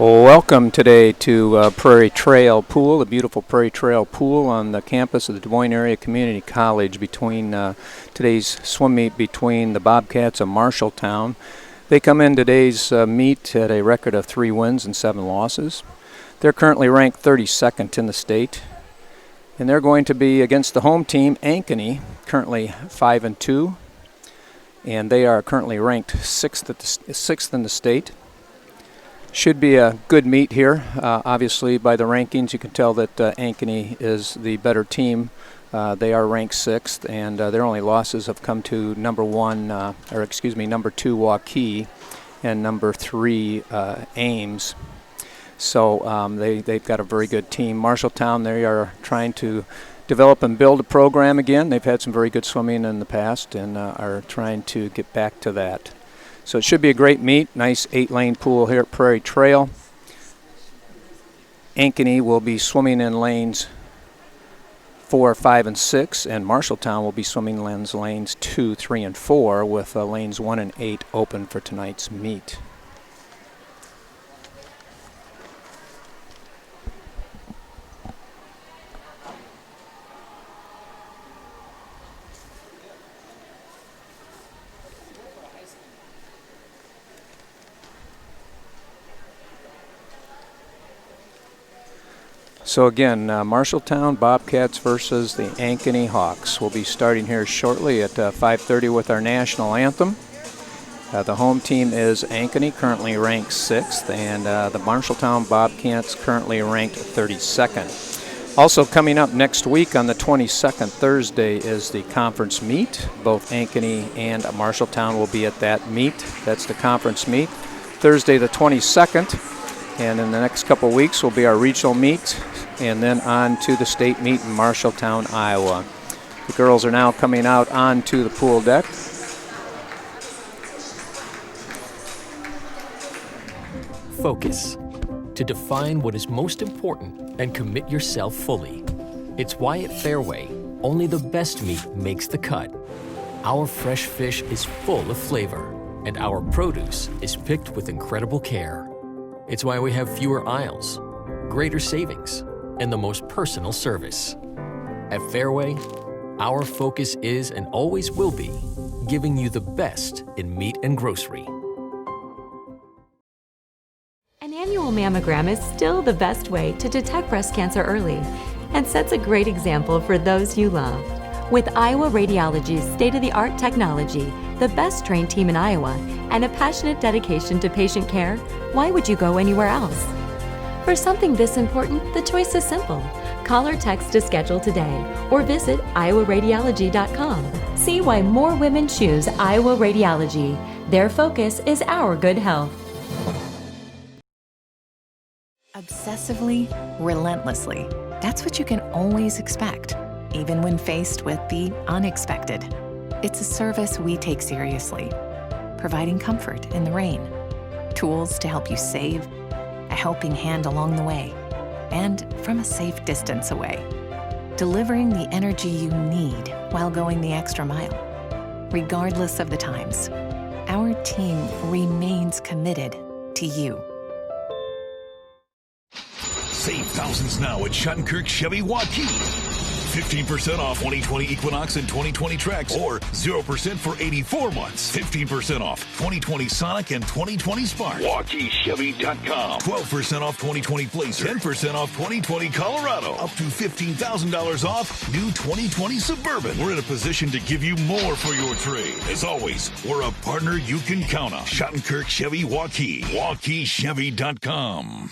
Welcome today to Prairie Trail Pool, a beautiful Prairie Trail Pool on the campus of the Des Moines Area Community College. Between today's swim meet between the Bobcats of Marshalltown. They come in today's meet at a record of 3 wins and 7 losses. They're currently ranked 32nd in the state, and they're going to be against the home team, Ankeny, currently 5-2, and they are currently ranked 6th in the state. Should be a good meet here. Obviously, by the rankings, you can tell that Ankeny is the better team. They are ranked 6th, and their only losses have come to number 2, Waukee, and number 3, Ames. So they've got a very good team. Marshalltown, they are trying to develop and build a program again. They've had some very good swimming in the past and are trying to get back to that. So it should be a great meet. Nice 8-lane pool here at Prairie Trail. Ankeny will be swimming in lanes 4, 5, and 6, and Marshalltown will be swimming in lanes 2, 3, and 4 with lanes 1 and 8 open for tonight's meet. So again, Marshalltown Bobcats versus the Ankeny Hawks. We'll be starting here shortly at 5:30 with our national anthem. The home team is Ankeny, currently ranked 6th, and the Marshalltown Bobcats currently ranked 32nd. Also coming up next week on the 22nd, Thursday, is the conference meet. Both Ankeny and Marshalltown will be at that meet. That's the conference meet. Thursday the 22nd. And in the next couple weeks will be our regional meet, and then on to the state meet in Marshalltown, Iowa. The girls are now coming out onto the pool deck. Focus. To define what is most important and commit yourself fully. It's why at Fairway, only the best meat makes the cut. Our fresh fish is full of flavor, and our produce is picked with incredible care. It's why we have fewer aisles, greater savings, and the most personal service. At Fairway, our focus is and always will be giving you the best in meat and grocery. An annual mammogram is still the best way to detect breast cancer early and sets a great example for those you love. With Iowa Radiology's state-of-the-art technology, the best trained team in Iowa, and a passionate dedication to patient care, why would you go anywhere else? For something this important, the choice is simple. Call or text to schedule today or visit iowaradiology.com. See why more women choose Iowa Radiology. Their focus is our good health. Obsessively, relentlessly. That's what you can always expect, even when faced with the unexpected. It's a service we take seriously, providing comfort in the rain, tools to help you save, a helping hand along the way, and from a safe distance away, delivering the energy you need while going the extra mile. Regardless of the times, our team remains committed to you. Save thousands now at Schottenkirk Chevy Waukee. 15% off 2020 Equinox and 2020 Trax, or 0% for 84 months. 15% off 2020 Sonic and 2020 Spark. WaukeeChevy.com. 12% off 2020 Blazer. 10% off 2020 Colorado. Up to $15,000 off new 2020 Suburban. We're in a position to give you more for your trade. As always, we're a partner you can count on. Schottenkirk Chevy Waukee. WaukeeChevy.com.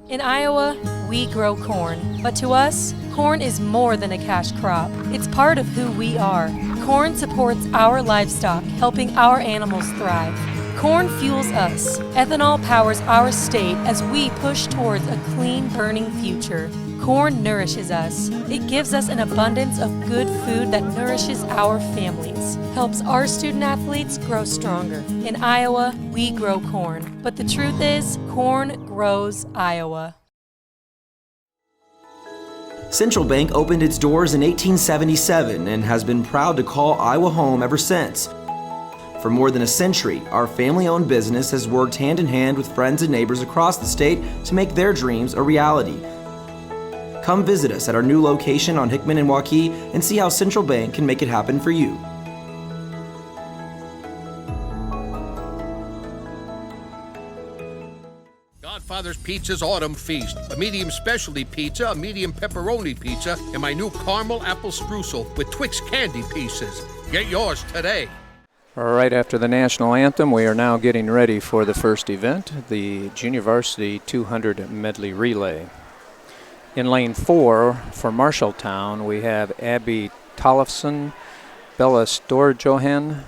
In Iowa, we grow corn, but to us, corn is more than a cash crop. It's part of who we are. Corn supports our livestock, helping our animals thrive. Corn fuels us. Ethanol powers our state as we push towards a clean, burning future. Corn nourishes us. It gives us an abundance of good food that nourishes our families, helps our student athletes grow stronger. In Iowa, we grow corn. But the truth is, corn grows Iowa. Central Bank opened its doors in 1877 and has been proud to call Iowa home ever since. For more than a century, our family-owned business has worked hand in hand with friends and neighbors across the state to make their dreams a reality. Come visit us at our new location on Hickman and Waukee and see how Central Bank can make it happen for you. Godfather's Pizza's Autumn Feast. A medium specialty pizza, a medium pepperoni pizza, and my new caramel apple streusel with Twix candy pieces. Get yours today. All right, after the national anthem, we are now getting ready for the first event, the Junior Varsity 200 medley relay. In lane 4 for Marshalltown, we have Abby Tollefson, Bella Storjohan,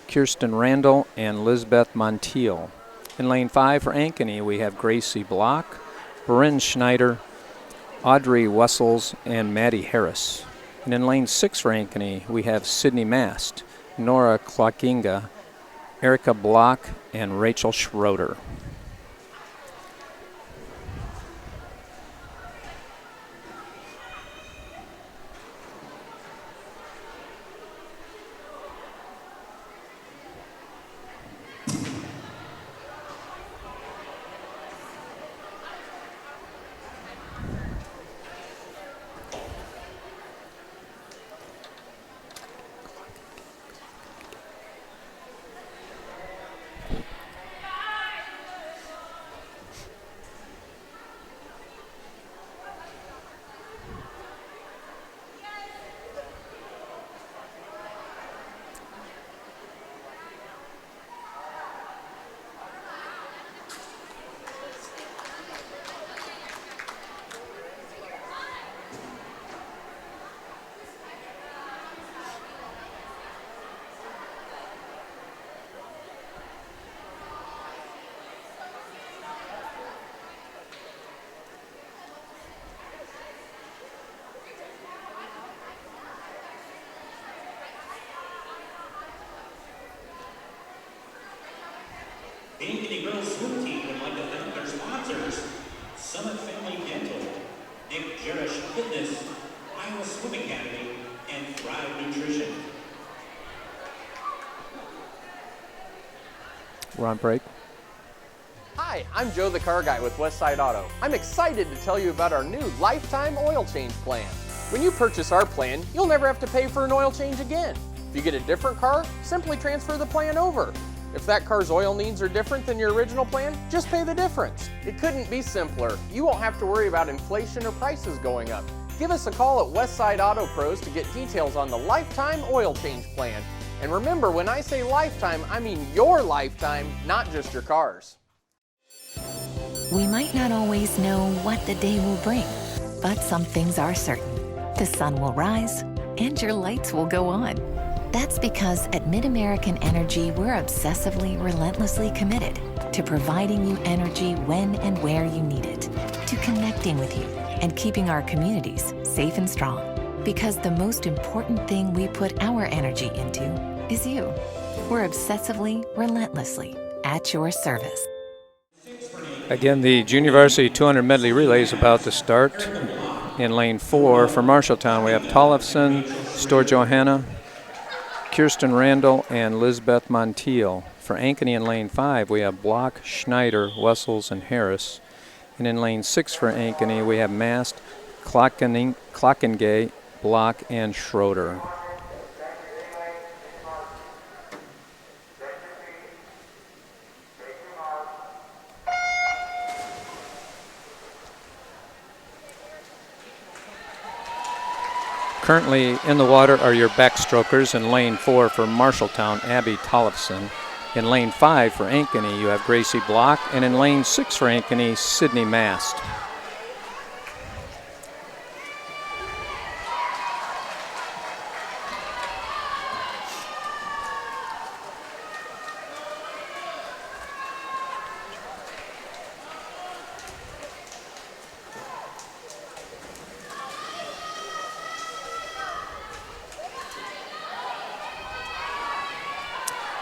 Kirsten Randall, and Lisbeth Montiel. In lane 5 for Ankeny, we have Gracie Block, Bryn Schneider, Audrey Wessels, and Maddie Harris. And in lane 6 for Ankeny, we have Sydney Mast, Nora Klockinga, Erica Block, and Rachel Schroeder. The Ankeny Girls Swim Team would like to thank their sponsors, Summit Family Dental, Nick Jerish Fitness, Iowa Swim Academy, and Thrive Nutrition. We're on break. Hi, I'm Joe the Car Guy with Westside Auto. I'm excited to tell you about our new lifetime oil change plan. When you purchase our plan, you'll never have to pay for an oil change again. If you get a different car, simply transfer the plan over. If that car's oil needs are different than your original plan, just pay the difference. It couldn't be simpler. You won't have to worry about inflation or prices going up. Give us a call at Westside Auto Pros to get details on the lifetime oil change plan. And remember, when I say lifetime, I mean your lifetime, not just your car's. We might not always know what the day will bring, but some things are certain. The sun will rise and your lights will go on. That's because at MidAmerican Energy, we're obsessively, relentlessly committed to providing you energy when and where you need it, to connecting with you and keeping our communities safe and strong. Because the most important thing we put our energy into is you. We're obsessively, relentlessly at your service. Again, the Junior Varsity 200 medley relay is about to start. In lane 4 for Marshalltown, we have Tollefson, Storjohanna, Kirsten Randall, and Lisbeth Montiel. For Ankeny in lane 5, we have Block, Schneider, Wessels, and Harris. And in lane 6 for Ankeny, we have Mast, Klockengay, Block, and Schroeder. Currently in the water are your backstrokers. In lane 4 for Marshalltown, Abby Tollefson. In lane 5 for Ankeny, you have Gracie Block. And in lane 6 for Ankeny, Sydney Mast.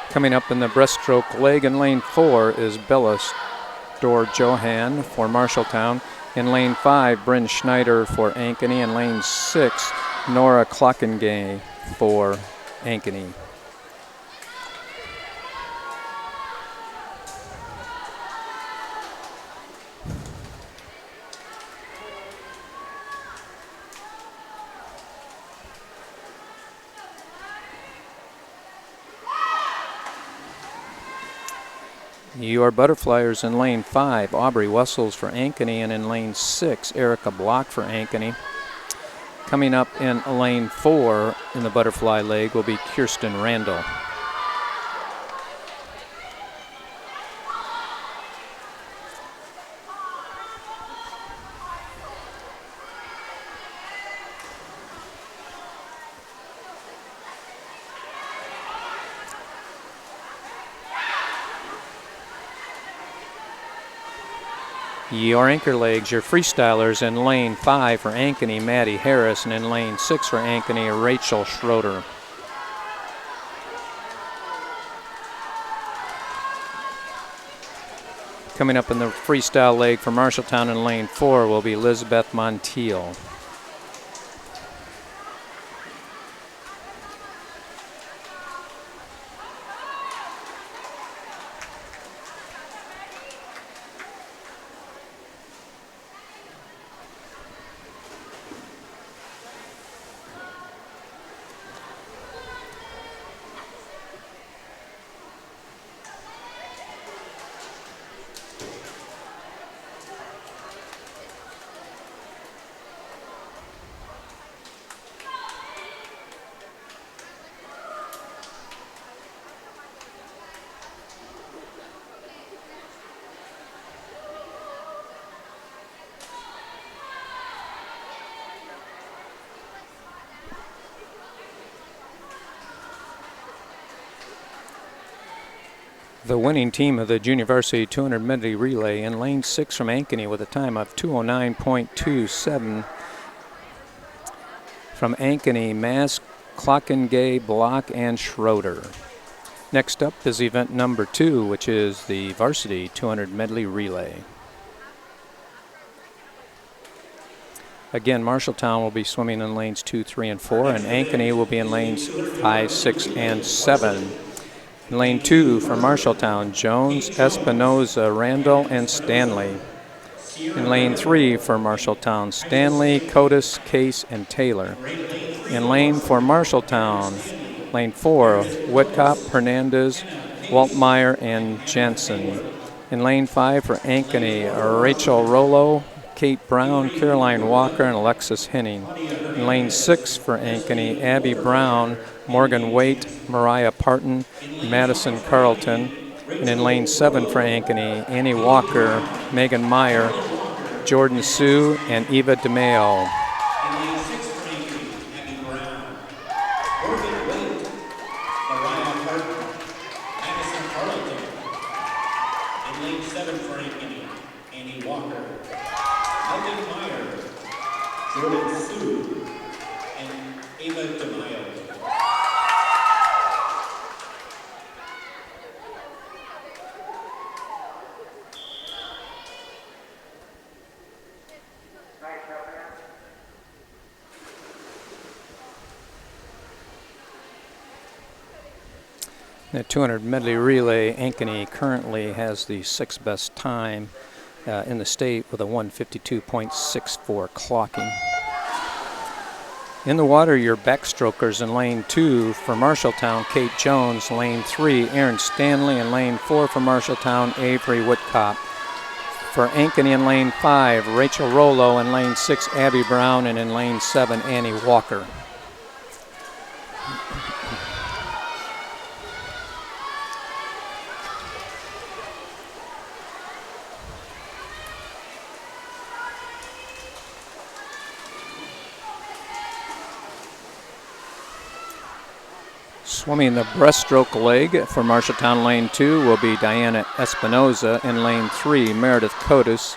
Coming up in the breaststroke leg in lane 4 is Bella Storjohan for Marshalltown. In lane 5, Bryn Schneider for Ankeny. In lane 6, Nora Klockengay for Ankeny. Your butterflyers in lane 5, Aubrey Wessels for Ankeny, and in lane 6, Erica Block for Ankeny. Coming up in lane 4 in the butterfly leg will be Kirsten Randall. Your anchor legs, your freestylers in lane 5 for Ankeny, Maddie Harris, and in lane 6 for Ankeny, Rachel Schroeder. Coming up in the freestyle leg for Marshalltown in lane 4 will be Elizabeth Montiel. The winning team of the Junior Varsity 200 medley relay in lane 6 from Ankeny with a time of 2:09.27. From Ankeny, Mask, Klockengay, Block, and Schroeder. Next up is event number 2, which is the Varsity 200 medley relay. Again, Marshalltown will be swimming in lanes 2, 3, and 4, and Ankeny will be in lanes 5, 6, and 7. In lane 2 for Marshalltown, Jones, Espinoza, Randall, and Stanley. In lane 3 for Marshalltown, Stanley, Cotis, Case, and Taylor. In lane for Marshalltown, lane 4, Whitcop, Hernandez, Waltmeyer, and Jensen. In lane 5 for Ankeny, Rachel Rollo, Kate Brown, Caroline Walker, and Alexis Henning. In lane 6 for Ankeny, Abby Brown, Morgan Waite, Mariah Parton, Madison Carlton. And in lane 7 for Ankeny, Annie Walker, Megan Meyer, Jordan Sue, and Eva DeMeo. In lane 6 for Ankeny, Abby Brown, Morgan Waite, Mariah Parton, Madison Carlton. In lane 7 for Ankeny, Annie Walker, Megan Meyer, Jordan Sue, and Eva DeMeo. The 200 medley relay, Ankeny currently has the 6th best time in the state with a 1:52.64 clocking. In the water, your backstrokers in lane 2 for Marshalltown, Kate Jones. Lane 3, Aaron Stanley. And lane 4 for Marshalltown, Avery Whitcop. For Ankeny in lane 5, Rachel Rollo. In lane 6, Abby Brown. And in lane 7, Annie Walker. Swimming the breaststroke leg for Marshalltown lane 2 will be Diana Espinoza. In lane 3, Meredith Cotis.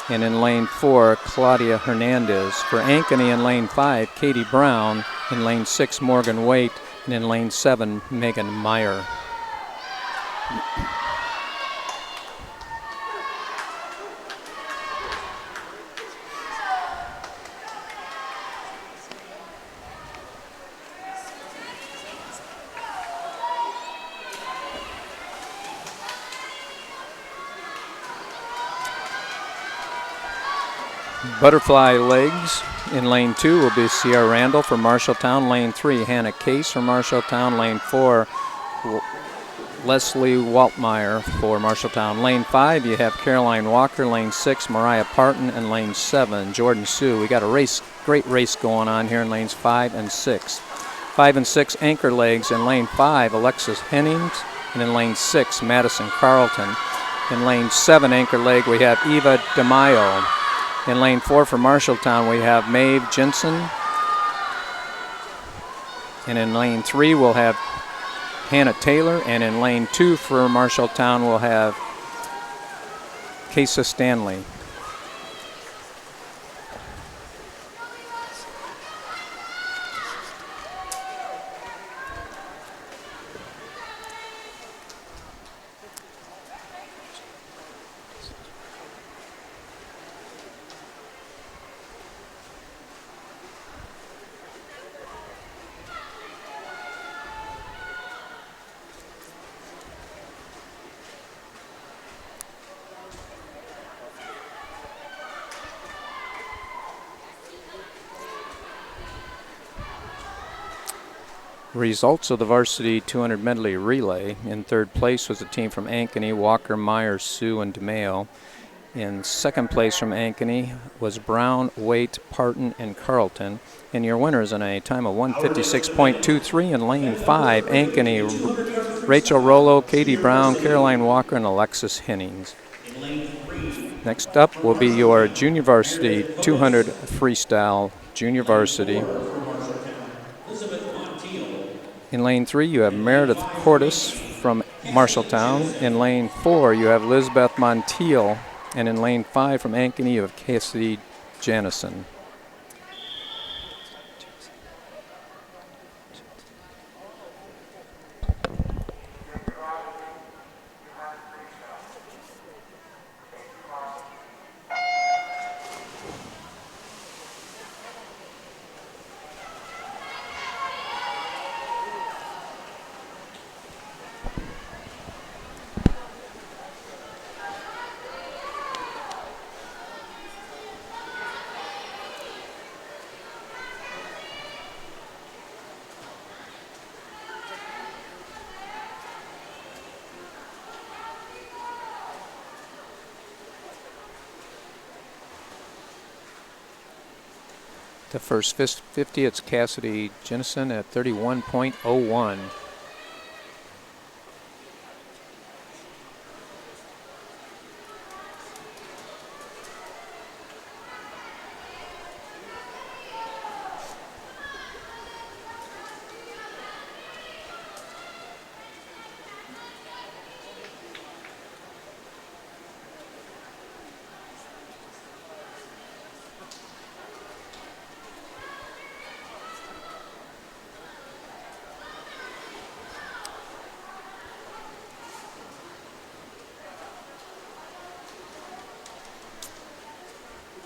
And in lane 4, Claudia Hernandez. For Ankeny in lane 5, Katie Brown. In lane 6, Morgan Waite. And in lane 7, Megan Meyer. Butterfly legs in lane 2 will be Sierra Randall for Marshalltown. Lane 3, Hannah Case for Marshalltown. Lane 4, Leslie Waltmeyer for Marshalltown. Lane 5, you have Caroline Walker. Lane 6, Mariah Parton. And lane 7, Jordan Sue. We got a great race going on here in lanes 5 and 6. 5 and 6, Anchor Legs. In lane 5, Alexis Hennings. And in lane 6, Madison Carlton. In lane 7, Anchor Leg, we have Eva DeMaio. In lane 4 for Marshalltown, we have Maeve Jensen. And in lane 3, we'll have Hannah Taylor. And in lane 2 for Marshalltown, we'll have Kesa Stanley. Results of the varsity 200 medley relay. In third place was a team from Ankeny, Walker, Myers, Sue, and DeMaio. In second place from Ankeny was Brown, Waite, Parton, and Carlton. And your winners in a time of 156.23 in lane 5, Ankeny, Rachel Rollo, Katie Brown, Caroline Walker, and Alexis Hennings. Next up will be your junior varsity 200 freestyle junior varsity. In lane 3, you have Meredith Cordes from Marshalltown. In lane 4, you have Lisbeth Montiel. And in lane 5 from Ankeny, you have Cassidy Janison. The first 50, it's Cassidy Jenison at 31.01.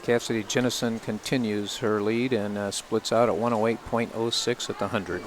Cassidy Jenison continues her lead and splits out at 108.06 at the 100.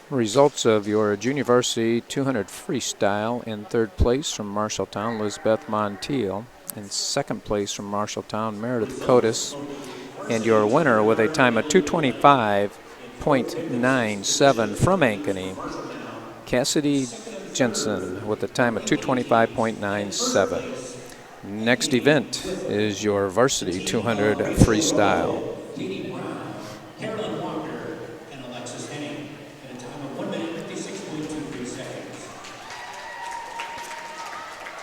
Results of your junior varsity 200 freestyle: in third place from Marshalltown, Lisbeth Montiel. In second place from Marshalltown, Meredith Cotis. And your winner with a time of 225.97 from Ankeny, Cassidy Jensen, with a time of 225.97. Next event is your varsity 200 freestyle. Katie Brown, Carolyn Walker, and Alexis Henning at a time of 1 minute 56.23 seconds.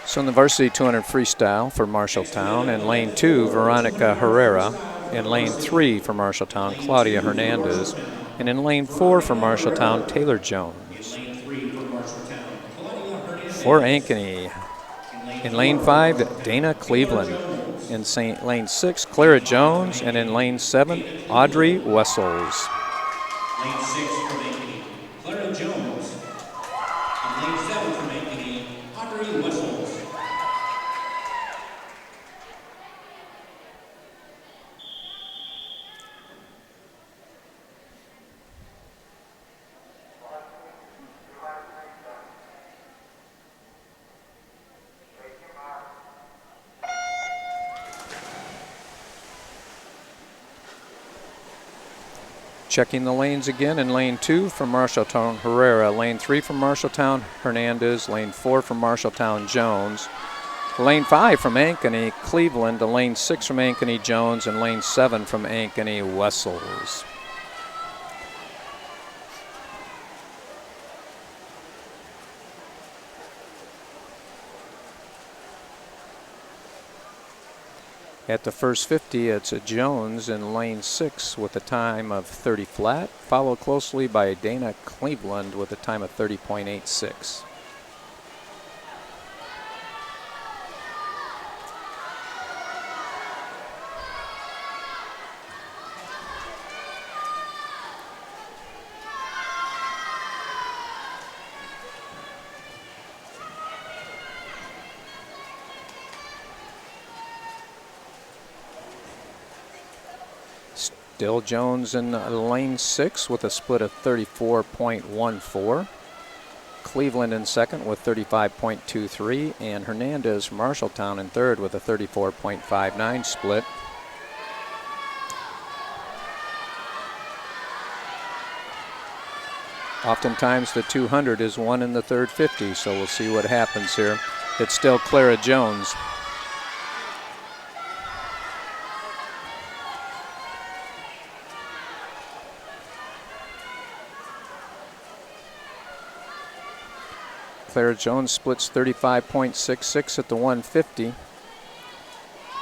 So in the varsity 200 freestyle for Marshalltown, in lane 2, Veronica Herrera. In lane 3 for Marshalltown, Claudia Hernandez. And in lane 4 for Marshalltown, Taylor Jones. For Ankeny, in lane 5, Dana Cleveland. In lane 6, Clara Jones. And in lane 7, Audrey Wessels. Lane 6 from Ankeny, Clara Jones. And lane 7 from Ankeny, Audrey Wessels. Checking the lanes again. In lane 2 from Marshalltown, Herrera. Lane 3 from Marshalltown, Hernandez. Lane 4 from Marshalltown, Jones. Lane 5 from Ankeny, Cleveland. To lane 6 from Ankeny, Jones. And lane 7 from Ankeny, Wessels. At the first 50, it's a Jones in lane 6 with a time of 30 flat, followed closely by Dana Cleveland with a time of 30.86. Still Jones in lane 6 with a split of 34.14. Cleveland in second with 35.23, and Hernandez from Marshalltown in third with a 34.59 split. Oftentimes the 200 is won in the third 50, so we'll see what happens here. It's still Clara Jones. Clara Jones splits 35.66 at the 150.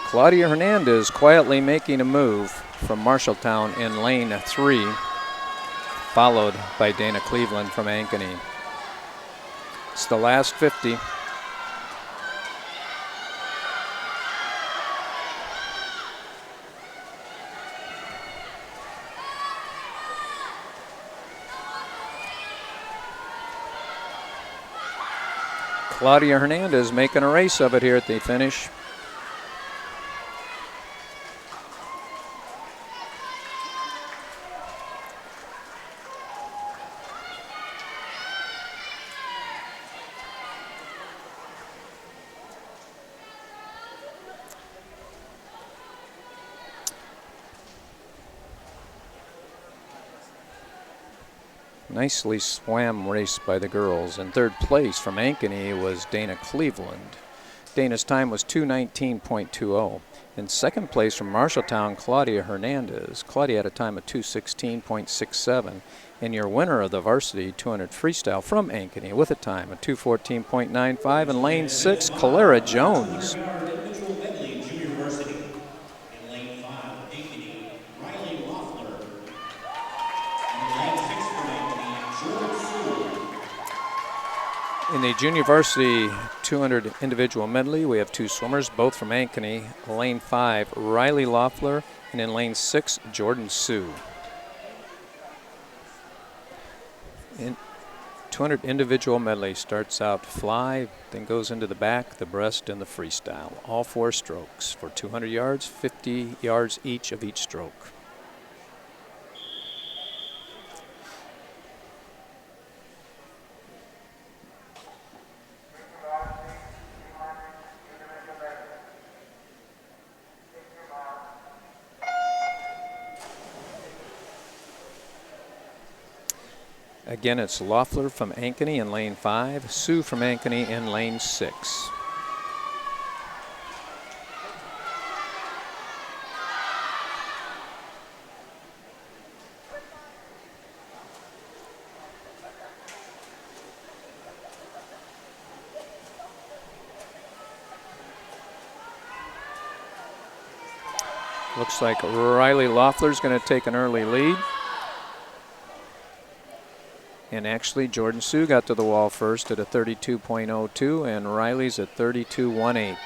Claudia Hernandez quietly making a move from Marshalltown in lane 3, followed by Dana Cleveland from Ankeny. It's the last 50. Claudia Hernandez making a race of it here at the finish. Nicely swam race by the girls. In third place from Ankeny was Dana Cleveland. Dana's time was 2:19.20. In second place from Marshalltown, Claudia Hernandez. Claudia had a time of 2:16.67. And your winner of the varsity 200 freestyle from Ankeny with a time of 2:14.95 in lane 6, Clara Jones. Individual medley junior varsity. In lane 5, Ankeny, Riley Loeffler. In lane 6 from Ankeny, Jordan Sewell. In the junior varsity 200 individual medley, we have two swimmers, both from Ankeny. Lane 5, Riley Loeffler, and in lane 6, Jordan Sue. In 200 individual medley starts out fly, then goes into the back, the breast, and the freestyle. All four strokes for 200 yards, 50 yards each of each stroke. Again, it's Loeffler from Ankeny in lane 5, Sue from Ankeny in lane 6. Looks like Riley Loeffler's going to take an early lead. And actually, Jordan Sue got to the wall first at a 32.02, and Riley's at 32.18.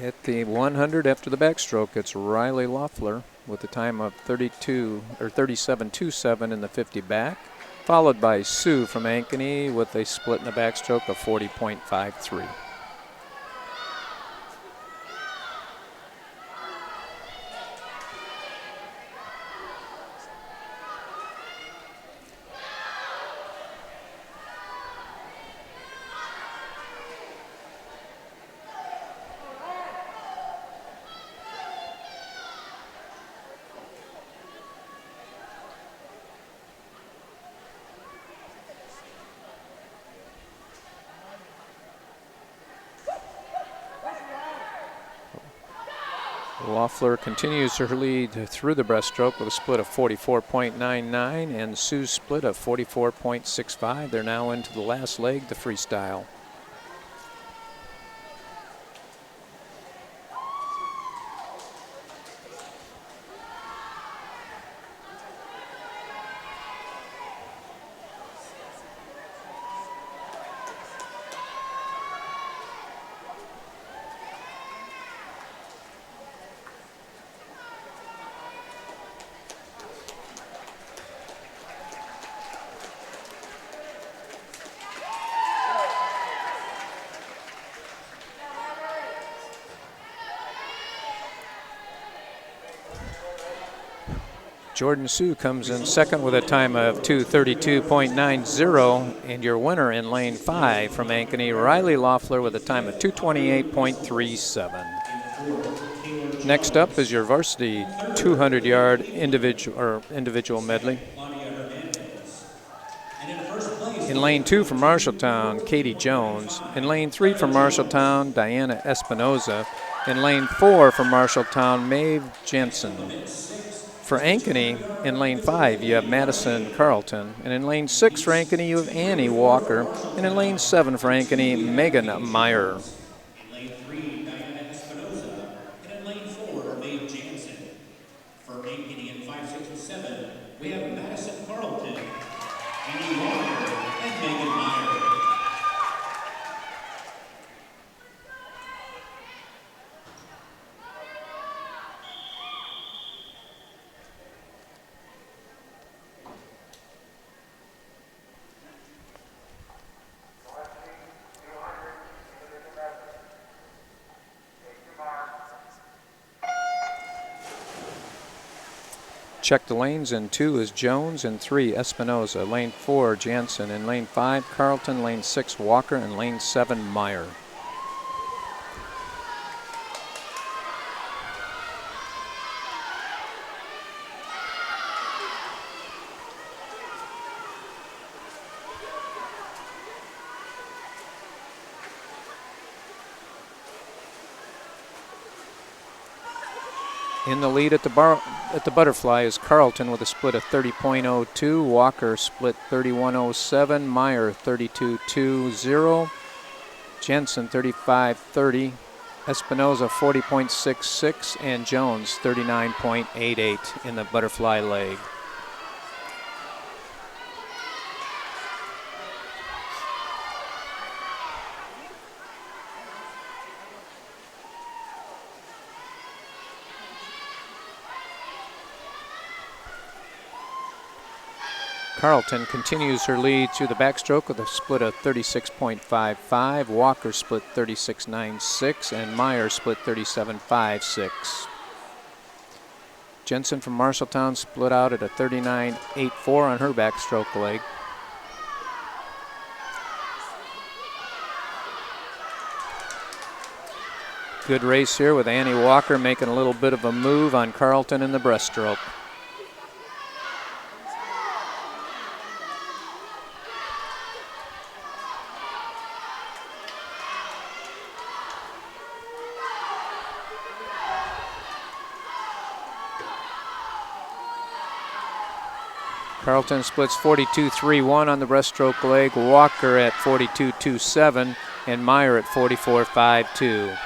At the 100 after the backstroke, it's Riley Loeffler with a time of 37.27 in the 50 back, followed by Sue from Ankeny with a split in the backstroke of 40.53. Loeffler continues her lead through the breaststroke with a split of 44.99 and Sue's split of 44.65. They're now into the last leg, the freestyle. Jordan Sue comes in second with a time of 2:32.90, and your winner in lane 5 from Ankeny, Riley Loeffler, with a time of 2:28.37. Next up is your varsity 200-yard individual medley. In lane 2 from Marshalltown, Katie Jones. In lane 3 from Marshalltown, Diana Espinoza. In lane 4 from Marshalltown, Maeve Jensen. For Ankeny, in lane 5, you have Madison Carlton. And in lane 6 for Ankeny, you have Annie Walker. And in lane 7 for Ankeny, Megan Meyer. In lane 3, Diana Espinoza. And in lane 4, Maeve Jansen. For Ankeny in 5, 6, and 7, we have Madison Carlton, Annie Walker, and Megan Meyer. Check the lanes. In 2 is Jones, in 3 Espinoza, lane 4 Jansen, in lane 5 Carlton, lane 6 Walker, and lane 7 Meyer. In the lead at the butterfly is Carlton with a split of 30.02. Walker split 31.07. Meyer 32.20. Jensen 35.30. Espinoza 40.66. And Jones 39.88 in the butterfly leg. Carlton continues her lead through the backstroke with a split of 36.55. Walker split 36.96, and Meyer split 37.56. Jensen from Marshalltown split out at a 39.84 on her backstroke leg. Good race here with Annie Walker making a little bit of a move on Carlton in the breaststroke. Carlton splits 42.31 on the breaststroke leg, Walker at 42.27, and Meyer at 44.52.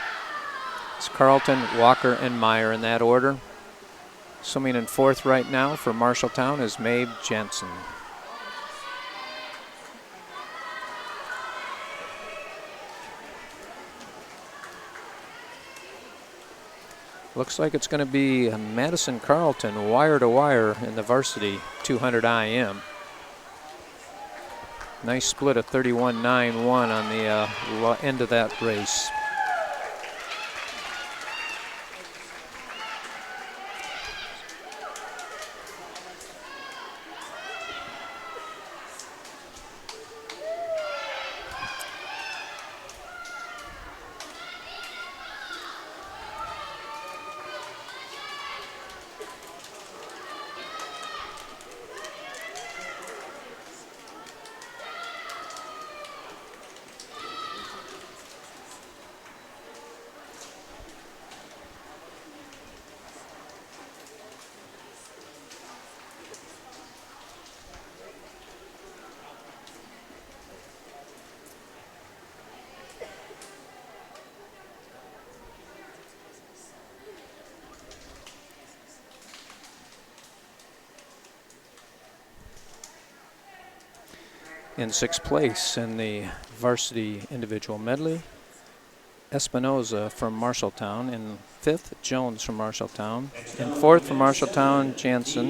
It's Carlton, Walker, and Meyer in that order. Swimming in fourth right now for Marshalltown is Maeve Jensen. Looks like it's going to be Madison Carlton wire to wire in the Varsity 200 IM. Nice split of 31.91 on the end of that race. In sixth place in the varsity individual medley, Espinoza from Marshalltown. In fifth, Jones from Marshalltown. In fourth from Marshalltown, Jansen.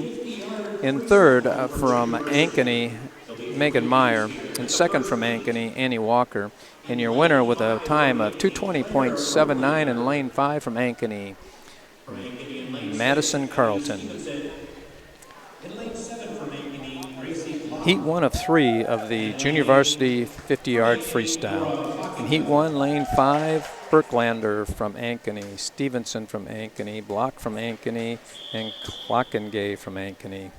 In third from Ankeny, Megan Meyer. In second from Ankeny, Annie Walker. And your winner with a time of 2:20.79 in lane 5 from Ankeny, Madison Carlton. Heat 1 of 3 of the junior varsity 50-yard freestyle. In Heat 1, lane 5, Berklander from Ankeny, Stevenson from Ankeny, Block from Ankeny, and Klockengay from Ankeny.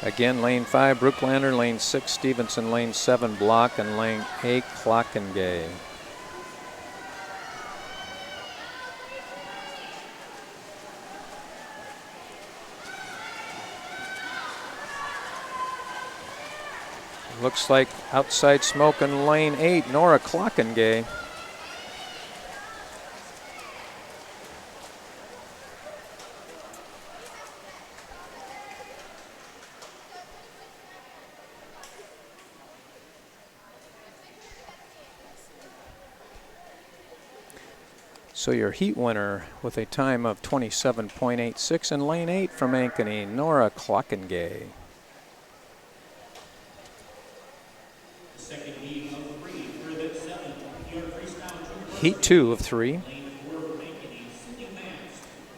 Again, lane 5, Brooklander, lane 6, Stevenson, lane 7, Block, and lane 8, Klockengay. Looks like outside smoke in lane 8, Nora Klockengay. So your heat winner with a time of 27.86 in lane 8 from Ankeny, Nora Klockengay. Heat 2 of 3.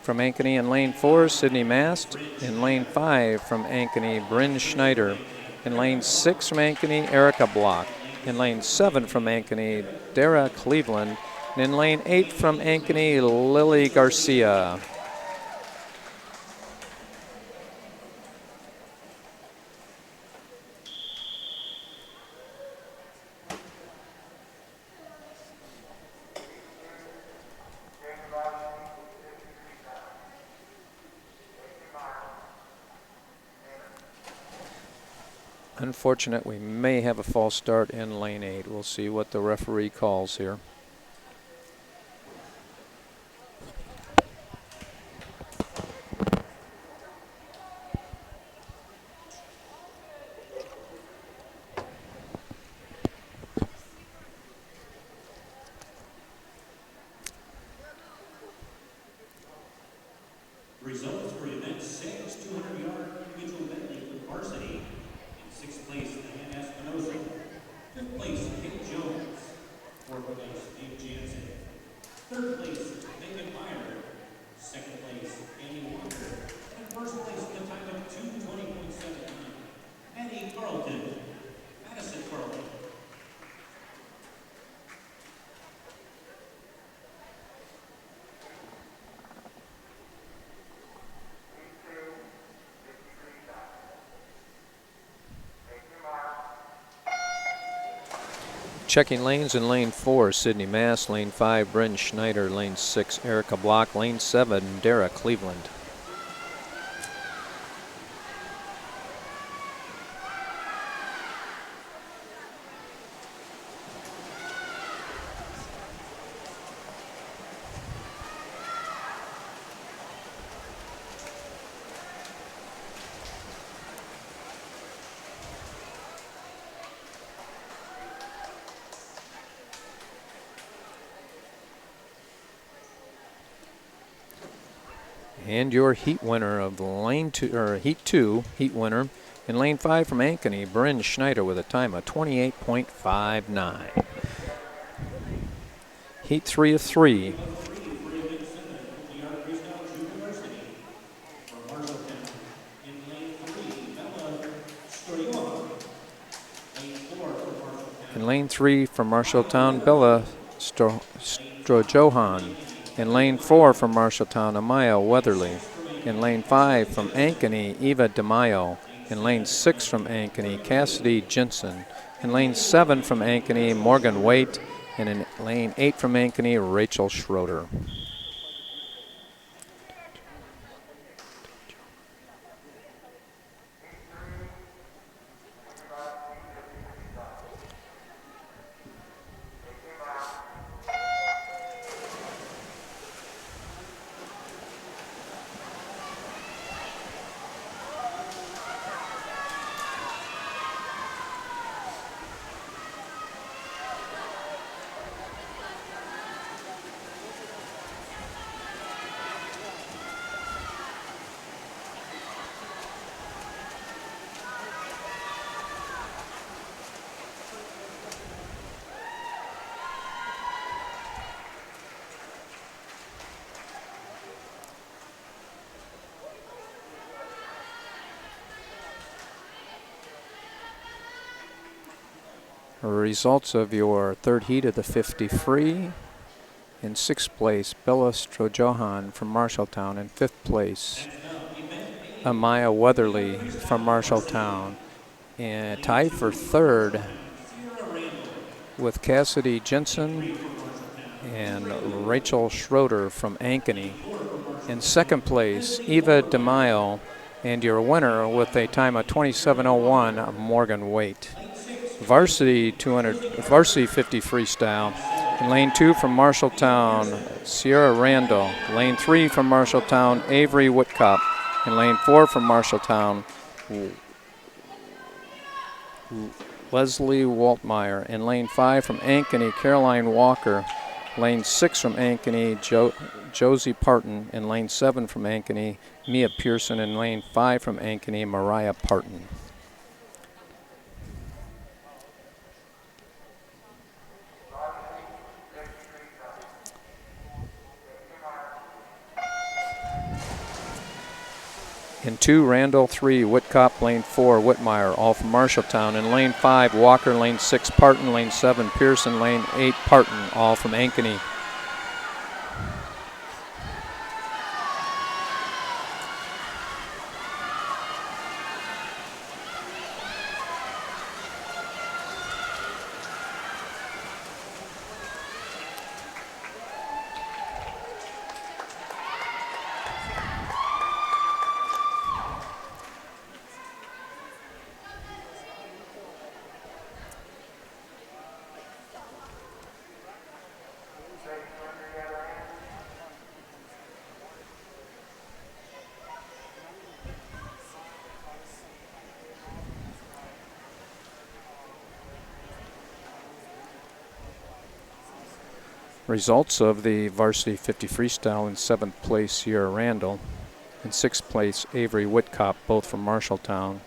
From Ankeny in lane 4, Sydney Mast. In lane 5 from Ankeny, Bryn Schneider. In lane 6 from Ankeny, Erica Block. In lane 7 from Ankeny, Dara Cleveland. And in lane 8 from Ankeny, Lily Garcia. Unfortunate, we may have a false start in lane 8. We'll see what the referee calls here. Jones for event 6, 200-yard individual medley for Varsity. In 6th place, Diane Espinosa. 5th place, Kate Jones. 4th place, Dave Jansen. 3rd place, Megan Meyer. 2nd place, Annie Walker. And 1st place, the time of 2:20.79. Maddie Carlton. Madison Carlton. Checking lanes in lane 4, Sydney Mass. Lane 5, Bryn Schneider. Lane 6, Erica Block. Lane 7, Dara Cleveland. And your heat winner of lane 2, or heat 2, heat winner in lane 5 from Ankeny, Bryn Schneider with a time of 28.59. Heat 3 of 3. In lane 3 from Marshalltown, Bella Strojohan. In lane 4 from Marshalltown, Amaya Weatherly. In lane 5 from Ankeny, Eva DeMaio. In lane 6 from Ankeny, Cassidy Jensen. In lane 7 from Ankeny, Morgan Waite. And in lane 8 from Ankeny, Rachel Schroeder. Results of your third heat of the 50 free. In 6th place, Bella Strojohan from Marshalltown. In 5th place, Amaya Weatherly from Marshalltown. And tied for 3rd with Cassidy Jensen and Rachel Schroeder from Ankeny. In 2nd place, Eva DeMaio, and your winner with a time of 27:01, Morgan Waite. Varsity 50 freestyle. In lane 2 from Marshalltown, Sierra Randall. Lane 3 from Marshalltown, Avery Whitcop. In lane 4 from Marshalltown, Leslie Waltmeyer. In lane 5 from Ankeny, Caroline Walker. Lane 6 from Ankeny, Josie Parton. In lane 7 from Ankeny, Mia Pearson. In lane 5 from Ankeny, Mariah Parton. In 2, Randall. 3, Whitcop. Lane 4, Whitmire, all from Marshalltown. In lane 5, Walker. Lane 6, Parton. Lane 7, Pearson. Lane 8, Parton, all from Ankeny. Results of the Varsity 50 freestyle: in 7th place, Sierra Randall. In 6th place, Avery Whitcop, both from Marshalltown.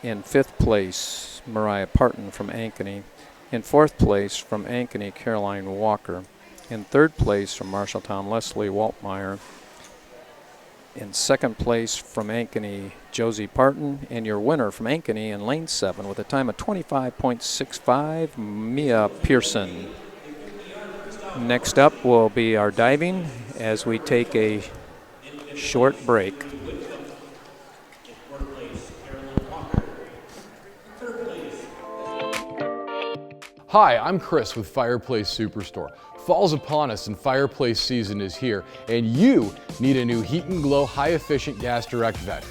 In 5th place, Mariah Parton from Ankeny. In 4th place, from Ankeny, Caroline Walker. In 3rd place, from Marshalltown, Leslie Waltmeyer. In 2nd place, from Ankeny, Josie Parton. And your winner from Ankeny in lane 7 with a time of 25.65, Mia Pearson. Next up will be our diving as we take a short break. Hi, I'm Chris with Fireplace Superstore. Fall's upon us and fireplace season is here, and you need a new Heat and Glow high-efficient gas direct vent.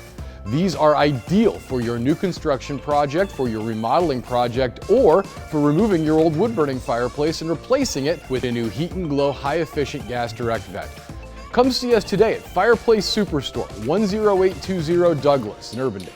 These are ideal for your new construction project, for your remodeling project, or for removing your old wood-burning fireplace and replacing it with a new Heat and Glow high-efficient gas direct vent. Come see us today at Fireplace Superstore, 10820 Douglas in Urbandale.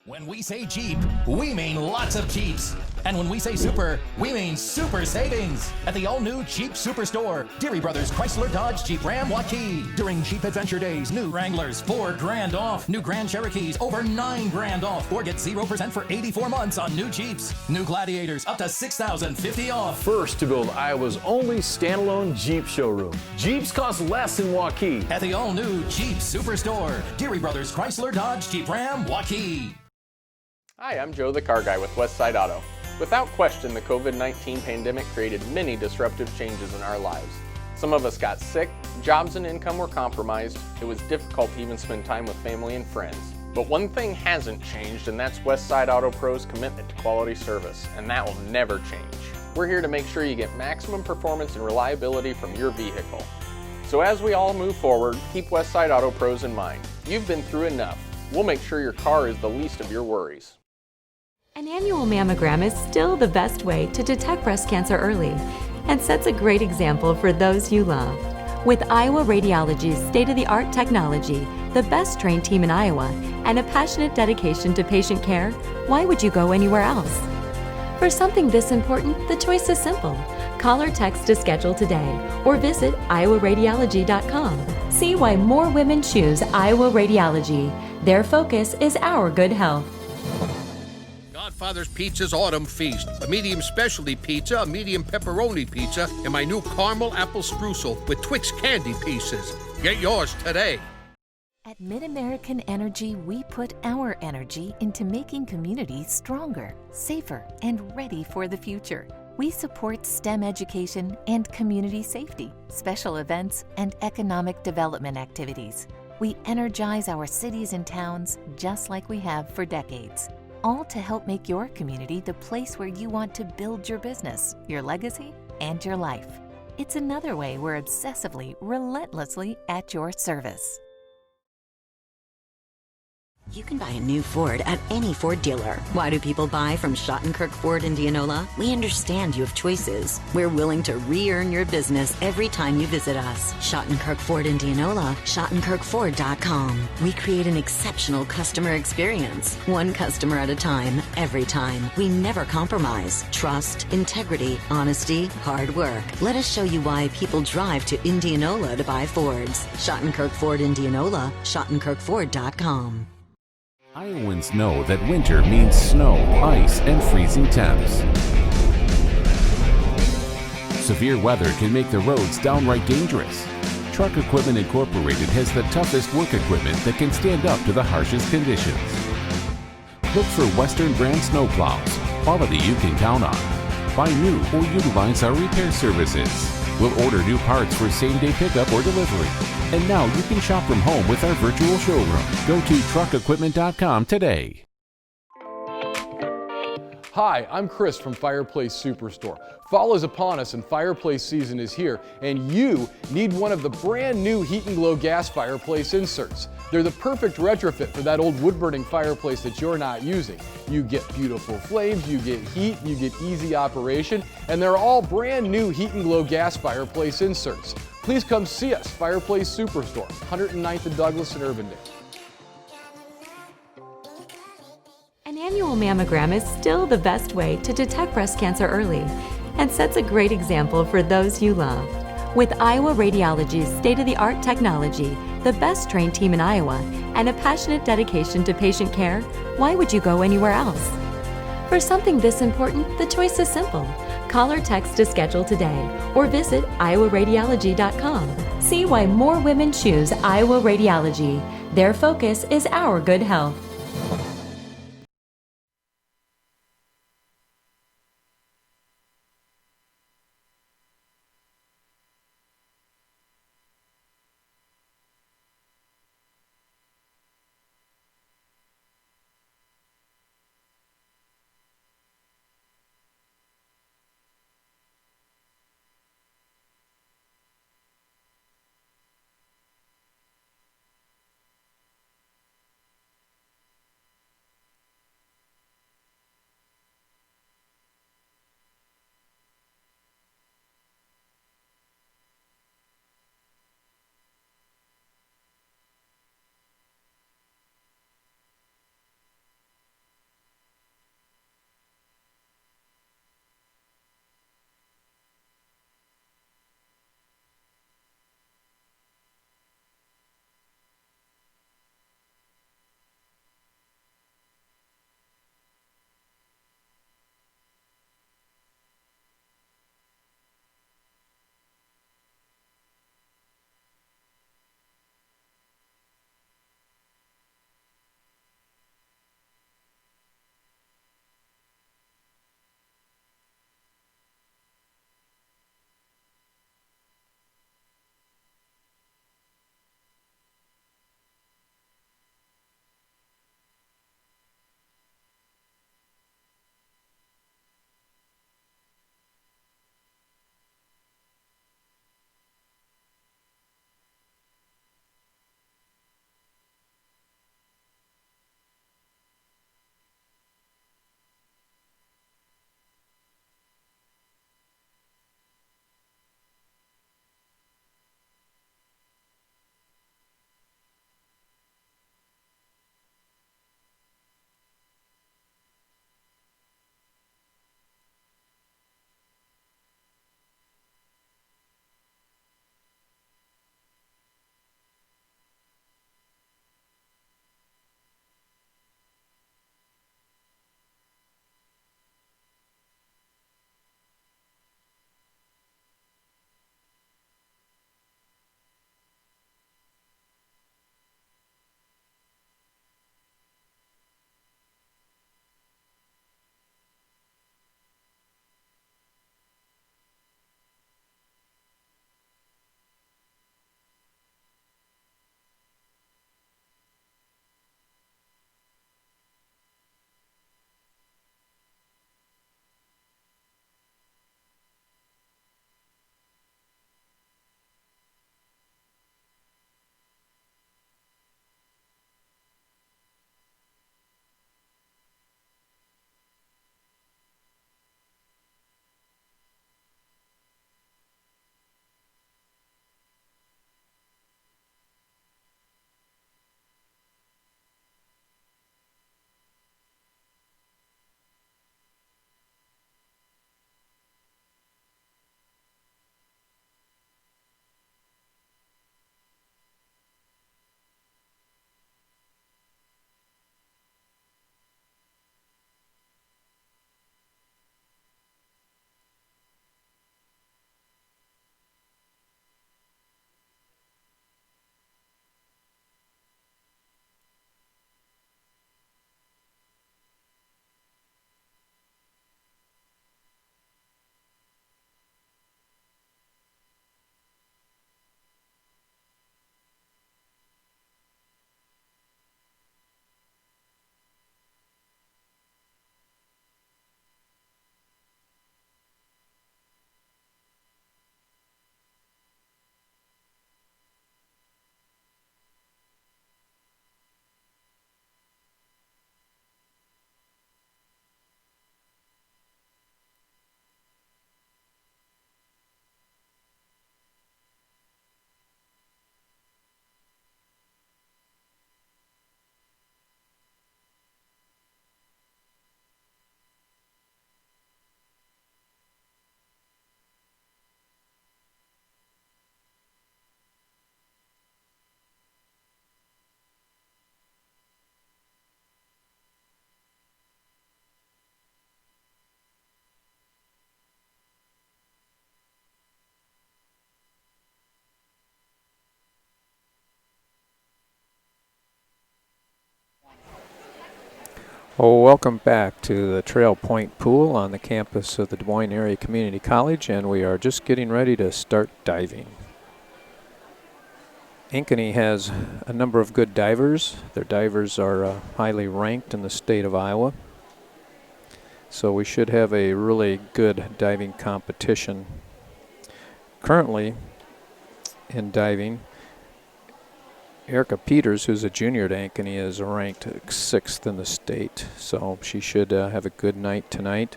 When we say Jeep, we mean lots of Jeeps. And when we say super, we mean super savings at the all-new Jeep Superstore, Deary Brothers Chrysler Dodge Jeep Ram Waukee. During Jeep Adventure Days, new Wranglers $4 grand off, new Grand Cherokees over $9 grand off, or get 0% for 84 months on new Jeeps. New Gladiators up to $6,050 off. First to build Iowa's only standalone Jeep showroom. Jeeps cost less in Waukee. At the all-new Jeep Superstore, Deary Brothers Chrysler Dodge Jeep Ram Waukee. Hi, I'm Joe the Car Guy with Westside Auto. Without question, the COVID-19 pandemic created many disruptive changes in our lives. Some of us got sick, jobs and income were compromised, it was difficult to even spend time with family and friends. But one thing hasn't changed, and that's Westside Auto Pro's commitment to quality service, and that will never change. We're here to make sure you get maximum performance and reliability from your vehicle. So as we all move forward, keep Westside Auto Pros in mind. You've been through enough. We'll make sure your car is the least of your worries. An annual mammogram is still the best way to detect breast cancer early and sets a great example for those you love. With Iowa Radiology's state-of-the-art technology, the best trained team in Iowa, and a passionate dedication to patient care, why would you go anywhere else? For something this important, the choice is simple. Call or text to schedule today or visit iowaradiology.com. See why more women choose Iowa Radiology. Their focus is our good health. Godfather's Pizza's Autumn Feast. A medium specialty pizza, a medium pepperoni pizza, and my new caramel apple streusel with Twix candy pieces. Get yours today. At Mid-American Energy, we put our energy into making communities stronger, safer, and ready for the future. We support STEM education and community safety, special events, and economic development activities. We energize our cities and towns just like we have for decades. All to help make your community the place where you want to build your business, your legacy, and your life. It's another way we're obsessively, relentlessly at your service. You can buy a new Ford at any Ford dealer. Why do people buy from Schottenkirk Ford Indianola? We understand you have choices. We're willing to re-earn your business every time you visit us. Schottenkirk Ford Indianola, SchottenkirkFord.com. We create an exceptional customer experience, one customer at a time, every time. We never compromise. Trust, integrity, honesty, hard work. Let us show you why people drive to Indianola to buy Fords. Schottenkirk Ford Indianola, SchottenkirkFord.com. Iowans know that winter means snow, ice, and freezing temps. Severe weather can make the roads downright dangerous. Truck Equipment Incorporated has the toughest work equipment that can stand up to the harshest conditions. Look for Western brand snowplows, quality you can count on. Buy new or utilize our repair services. We'll order new parts for same-day pickup or delivery. And now you can shop from home with our virtual showroom. Go to truckequipment.com today. Hi, I'm Chris from Fireplace Superstore. Fall is upon us and fireplace season is here, and you need one of the brand new Heat and Glow gas fireplace inserts. They're the perfect retrofit for that old wood-burning fireplace that you're not using. You get beautiful flames, you get heat, you get easy operation, and they're all brand new Heat and Glow gas fireplace inserts. Please come see us, Fireplace Superstore, 109th and Douglas in Urbandale. An annual mammogram is still the best way to detect breast cancer early and sets a great example for those you love. With Iowa Radiology's state-of-the-art technology, the best trained team in Iowa, and a passionate dedication to patient care, why would you go anywhere else? For something this important, the choice is simple. Call or text to schedule today or visit iowaradiology.com. See why more women choose Iowa Radiology. Their focus is our good health. Well, welcome back to the Trail Point Pool on the campus of the Des Moines Area Community College, and we are just getting ready to start diving. Ankeny has a number of good divers. Their divers are highly ranked in the state of Iowa. So we should have a really good diving competition. Currently in diving, Erica Peters, who's a junior at Ankeny, is ranked 6th in the state, so she should have a good night tonight.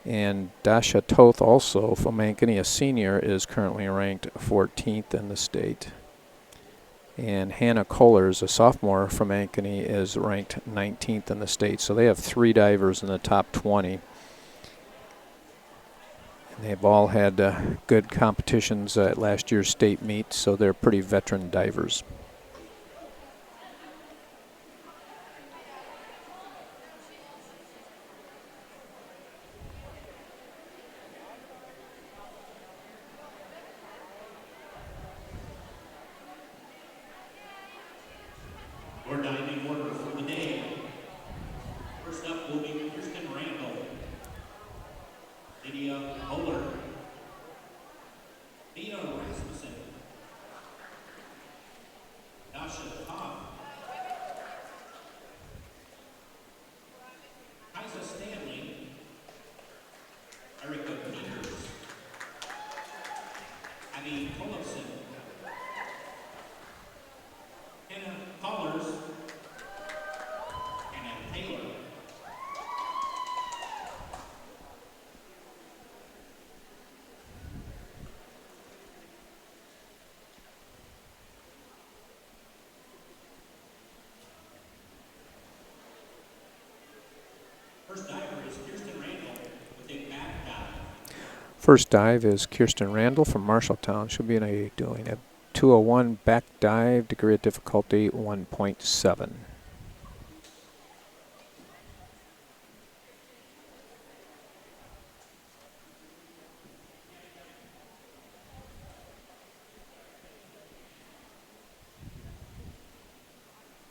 And Dasha Toth, also from Ankeny, a senior, is currently ranked 14th in the state. And Hannah Kohlers, a sophomore from Ankeny, is ranked 19th in the state. So they have 3 divers in the top 20. And they've all had good competitions at last year's state meet, so they're pretty veteran divers. Your diving order for the day. First up will be Kirsten Randall, Lydia Bowler, Mia Rasmussen, Dasha Toth, Kaisa Stanley, Erica Peters, Abby Tollefson, Hannah Collars, Hannah Taylor. First diver is Kirsten Randall with a back dive. First dive is Kirsten Randall from Marshalltown. She'll be doing a 201 back dive, degree of difficulty 1.7.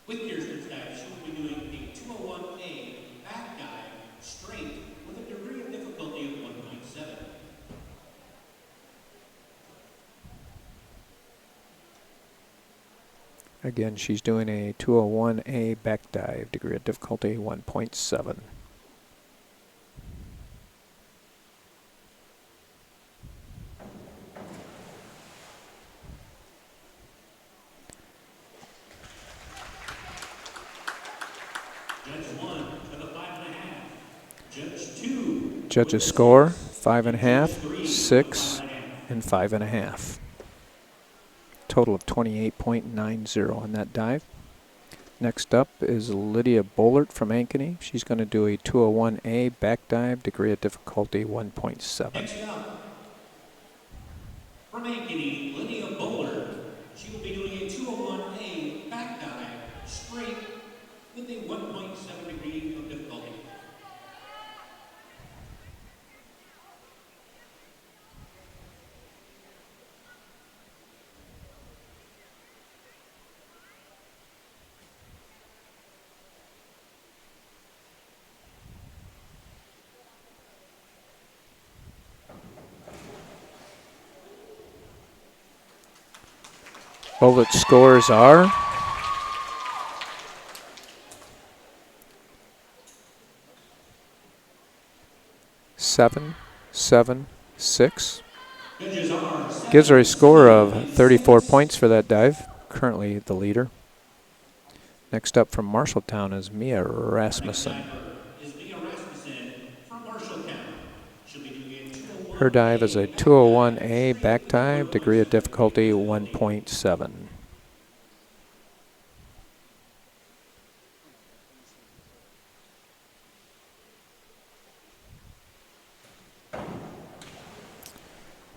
With Kirsten's dive, she will be doing a 201A back dive straight with a degree of difficulty of 1.7. Again, she's doing a 201A back dive, degree of difficulty 1.7. Judge 1 with a 5.5. Judge 2. Judges score 5.5, 6, and 5.5. Total of 28.90 on that dive. Next up is Lydia Bollert from Ankeny. She's going to do a 201A back dive, degree of difficulty 1.7. Next up, from Ankeny, Lydia Bowler. She will be doing a 201A back dive straight with a 1.7 degree of difficulty. Bullet scores are 7, 7, 6. Gives her a score of 34 points for that dive, currently the leader. Next up from Marshalltown is Mia Rasmussen. Her dive is a 201A back dive, degree of difficulty 1.7.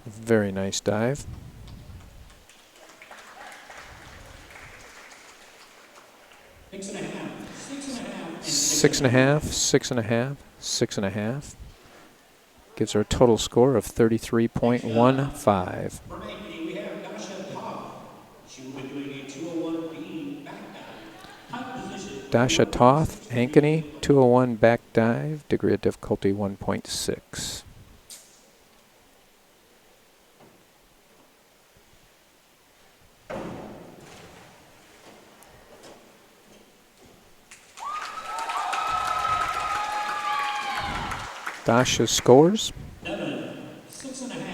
Very nice dive. 6.5, 6.5, 6.5. Gives her a total score of 33.15. From Ankeny, we have Dasha Toth. She will be doing a 201B back dive. Top position. Dasha Toth, Ankeny, 201 back dive, degree of difficulty 1.6. Dasha scores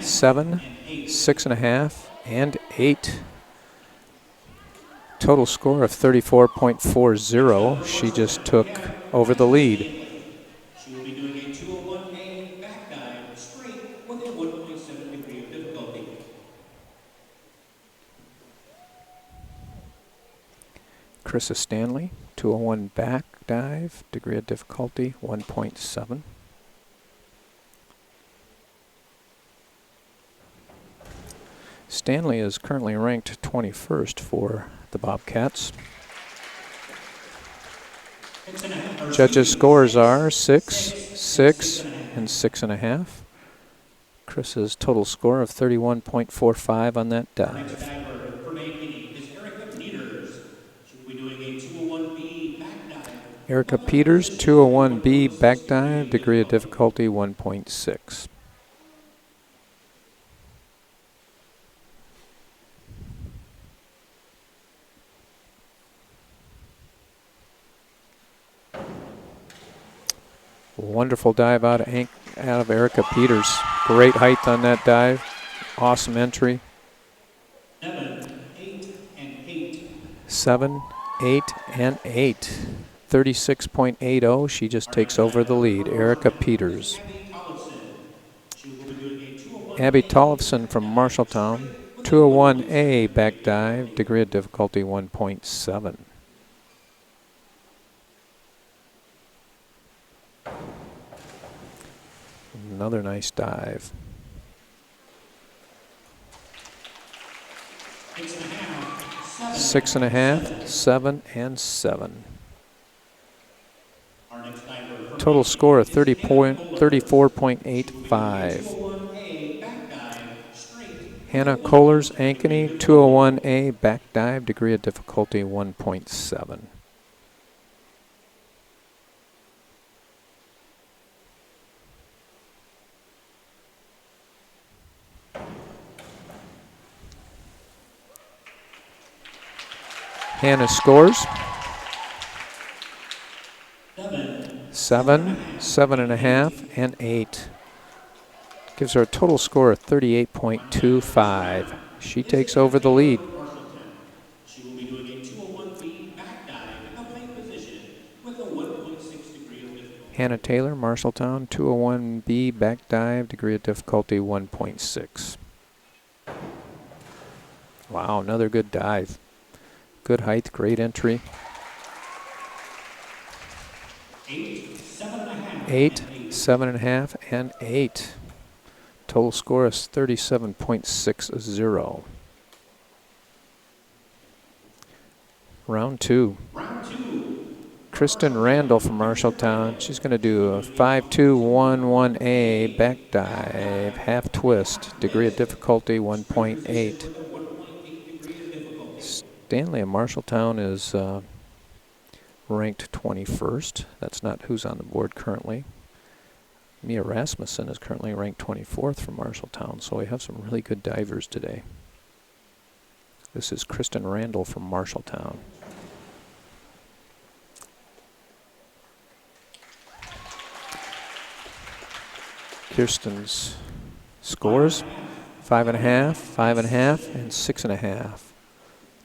7, 6.5, and 8. Total score of 34.40. She just took over the lead. She will be doing a 201A back dive straight with a 1.7 degree of difficulty. Krista Stanley, 201 back dive, degree of difficulty 1.7. Stanley is currently ranked 21st for the Bobcats. Judges' scores are 6, 6, and 6.5. Chris's total score of 31.45 on that Next dive. diver from Ankeny is Erica Peters. She will be doing a 201B back dive. Erica Peters, 201B back dive, degree of difficulty 1.6. Wonderful dive out of Erica Peters. Great height on that dive. Awesome entry. 7, 8, and 8. 7, 8, and 8. 36.80. She just takes over the lead. Erica Peters. Abby Tollefson from Marshalltown. 201A back dive. Degree of difficulty 1.7. Another nice dive. 6.5, 7, and 7. Total score of 34.85. Hannah Kohlers, Ankeny, 201A back dive, degree of difficulty 1.7. Hannah scores 7, 7.5, and 8. Gives her a total score of 38.25. She takes over the lead. She will be doing a 201B back dive in the plate position with a 1.6 degree of difficulty. Hannah Taylor, Marshalltown, 201B back dive, degree of difficulty 1.6. Wow, another good dive. Good height, great entry. 8, 7.5. 8, 7.5, and 8. Total score is 37.60. Round 2. Kristen Randall from Marshalltown. She's going to do a 5-2-1-1A back dive, half twist, degree of difficulty 1.8. Stanley of Marshalltown is ranked 21st. That's not who's on the board currently. Mia Rasmussen is currently ranked 24th from Marshalltown, so we have some really good divers today. This is Kristen Randall from Marshalltown. Kirsten's scores 5.5, 5.5, and 6.5.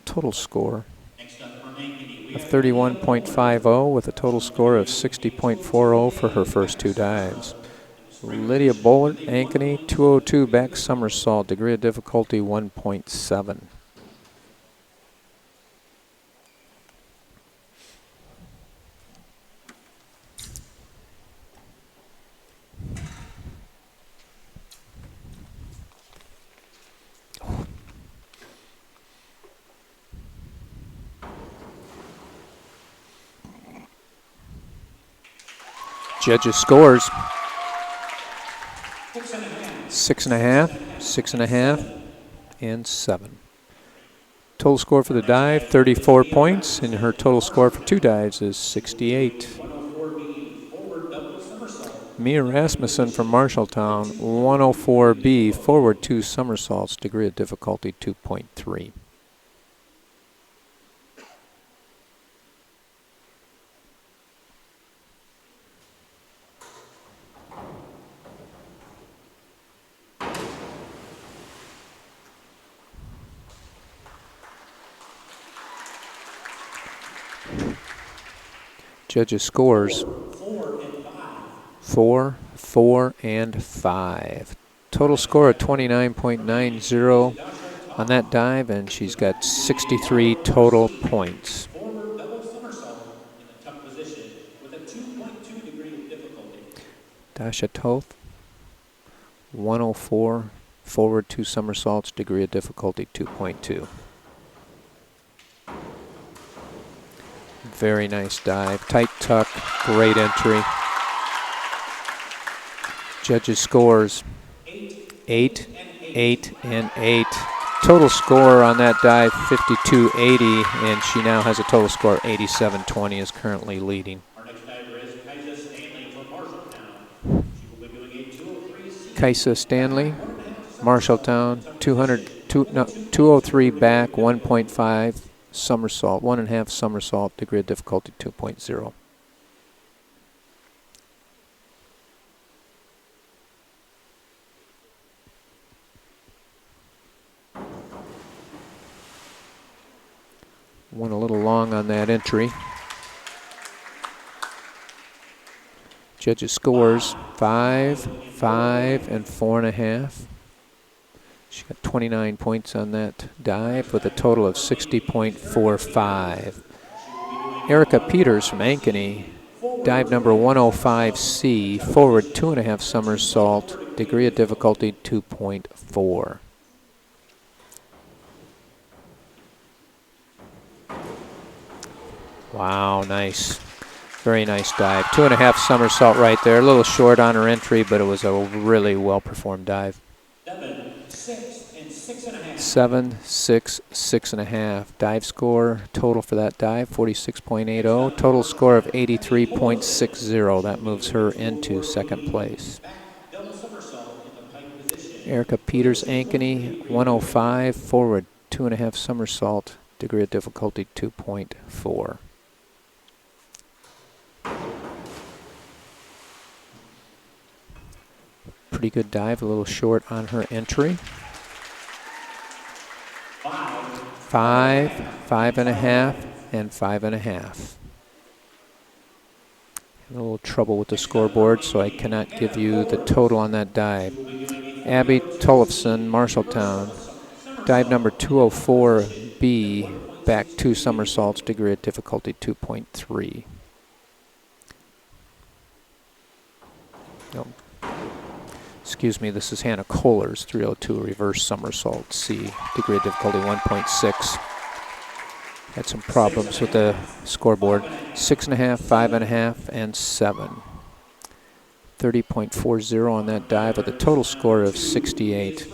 Total score of 31.50 with a total score of 60.40 for her first two dives. Lydia Bullard, Ankeny, 202 back somersault, degree of difficulty 1.7. Judges scores 6.5, 6.5, and 7. Total Total score for the dive, 34 points, and her total score for 2 dives is 68. Mia Rasmussen from Marshalltown, 104B, forward 2 somersaults, degree of difficulty 2.3. Judges' scores, 4, 4, and 5. Total score of 29.90 on that dive, and she's got 63 total points. Dasha Toth, 104, forward 2 somersaults, degree of difficulty 2.2. Very nice dive, tight tuck, great entry. Judges' scores, 8, 8, and 8. Total score on that dive, 52.80, and she now has a total score of 87.20, is currently leading. Kaisa Stanley, Marshalltown, 203 back, 1.5 somersault, 1.5 somersault, degree of difficulty 2.0. Went a little long on that entry. Judges' scores, 5, 5, and 4.5. She got 29 points on that dive with a total of 60.45. Erica Peters from Ankeny, dive number 105C, forward 2.5 somersault, degree of difficulty 2.4. Wow, nice. Very nice dive. 2.5 somersault right there. A little short on her entry, but it was a really well-performed dive. 7, 6, 6.5. Dive score total for that dive, 46.80. Total score of 83.60. That moves her into second place. Erica Peters, Ankeny, 105, forward 2.5 somersault, degree of difficulty 2.4. Pretty good dive, a little short on her entry. 5, 5.5, and 5.5. A little trouble with the scoreboard, so I cannot give you the total on that dive. Abby Tollefson, Marshalltown, dive number 204B, back 2 somersaults, degree of difficulty 2.3. Nope. Excuse me, this is Hannah Kohler's 302 reverse somersault C, degree of difficulty 1.6. Had some problems with the scoreboard. 6.5, 5.5, and 7. 30.40 on that dive with a total score of 68.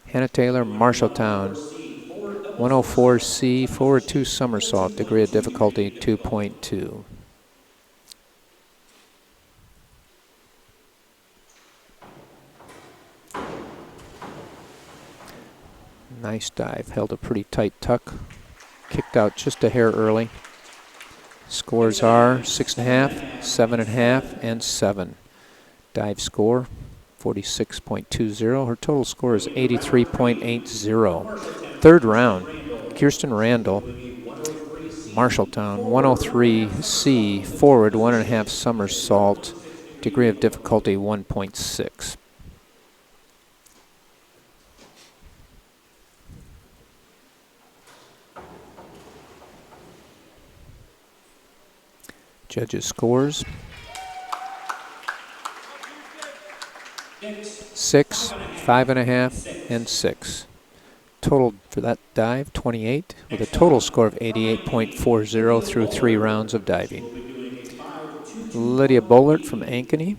Hannah Taylor, Marshalltown, 104C, forward 2 somersault, degree of difficulty 2.2. Nice dive, held a pretty tight tuck, kicked out just a hair early. Scores are 6.5, 7.5, and 7. Dive score 46.20. Her total score is 83.80. Third round, Kirsten Randall, Marshalltown, 103C, forward 1.5 somersault, degree of difficulty 1.6. Judges' scores. 6, 5.5, and 6. Total for that dive, 28, with a total score of 88.40 through 3 rounds of diving. Lydia Bollert from Ankeny,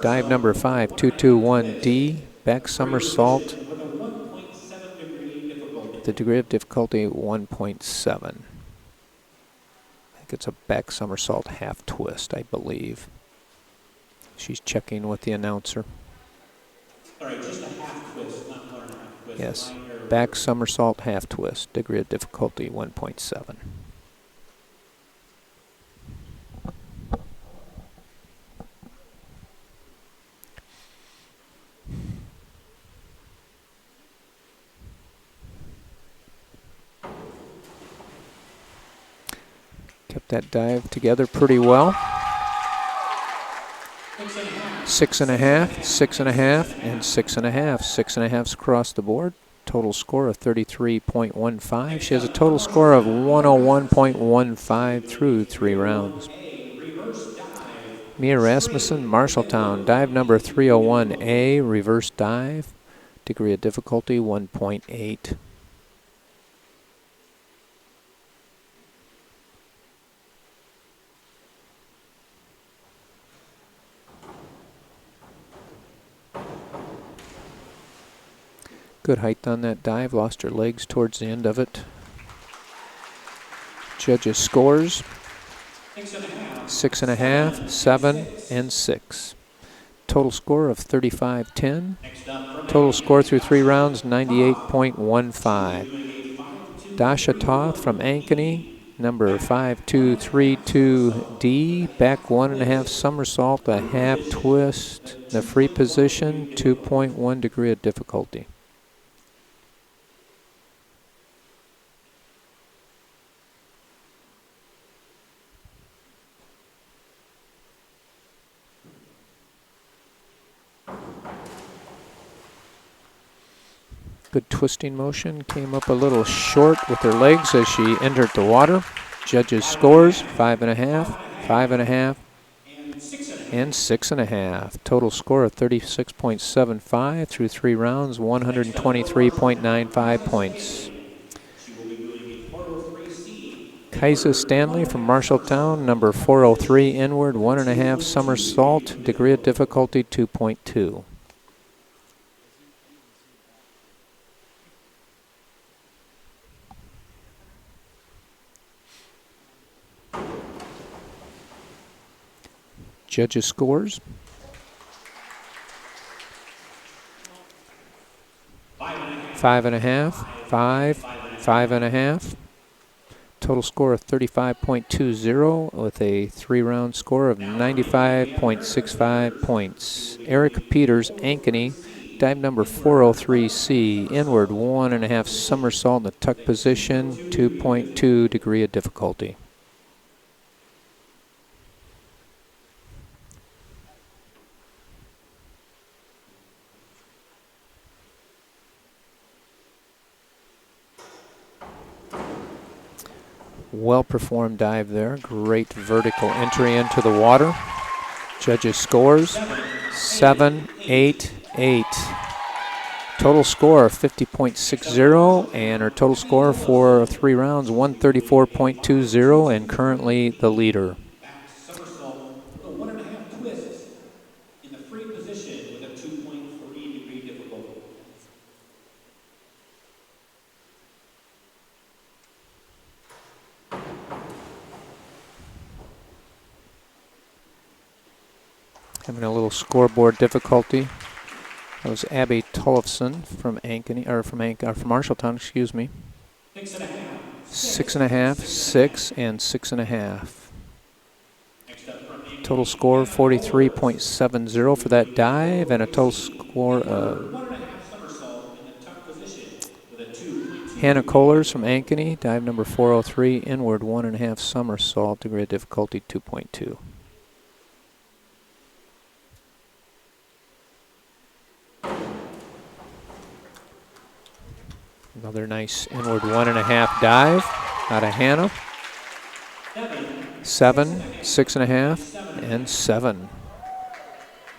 dive number 5, 221D, back somersault, the degree of difficulty 1.7. I think it's a back somersault half twist, I believe. She's checking with the announcer. All right, just a half twist, not 1.5 twist. Yes, back somersault half twist, degree of difficulty 1.7. Kept that dive together pretty well. 6.5, 6.5, and 6.5. 6.5's across the board. Total score of 33.15. She has a total score of 101.15 through 3 rounds. Mia Rasmussen, Marshalltown, dive number 301A, reverse dive. Degree of difficulty 1.8. Good height on that dive, lost her legs towards the end of it. Judges' scores 6.5, 7, and 6. Total score of 35.10. Total score through 3 rounds 98.15. Dasha Toth from Ankeny, number 5232D, back 1.5 somersault, a half twist, the free position, 2.1 degree of difficulty. Good twisting motion, came up a little short with her legs as she entered the water. Judges' scores 5.5, 5.5, and 6.5. Total score of 36.75 through 3 rounds, 123.95 points. Kaisa Stanley from Marshalltown, number 403 inward, 1.5 somersault, degree of difficulty 2.2. Judges' scores. 5.5, 5, 5.5. Total score of 35.20 with a 3-round score of 95.65 points. Erica Peters, Ankeny, dive number 403C, inward 1.5 somersault in the tuck position, 2.2 degree of difficulty. Well-performed dive there. Great vertical entry into the water. Judges' scores 7, 8, 8. Total score of 50.60, and her total score for 3 rounds 134.20, and currently the leader. Somersault with a 1.5 twist in the free position with a 2.3 degree difficulty. Having a little scoreboard difficulty. That was Abby Tollefson from Ankeny, or from Marshalltown, excuse me. 6.5, 6, and 6.5. Total score 43.70 for that dive, and a total score of Hannah Kohlers from Ankeny, dive number 403, inward 1.5 somersault, degree of difficulty 2.2. Another nice inward 1.5 dive out of Hannah. 7, 6.5, and 7.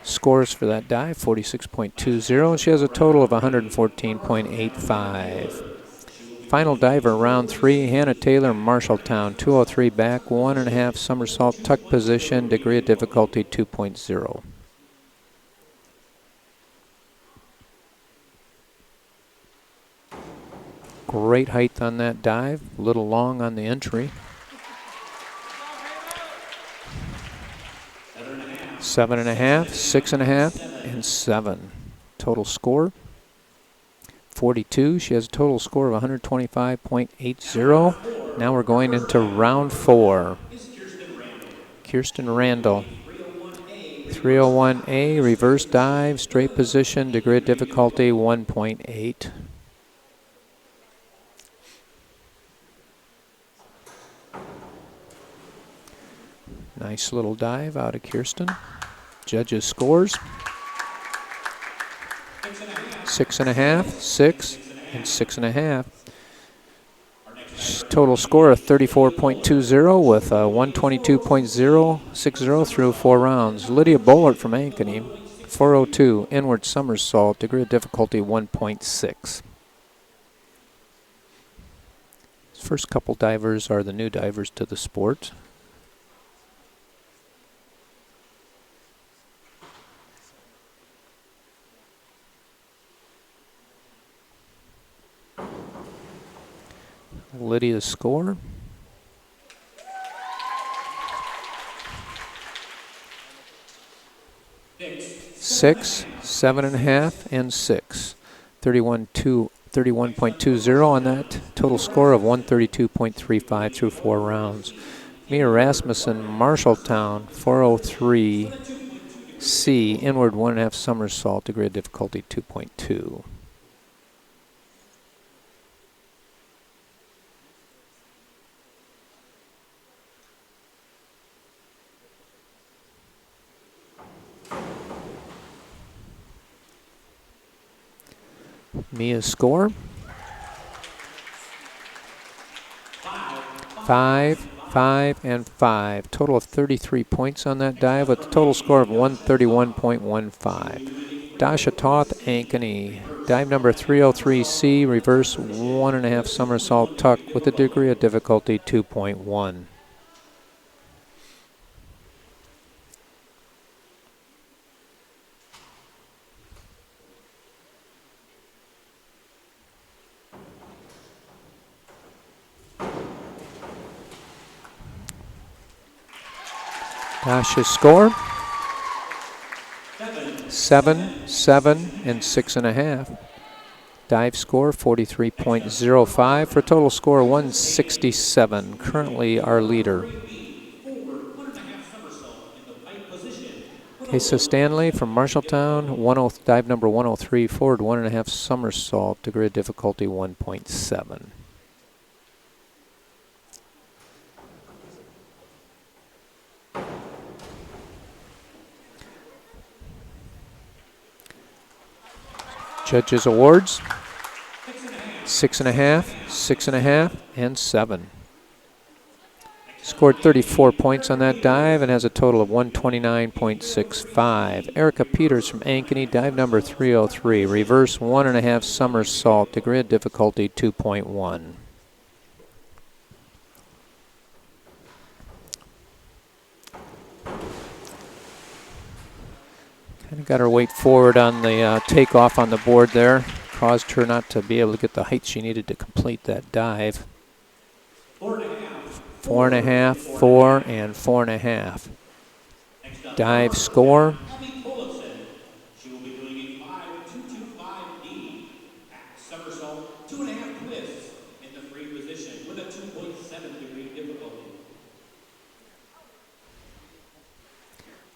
Scores for that dive, 46.20, and she has a total of 114.85. Final diver, round 3, Hannah Taylor, Marshalltown, 203 back, 1.5 somersault, tuck position, degree of difficulty 2.0. Great height on that dive, a little long on the entry. 7.5, 6.5, and 7. Total score 42. She has a total score of 125.80. Now we're going into round 4. Kirsten Randall. 301A, reverse dive, straight position, degree of difficulty 1.8. Nice little dive out of Kirsten. Judges scores 6.5, 6, and 6.5. Total score of 34.20 with 122.060 through 4 rounds. Lydia Bollert from Ankeny, 402, inward somersault, degree of difficulty 1.6. First couple divers are the new divers to the sport. Lydia's score. 6, 7.5, and 6. 31.20 on that. Total score of 132.35 through 4 rounds. Mia Rasmussen, Marshalltown, 403 C, inward 1.5 somersault, degree of difficulty 2.2. Mia's score. 5, 5, and 5. Total of 33 points on that dive with a total score of 131.15. Dasha Toth, Ankeny. Dive number 303C, reverse 1.5 somersault tuck with a degree of difficulty 2.1. Dasha's score, 7, 7, and 6.5. Dive score, 43.05 for a total score of 167. Currently our leader. Asa Stanley from Marshalltown, dive number 103, forward 1.5 somersault, degree of difficulty 1.7. Judges awards, 6.5, 6.5, and 7. Scored 34 points on that dive and has a total of 129.65. Erica Peters from Ankeny, dive number 303, reverse 1.5 somersault, degree of difficulty 2.1. Kind of got her weight forward on the takeoff on the board there. Caused her not to be able to get the height she needed to complete that dive. 4.5, 4, and 4.5. Dive score. She will be doing a 5.225D somersault, 2.5 twists in the free position with a 2.7 degree difficulty.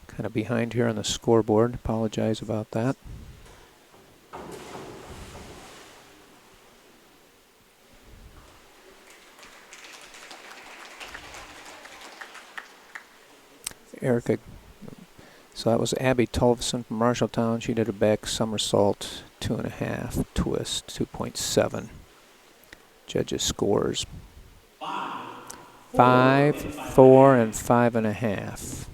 Kind of behind here on the scoreboard. Apologize about that. Erica, so that was Abby Tulvison from Marshalltown. She did a back somersault, 2.5, twist, 2.7. Judges scores. 5, 4, and 5.5.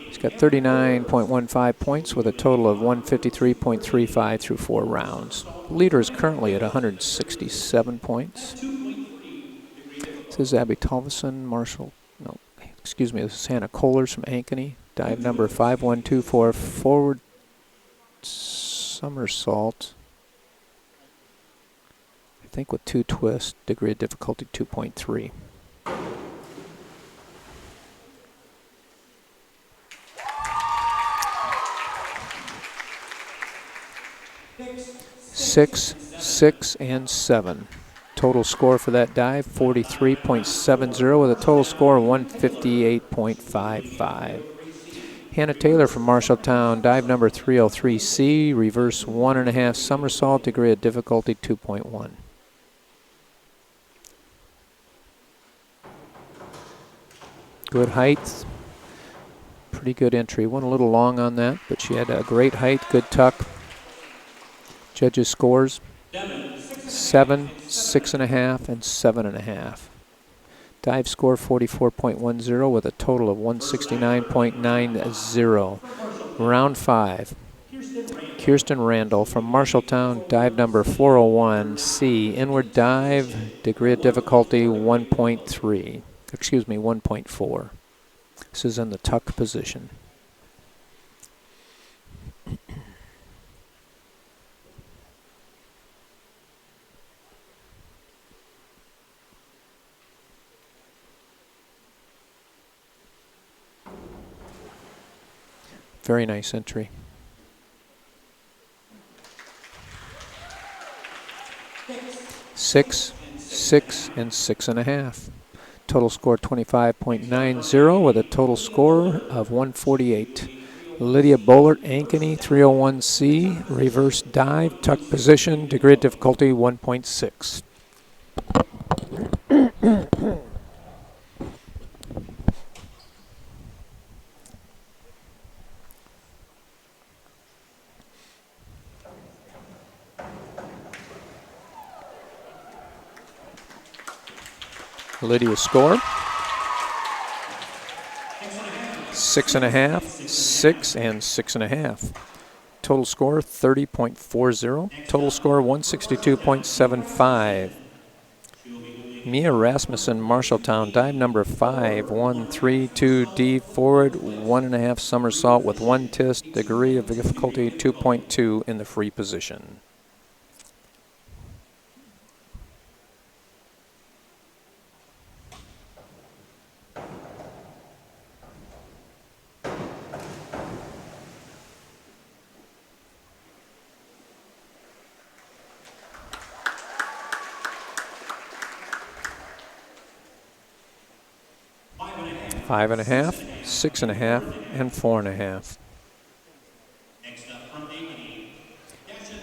She's got 39.15 points with a total of 153.35 through 4 rounds. The leader is currently at 167 points. This is Abby Tulvison, this is Hannah Kohlers from Ankeny. Dive number 5124, forward somersault. think with 2 twists, degree of difficulty 2.3. Six, 6, and 7. Total score for that dive, 43.70 with a total score of 158.55. Hannah Taylor from Marshalltown, dive number 303C, reverse 1.5 somersault, degree of difficulty 2.1. Good height, pretty good entry. Went a little long on that, but she had a great height, good tuck. Judges' scores, 7, 6.5, and 7.5. Dive score 44.10 with a total of 169.90. Round 5. Kirsten Randall from Marshalltown, dive number 401C. Inward dive, degree of difficulty 1.3. Excuse me, 1.4. This is in the tuck position. Very nice entry. Six, 6, and 6.5. Total score 25.90 with a total score of 148. Lydia Bollert, Ankeny, 301C, reverse dive, tuck position, degree of difficulty 1.6. Lydia's score, 6.5, 6, and 6.5. Total score 30.40. Total score 162.75. Mia Rasmussen, Marshalltown, dive number 5, 1, 3, 2D forward, 1.5 somersault with 1 twist, degree of difficulty 2.2 in the free position. Five and a half, 6.5, and 4.5.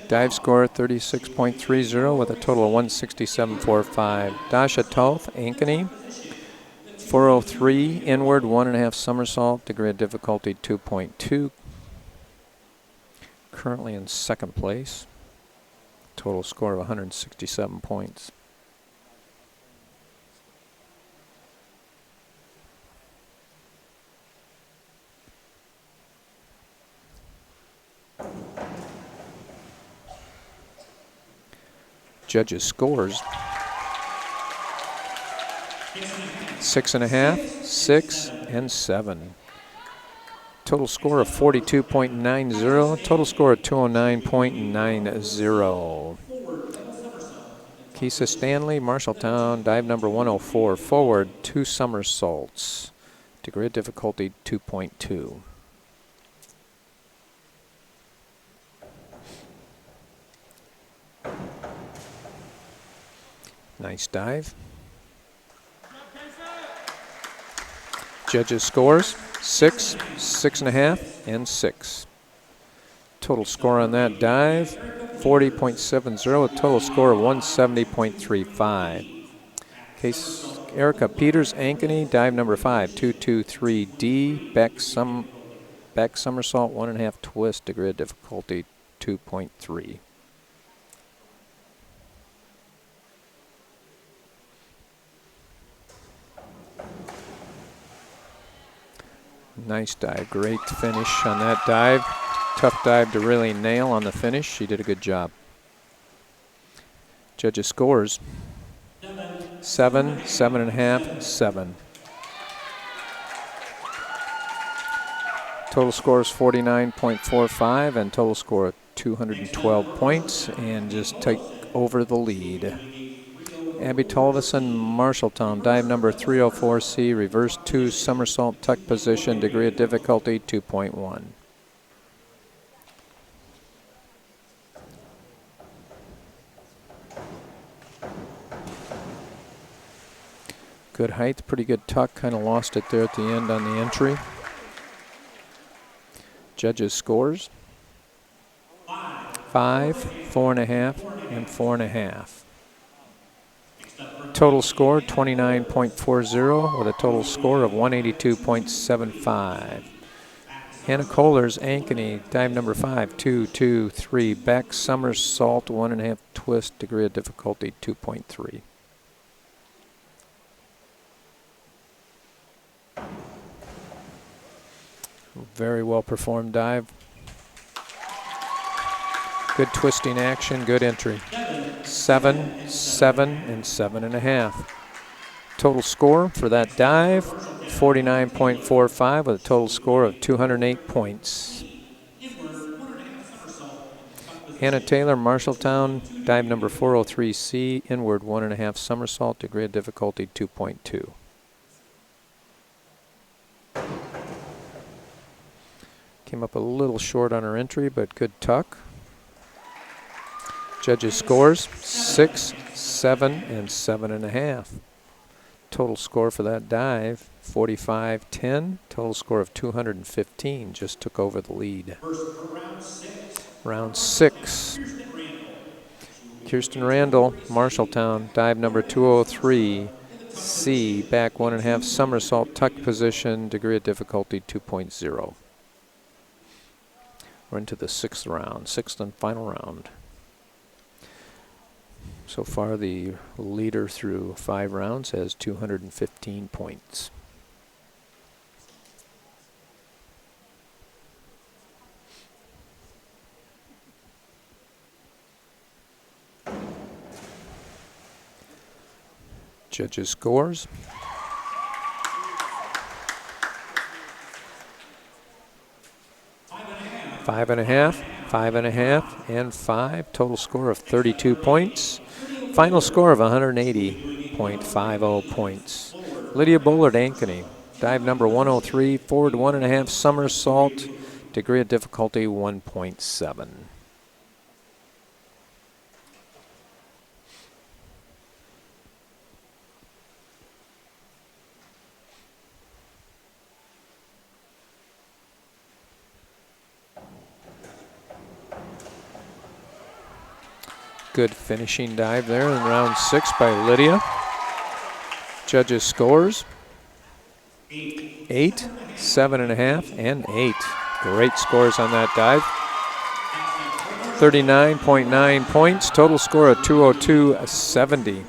Dive score 36.30 with a total of 167.45. Dasha Toth, Ankeny, 403 inward, 1.5 somersault, degree of difficulty 2.2. Currently in second place. Total score of 167 points. Judges' scores 6.5, 6, and 7. Total score of 42.90. Total score of 209.90. Keisa Stanley, Marshalltown, dive number 104, forward, 2 somersaults. Degree of difficulty 2.2. Nice dive. Judges' scores 6, 6.5, and 6. Total score on that dive 40.70. A total score of 170.35. Case Erica Peters, Ankeny, dive number 5, 223D, back somersault, 1.5 twist, degree of difficulty 2.3. Nice dive, great finish on that dive. Tough dive to really nail on the finish. She did a good job. Judges' scores 7, 7.5, 7. Total score is 49.45 and total score of 212 points, and just take over the lead. Abby Tolvison, Marshalltown, dive number 304C, reverse 2 somersault tuck position, degree of difficulty 2.1. Good height, pretty good tuck, kind of lost it there at the end on the entry. Judges' scores: 5, 4.5, and 4.5. Total score 29.40 with a total score of 182.75. Hannah Kohler's Ankeny, dive number 5, 2, 2, 3, back somersault, 1.5 twist, degree of difficulty 2.3. Very well performed dive. Good twisting action, good entry. 7, 7, and 7.5. Total score for that dive, 49.45 with a total score of 208 points. Hannah Taylor, Marshalltown, dive number 403C, inward 1.5 somersault, degree of difficulty 2.2. Came up a little short on her entry, but good tuck. Judges' scores 6, 7, and 7.5. Total score for that dive 45.10. Total score of 215. Just took over the lead. Round 6. Kirsten Randall, Marshalltown, dive number 203C, back 1.5 somersault tuck position, degree of difficulty 2.0. We're into the 6th round, 6th and final round. So far, the leader through 5 rounds has 215 points. Judges' scores. Five and a half, 5.5, and 5. Total score of 32 points. Final score of 180.50 points. Lydia Bullard, Ankeny, dive number 103, forward 1.5 somersault, degree of difficulty 1.7. Good finishing dive there in round 6 by Lydia. Judges' scores 8, 7.5, and 8. Great scores on that dive. 39.9 points, total score of 202.70.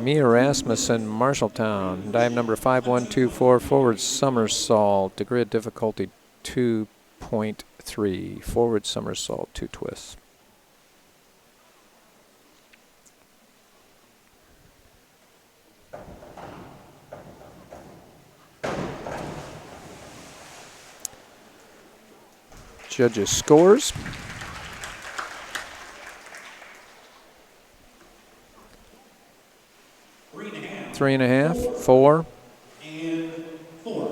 Mia Rasmussen, Marshalltown, dive number 5124, forward somersault, degree of difficulty 2.3, forward somersault, 2 twists. Judges' scores. Three and a half, 4,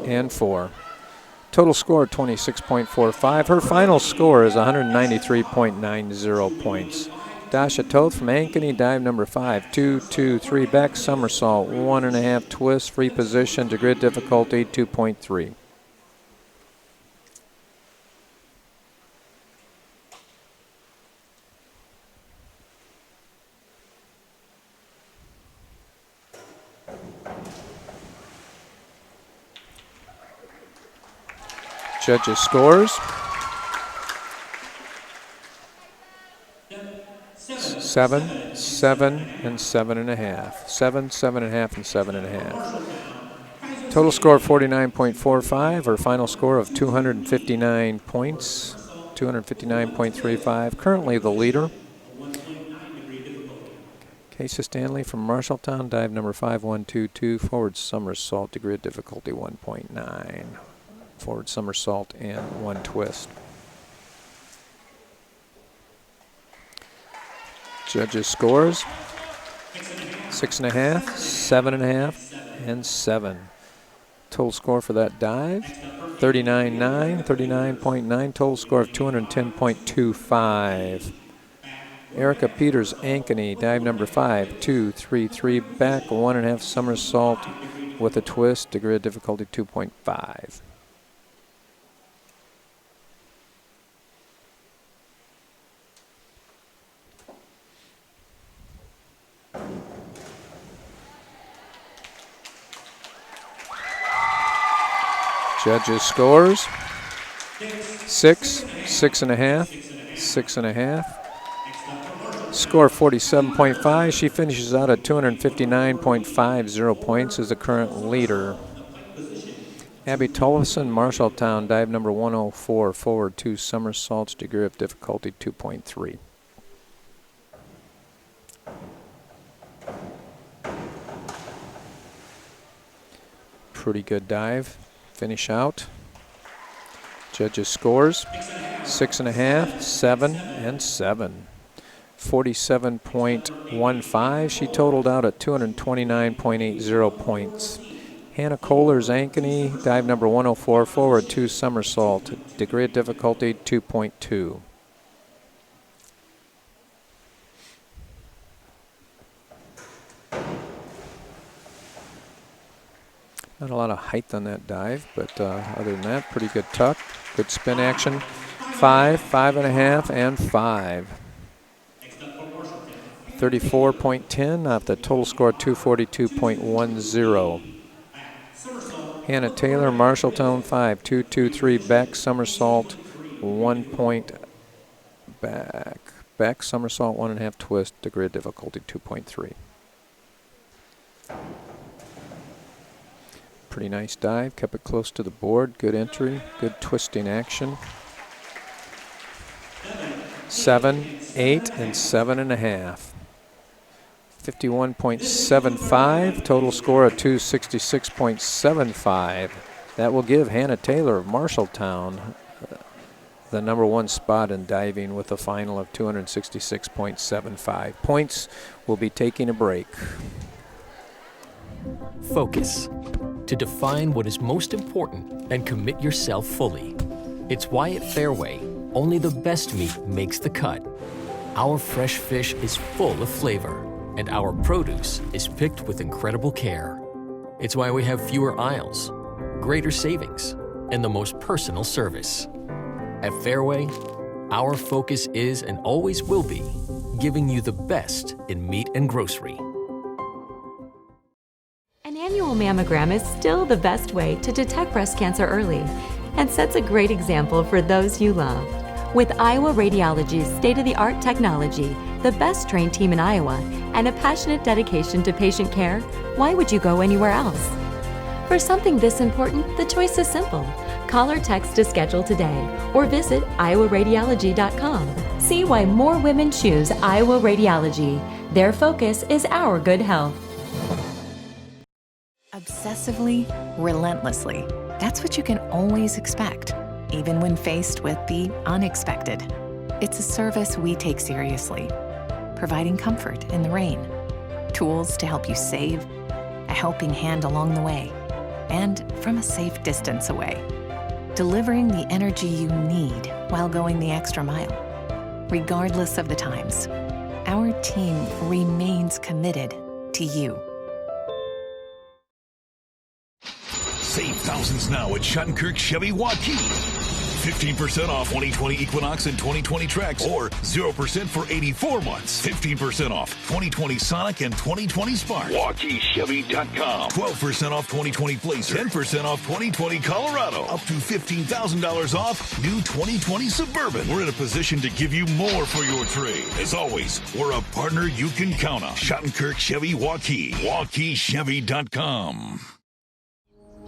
and 4. Total score 26.45. Her final score is 193.90 points. Dasha Toth from Ankeny, dive number 5, 2, 2, 3, back somersault, 1.5 twist, free position, degree of difficulty 2.3. Judges' scores. 7, 7, and 7.5. 7, 7.5, and 7.5. Total score 49.45, or final score of 259 points, 259.35. Currently the leader. Casey Stanley from Marshalltown, dive number 5122, forward somersault, degree of difficulty 1.9. Forward somersault and 1 twist. Judges' scores. 6.5, 7.5, and 7. Total score for that dive, 39.9, 39.9, total score of 210.25. Erica Peters, Ankeny, dive number 5, 2, 3, 3, back, 1.5 somersault with a twist, degree of difficulty 2.5. Judges' scores, 6, 6.5, 6.5. Score 47.5. She finishes out at 259.50 points as the current leader. Abby Tollefson, Marshalltown, dive number 104, forward 2 somersaults, degree of difficulty 2.3. Pretty good dive. Finish out. Judges' scores, 6.5, 7, and 7. 47.15. She totaled out at 229.80 points. Hannah Kohler's Ankeny, dive number 104, forward 2 somersault, degree of difficulty 2.2. Not a lot of height on that dive, but other than that, pretty good tuck. Good spin action. 5, 5.5, and 5. 34.10 off the total score 242.10. Hannah Taylor, Marshalltown 5, 2, 2, 3, back somersault, 1 point back. Back somersault, 1.5 twist, degree of difficulty 2.3. Pretty nice dive, kept it close to the board, good entry, good twisting action. 7, 8, and 7.5. 51.75, total score of 266.75. That will give Hannah Taylor of Marshalltown the number 1 spot in diving with a final of 266.75. Points will be taking a break. Focus. To define what is most important and commit yourself fully. It's why at Fairway, only the best meat makes the cut. Our fresh fish is full of flavor, and our produce is picked with incredible care. It's why we have fewer aisles, greater savings, and the most personal service. At Fairway, our focus is and always will be giving you the best in meat and grocery. An annual mammogram is still the best way to detect breast cancer early and sets a great example for those you love. With Iowa Radiology's state-of-the-art technology, the best trained team in Iowa, and a passionate dedication to patient care, why would you go anywhere else? For something this important, the choice is simple. Call or text to schedule today or visit iowaradiology.com. See why more women choose Iowa Radiology. Their focus is our good health. Obsessively, relentlessly. That's what you can always expect, even when faced with the unexpected. It's a service we take seriously, providing comfort in the rain, tools to help you save, a helping hand along the way, and from a safe distance away, delivering the energy you need while going the extra mile. Regardless of the times, our team remains committed to you. Save thousands now at Schottenkirk Chevy Waukee. 15% off 2020 Equinox and 2020 Trax, or 0% for 84 months. 15% off 2020 Sonic and 2020 Spark. WaukeeChevy.com. 12% off 2020 Blazer. 10% off 2020 Colorado. Up to $15,000 off new 2020 Suburban. We're in a position to give you more for your trade. As always, we're a partner you can count on. Schottenkirk Chevy Waukee. WaukeeChevy.com.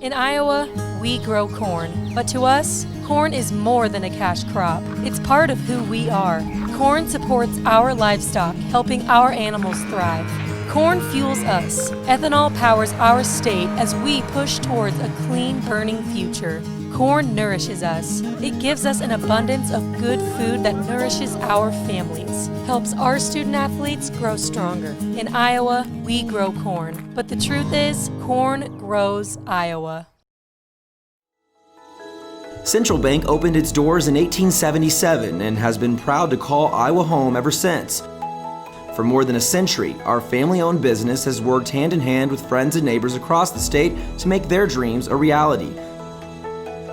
In Iowa, we grow corn, but to us, corn is more than a cash crop. It's part of who we are. Corn supports our livestock, helping our animals thrive. Corn fuels us. Ethanol powers our state as we push towards a clean, burning future. Corn nourishes us. It gives us an abundance of good food that nourishes our families, helps our student athletes grow stronger. In Iowa, we grow corn. But the truth is, corn grows Iowa. Central Bank opened its doors in 1877 and has been proud to call Iowa home ever since. For more than a century, our family-owned business has worked hand in hand with friends and neighbors across the state to make their dreams a reality.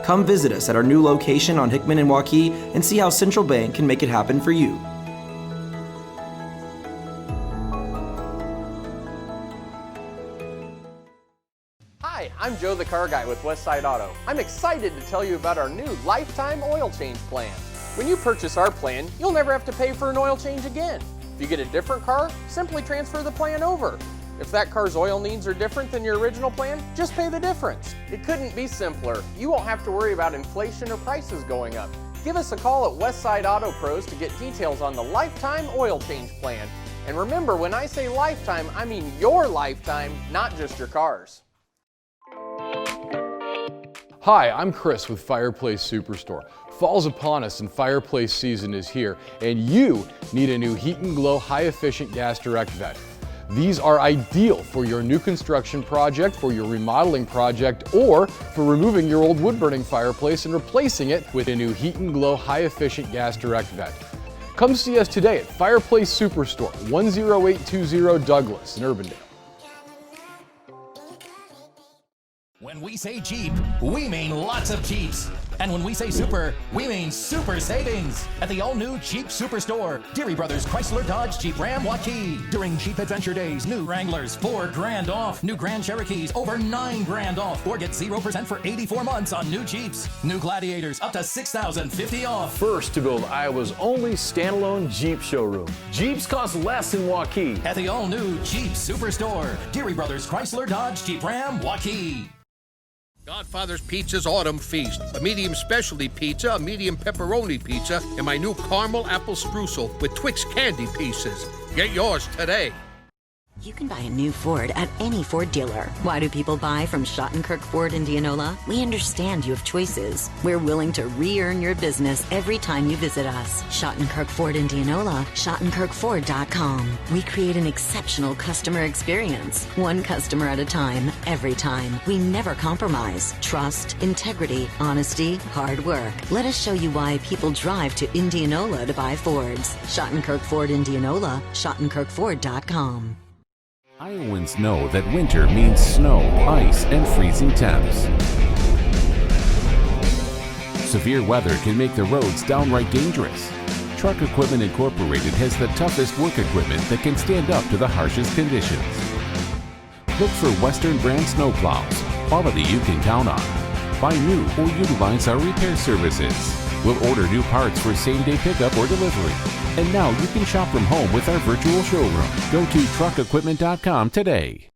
Come visit us at our new location on Hickman and Waukee and see how Central Bank can make it happen for you. Hi, I'm Joe the Car Guy with Westside Auto. I'm excited to tell you about our new lifetime oil change plan. When you purchase our plan, you'll never have to pay for an oil change again. If you get a different car, simply transfer the plan over. If that car's oil needs are different than your original plan, just pay the difference. It couldn't be simpler. You won't have to worry about inflation or prices going up. Give us a call at Westside Auto Pros to get details on the lifetime oil change plan. And remember, when I say lifetime, I mean your lifetime, not just your car's. Hi, I'm Chris with Fireplace Superstore. Fall's upon us and fireplace season is here, and you need a new Heat and Glow high-efficient gas direct vent. These are ideal for your new construction project, for your remodeling project, or for removing your old wood-burning fireplace and replacing it with a new Heat and Glow high-efficient gas direct vent. Come see us today at Fireplace Superstore, 10820 Douglas in Urbandale. When we say Jeep, we mean lots of Jeeps. And when we say super, we mean super savings at the all-new Jeep Superstore, Deary Brothers Chrysler Dodge Jeep Ram Waukee. During Jeep Adventure Days, new Wranglers $4,000 off, new Grand Cherokees over $9,000 off, or get 0% for 84 months on new Jeeps. New Gladiators up to $6,050 off. First to build Iowa's only standalone Jeep showroom. Jeeps cost less in Waukee. At the all-new Jeep Superstore, Deary Brothers Chrysler Dodge Jeep Ram Waukee. Godfather's Pizza's Autumn Feast. A medium specialty pizza, a medium pepperoni pizza, and my new caramel apple streusel with Twix candy pieces. Get yours today. You can buy a new Ford at any Ford dealer. Why do people buy from Schottenkirk Ford Indianola? We understand you have choices. We're willing to re-earn your business every time you visit us. Schottenkirk Ford Indianola, SchottenkirkFord.com. We create an exceptional customer experience. One customer at a time, every time. We never compromise. Trust, integrity, honesty, hard work. Let us show you why people drive to Indianola to buy Fords. Schottenkirk Ford Indianola, SchottenkirkFord.com. Iowans know that winter means snow, ice, and freezing temps. Severe weather can make the roads downright dangerous. Truck Equipment Incorporated has the toughest work equipment that can stand up to the harshest conditions. Look for Western brand snowplows, quality you can count on. Buy new or utilize our repair services. We'll order new parts for same-day pickup or delivery. And now you can shop from home with our virtual showroom. Go to truckequipment.com today.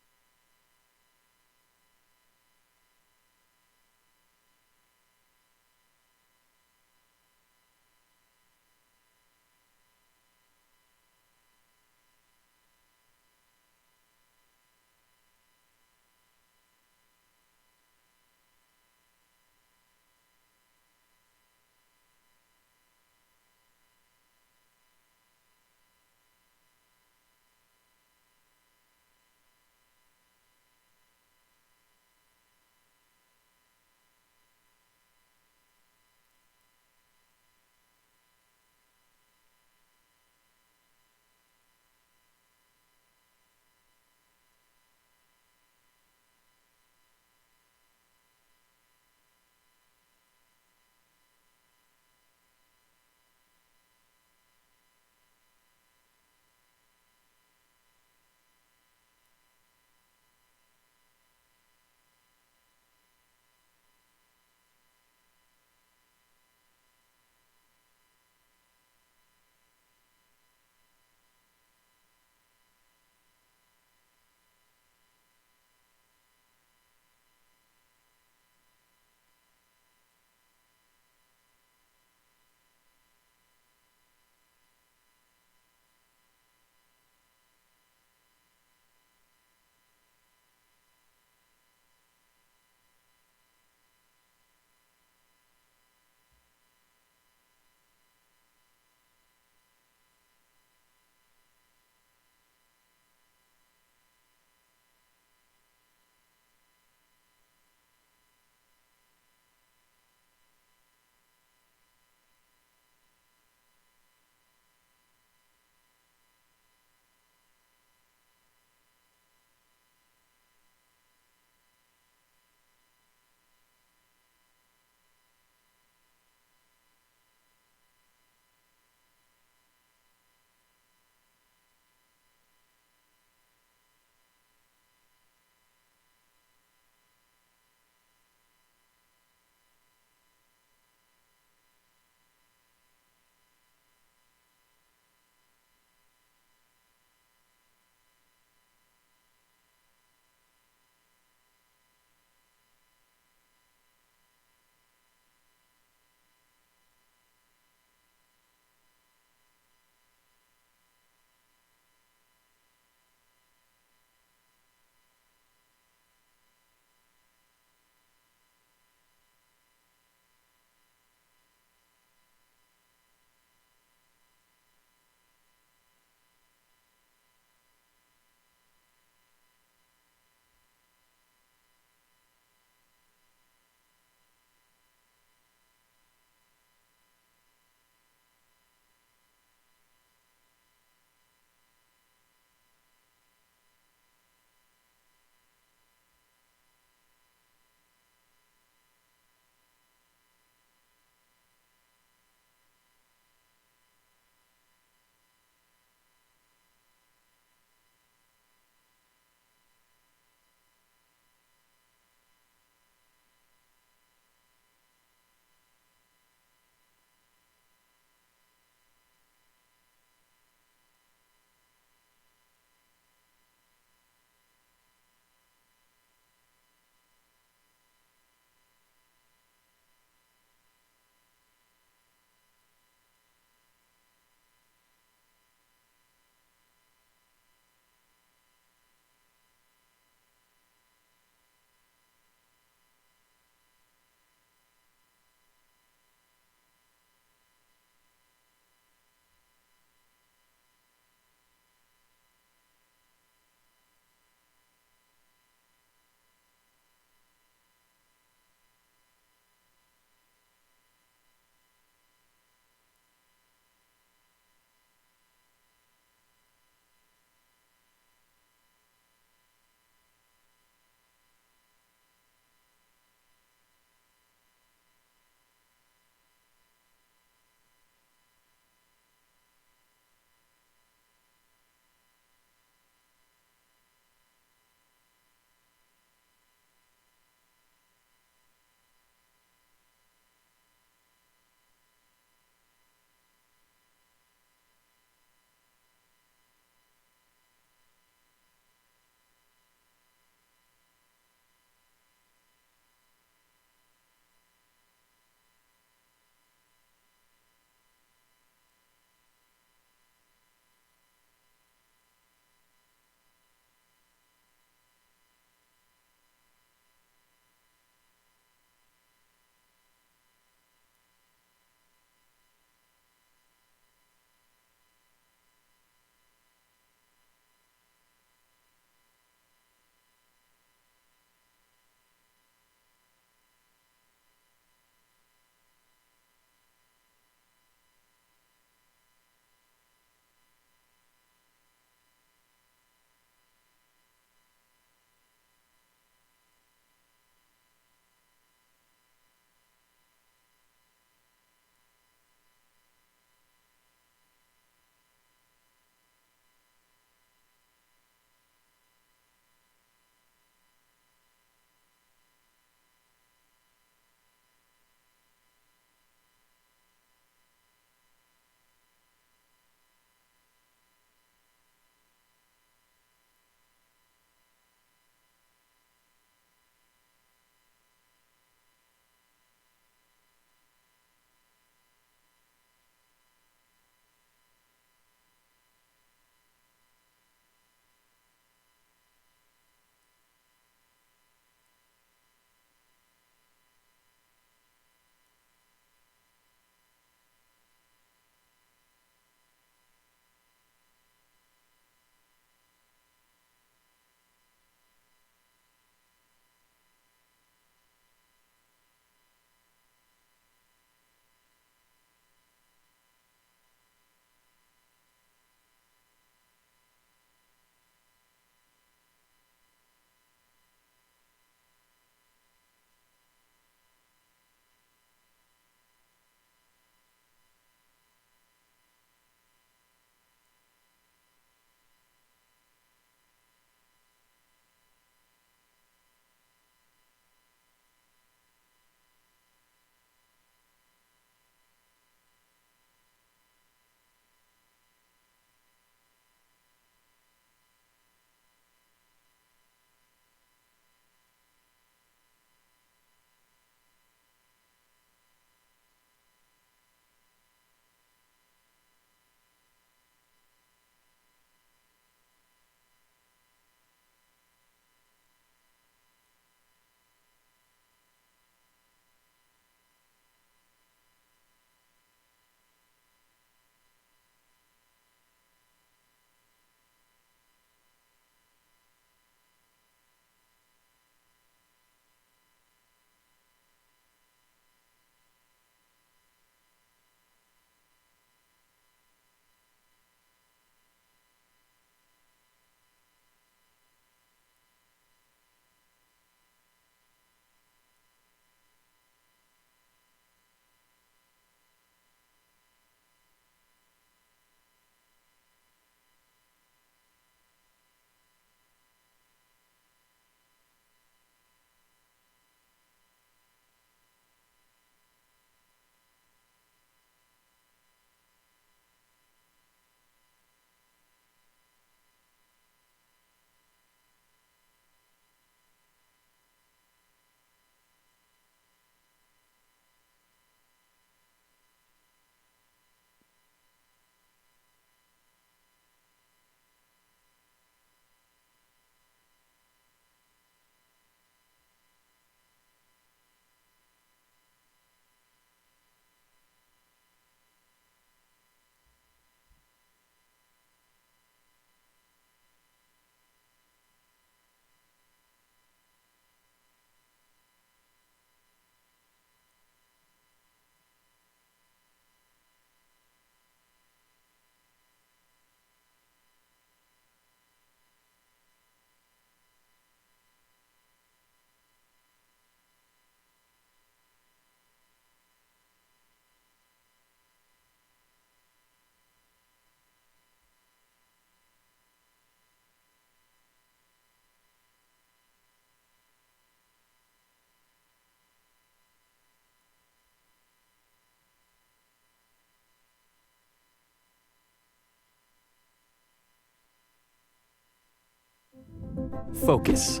Focus.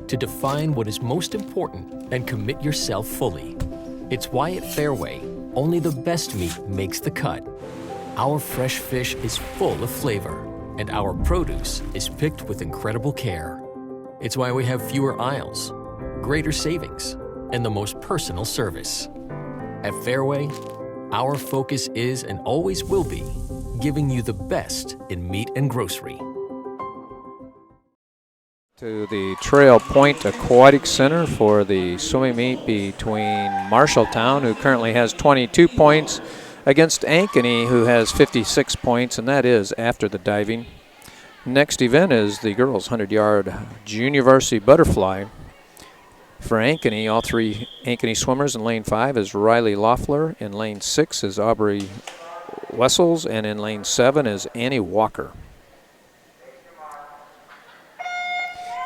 To define what is most important and commit yourself fully. It's why at Fairway, only the best meat makes the cut. Our fresh fish is full of flavor, and our produce is picked with incredible care. It's why we have fewer aisles, greater savings, and the most personal service. At Fairway, our focus is and always will be giving you the best in meat and grocery. To the Trail Point Aquatic Center for the swimming meet between Marshalltown, who currently has 22 points, against Ankeny, who has 56 points, and that is after the diving. Next event is the girls' 100-yard junior varsity butterfly. For Ankeny, all three Ankeny swimmers in lane 5 is Riley Loeffler. In lane 6 is Aubrey Wessels, and in lane 7 is Annie Walker.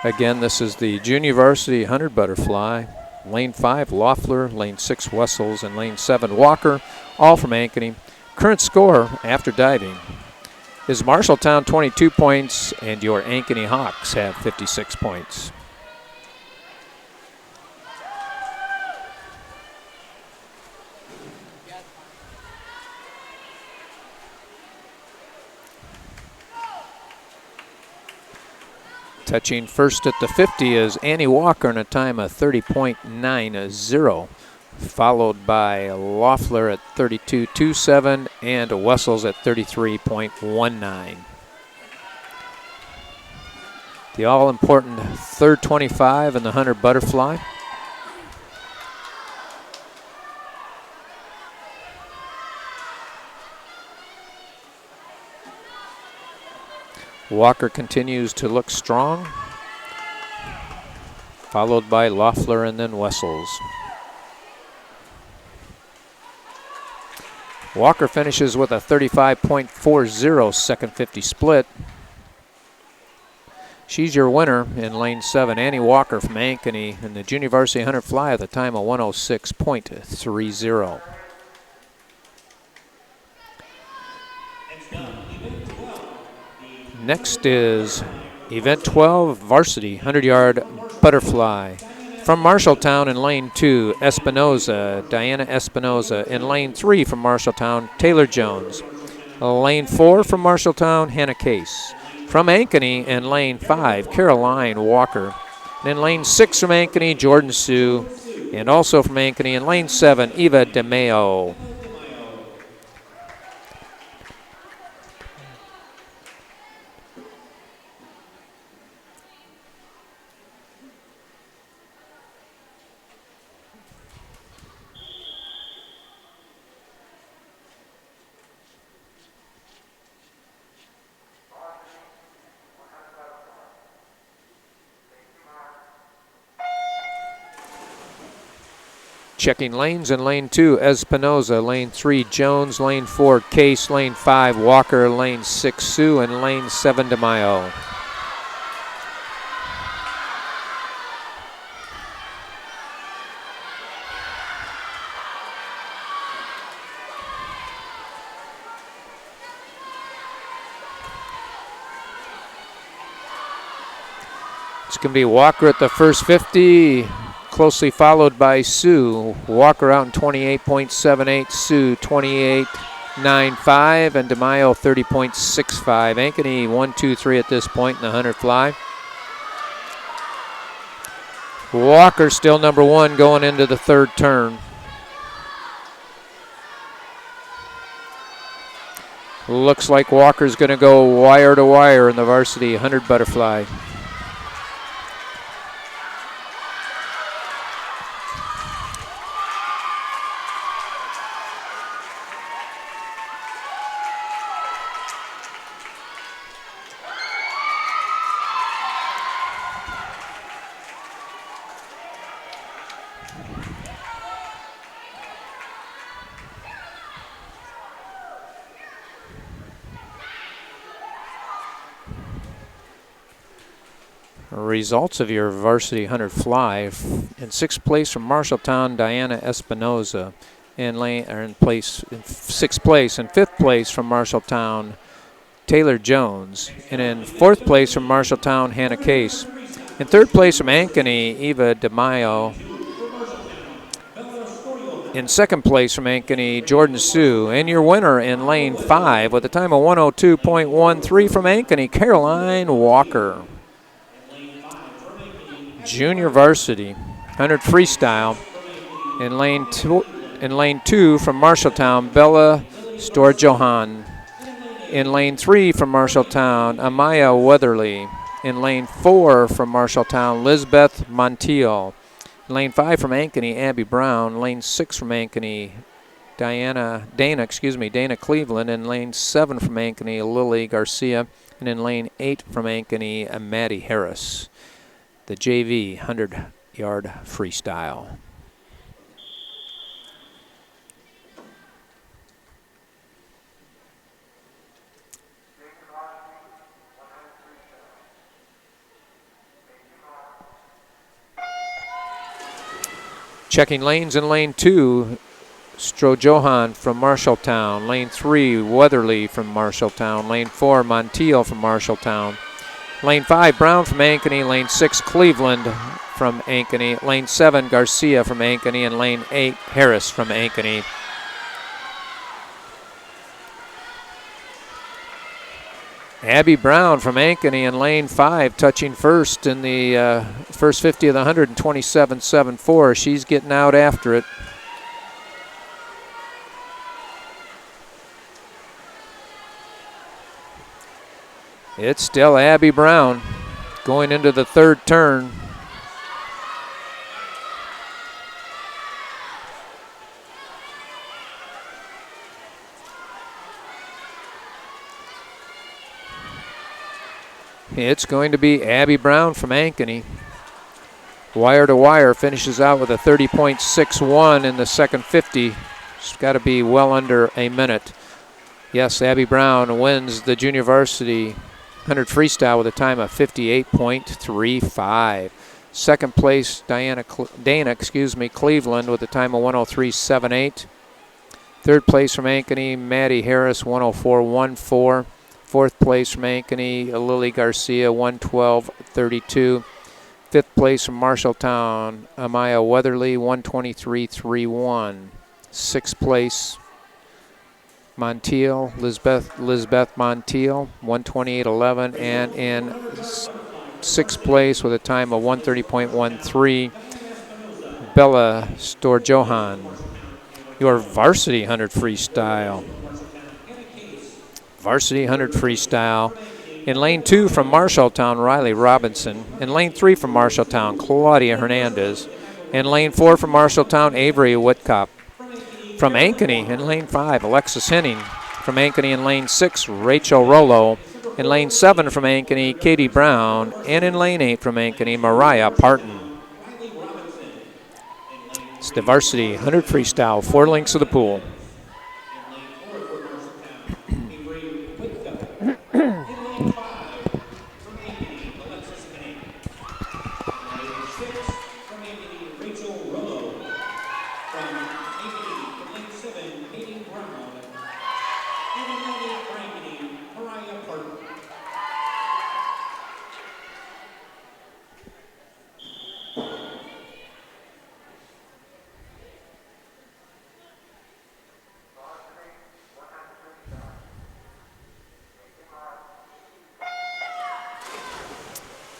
Again, this is the junior varsity 100 butterfly. Lane 5, Loeffler. Lane 6, Wessels. And lane 7, Walker, all from Ankeny. Current score after diving is Marshalltown 22 points, and your Ankeny Hawks have 56 points. Touching first at the 50 is Annie Walker in a time of 30.90, followed by Loeffler at 32.27 and Wessels at 33.19. The all-important third 25 in the 100 butterfly. Walker continues to look strong, followed by Loeffler and then Wessels. Walker finishes with a 35.40 second 50 split. She's your winner in lane 7, Annie Walker from Ankeny, in the junior varsity 100 fly at the time of 106.30. Next is event 12, varsity 100-yard butterfly. From Marshalltown in lane 2, Espinoza, Diana Espinoza. In lane 3 from Marshalltown, Taylor Jones. Lane 4 from Marshalltown, Hannah Case. From Ankeny in lane 5, Caroline Walker. And in lane 6 from Ankeny, Jordan Sue. And also from Ankeny in lane 7, Eva DeMeo. Checking lanes in lane 2, Espinoza. Lane 3, Jones. Lane 4, Case. Lane 5, Walker. Lane 6, Sue. And lane 7, DeMaio. It's going to be Walker at the first 50. Closely followed by Sue. Walker out in 28.78, Sue 28.95, and DeMaio 30.65. Ankeny 1, 2, 3 at this point in the 100 fly. Walker still number 1 going into the third turn. Looks like Walker's going to go wire to wire in the varsity 100 butterfly. Results of your varsity 100 fly. In 6th place from Marshalltown, Diana Espinoza. In 6th place. In 5th place from Marshalltown, Taylor Jones. And in 4th place from Marshalltown, Hannah Case. In third place from Ankeny, Eva DeMaio. In second place from Ankeny, Jordan Sue. And your winner in lane 5 with a time of 102.13 from Ankeny, Caroline Walker. Junior varsity, 100 freestyle. In lane 2 from Marshalltown, Bella Storjohan. In lane 3 from Marshalltown, Amaya Weatherly. In lane 4 from Marshalltown, Lisbeth Montiel. In lane 5 from Ankeny, Abby Brown. Lane 6 from Ankeny, Dana Cleveland. In lane 7 from Ankeny, Lily Garcia. And in lane 8 from Ankeny, Maddie Harris. The JV 100-yard freestyle. Checking lanes in lane 2, Strojohan from Marshalltown. Lane 3, Weatherly from Marshalltown. Lane 4, Montiel from Marshalltown. Lane 5, Brown from Ankeny. Lane 6, Cleveland from Ankeny. Lane 7, Garcia from Ankeny. And lane 8, Harris from Ankeny. Abby Brown from Ankeny in lane 5, touching first in the first 50 of the 127.74. She's getting out after it. It's still Abby Brown going into the third turn. It's going to be Abby Brown from Ankeny. Wire to wire, finishes out with a 30.61 in the second 50. It's got to be well under a minute. Yes, Abby Brown wins the junior varsity 100 freestyle with a time of 58.35. Second place, Dana Cleveland with a time of 103.78. Third place from Ankeny, Maddie Harris, 104.14. Fourth place from Ankeny, Lily Garcia, 112.32. Fifth place from Marshalltown, Amaya Weatherly, 123.31. Sixth place, Montiel, Lisbeth Montiel, 128.11. And in sixth place with a time of 130.13, Bella Storjohan. Your varsity 100 freestyle. Varsity 100 freestyle. In lane 2 from Marshalltown, Riley Robinson. In lane 3 from Marshalltown, Claudia Hernandez. In lane 4 from Marshalltown, Avery Whitcop. From Ankeny in lane 5, Alexis Henning. From Ankeny in lane 6, Rachel Rollo. In lane 7 from Ankeny, Katie Brown. And in lane 8 from Ankeny, Mariah Parton. It's the varsity 100 freestyle, 4 links of the pool.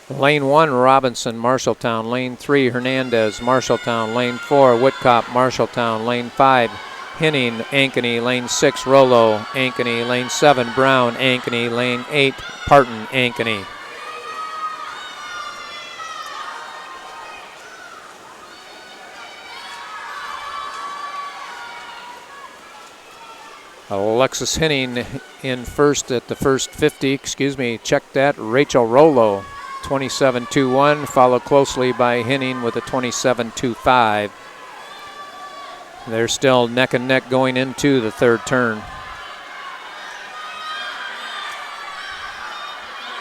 Lane 1, Robinson, Marshalltown. Lane 3, Hernandez, Marshalltown. Lane 4, Whitcop, Marshalltown. Lane 5, Henning, Ankeny. Lane 6, Rollo, Ankeny. Lane 7, Brown, Ankeny. Lane 8, Parton, Ankeny. Alexis Henning in first at the first 50. Check that. Rachel Rollo, 27.21, followed closely by Henning with a 27.25. They're still neck and neck going into the third turn.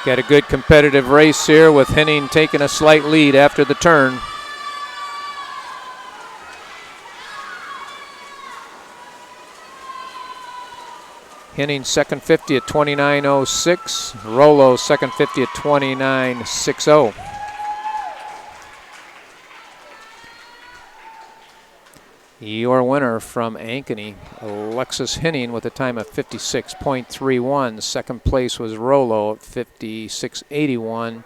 Got a good competitive race here with Henning taking a slight lead after the turn. Henning second 50 at 29.06. Rollo second 50 at 29.60. Your winner from Ankeny, Alexis Henning, with a time of 56.31. Second place was Rollo at 56.81.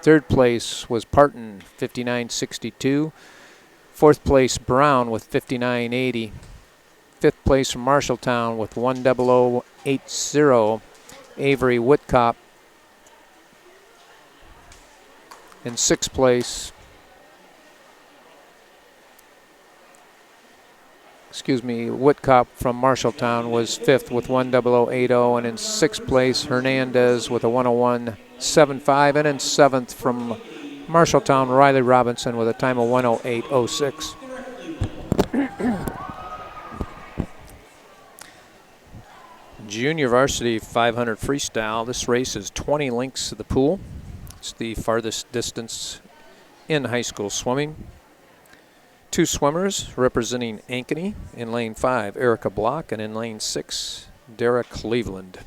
Third place was Parton, 59.62. Fourth place, Brown with 59.80. Fifth place from Marshalltown with 100.80. Avery Whitcop. In sixth place, Whitcop from Marshalltown was fifth with 100.80. And in sixth place, Hernandez with a 101.75. And in seventh from Marshalltown, Riley Robinson with a time of 108.06. Junior varsity 500 freestyle. This race is 20 lengths to the pool. It's the farthest distance in high school swimming. Two swimmers representing Ankeny in lane 5, Erica Block, and in lane 6, Dara Cleveland.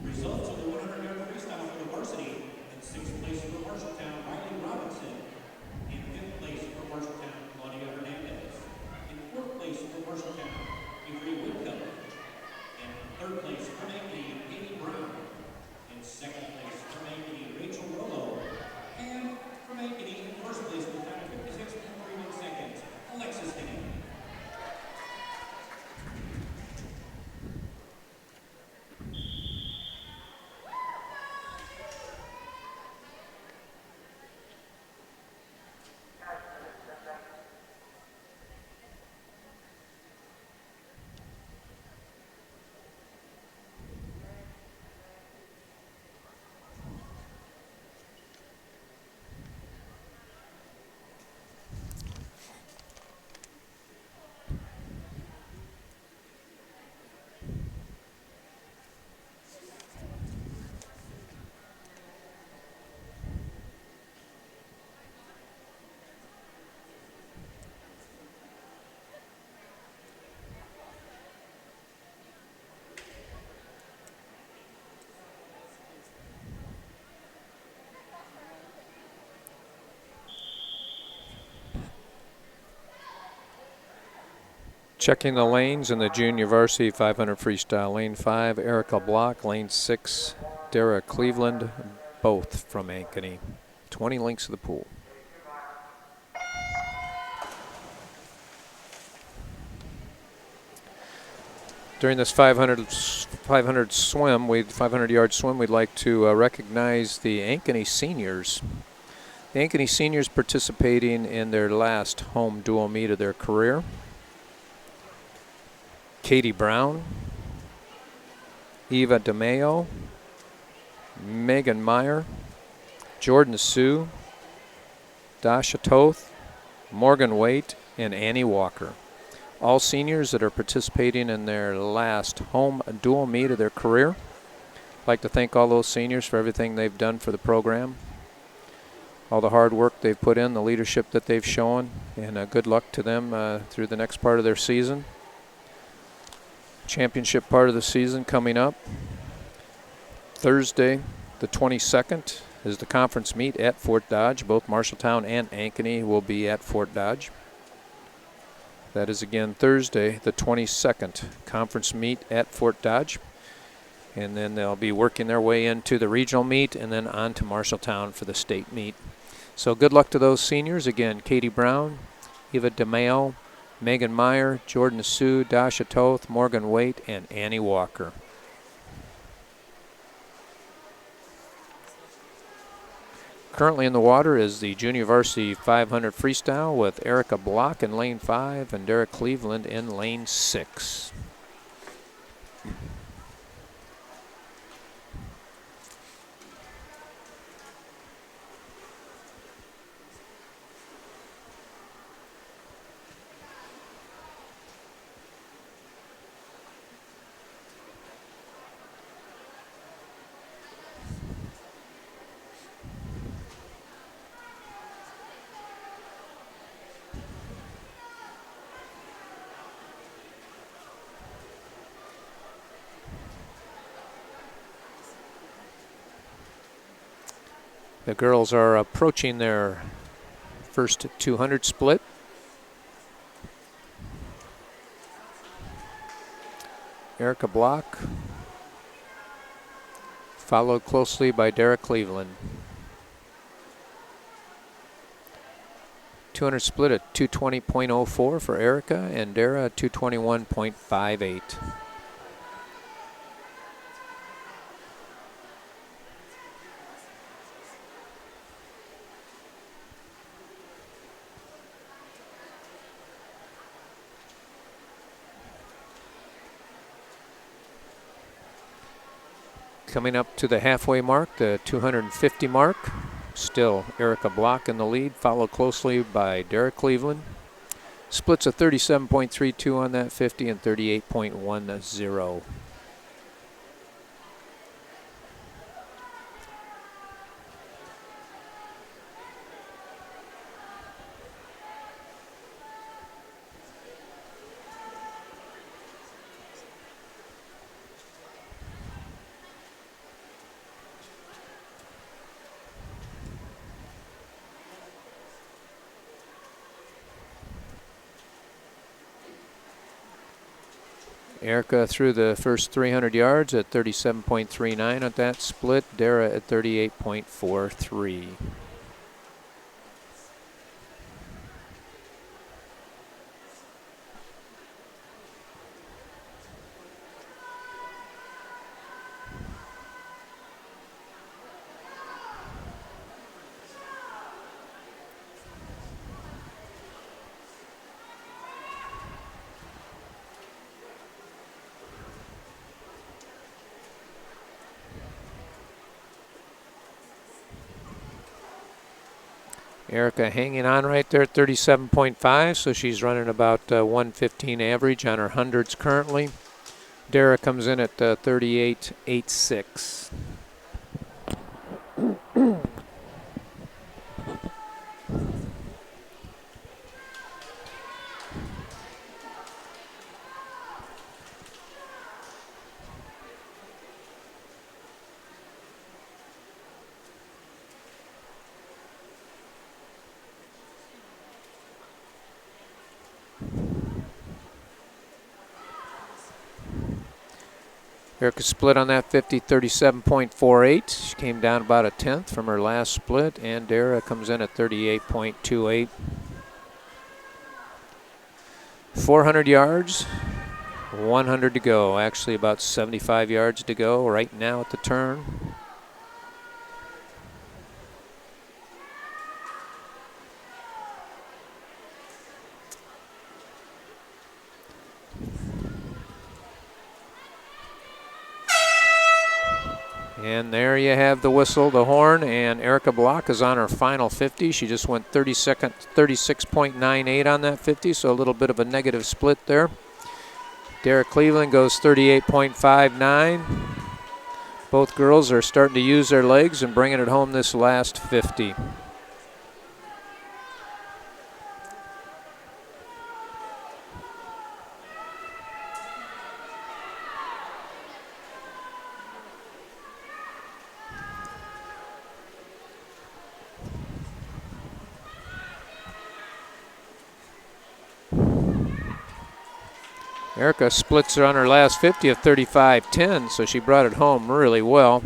Results of the 100-yard freestyle for the varsity. In sixth place for Marshalltown, Riley Robinson. In fifth place for Marshalltown, Claudia Hernandez. In fourth place for Marshalltown, Avery Whitcomb. In third place from Ankeny, Katie Brown. In second place from Ankeny, Rachel Rollo. And from Ankeny, in first place with time of 56.31 seconds, Alexis Henning. Checking the lanes in the junior varsity 500 freestyle. Lane 5, Erica Block. Lane 6, Dara Cleveland, both from Ankeny. 20 lengths of the pool. During this 500 swim, 500-yard swim, we'd like to recognize the Ankeny seniors. The Ankeny seniors participating in their last home dual meet of their career. Katie Brown, Eva DeMeo, Megan Meyer, Jordan Sue, Dasha Toth, Morgan Waite, and Annie Walker. All seniors that are participating in their last home dual meet of their career. I'd like to thank all those seniors for everything they've done for the program, all the hard work they've put in, the leadership that they've shown, and good luck to them through the next part of their season. Championship part of the season coming up. Thursday, the 22nd, is the conference meet at Fort Dodge. Both Marshalltown and Ankeny will be at Fort Dodge. That is again Thursday, the 22nd, conference meet at Fort Dodge. And then they'll be working their way into the regional meet and then on to Marshalltown for the state meet. So good luck to those seniors. Again, Katie Brown, Eva DeMeo, Megan Meyer, Jordan Sue, Dasha Toth, Morgan Waite, and Annie Walker. Currently in the water is the junior varsity 500 freestyle with Erica Block in lane 5 and Derek Cleveland in lane 6. The girls are approaching their first 200 split. Erica Block, followed closely by Dara Cleveland. 200 split at 220.04 for Erica, and Dara at 221.58. Coming up to the halfway mark, the 250 mark. Still Erica Block in the lead, followed closely by Dara Cleveland. Splits of 37.32 on that 50 and 38.10. Erica through the first 300 yards at 37.39 at that split. Dara at 38.43. Erica hanging on right there at 37.5, so she's running about 115 average on her hundreds currently. Dara comes in at 38.86. Erica split on that 50, 37.48. She came down about a tenth from her last split, and Dara comes in at 38.28. 400 yards, 100 to go. Actually about 75 yards to go right now at the turn. And there you have the whistle, the horn, and Erica Block is on her final 50. She just went 36.98 on that 50, so a little bit of a negative split there. Dara Cleveland goes 38.59. Both girls are starting to use their legs and bringing it home this last 50. Erica splits her on her last 50 of 35.10, so she brought it home really well.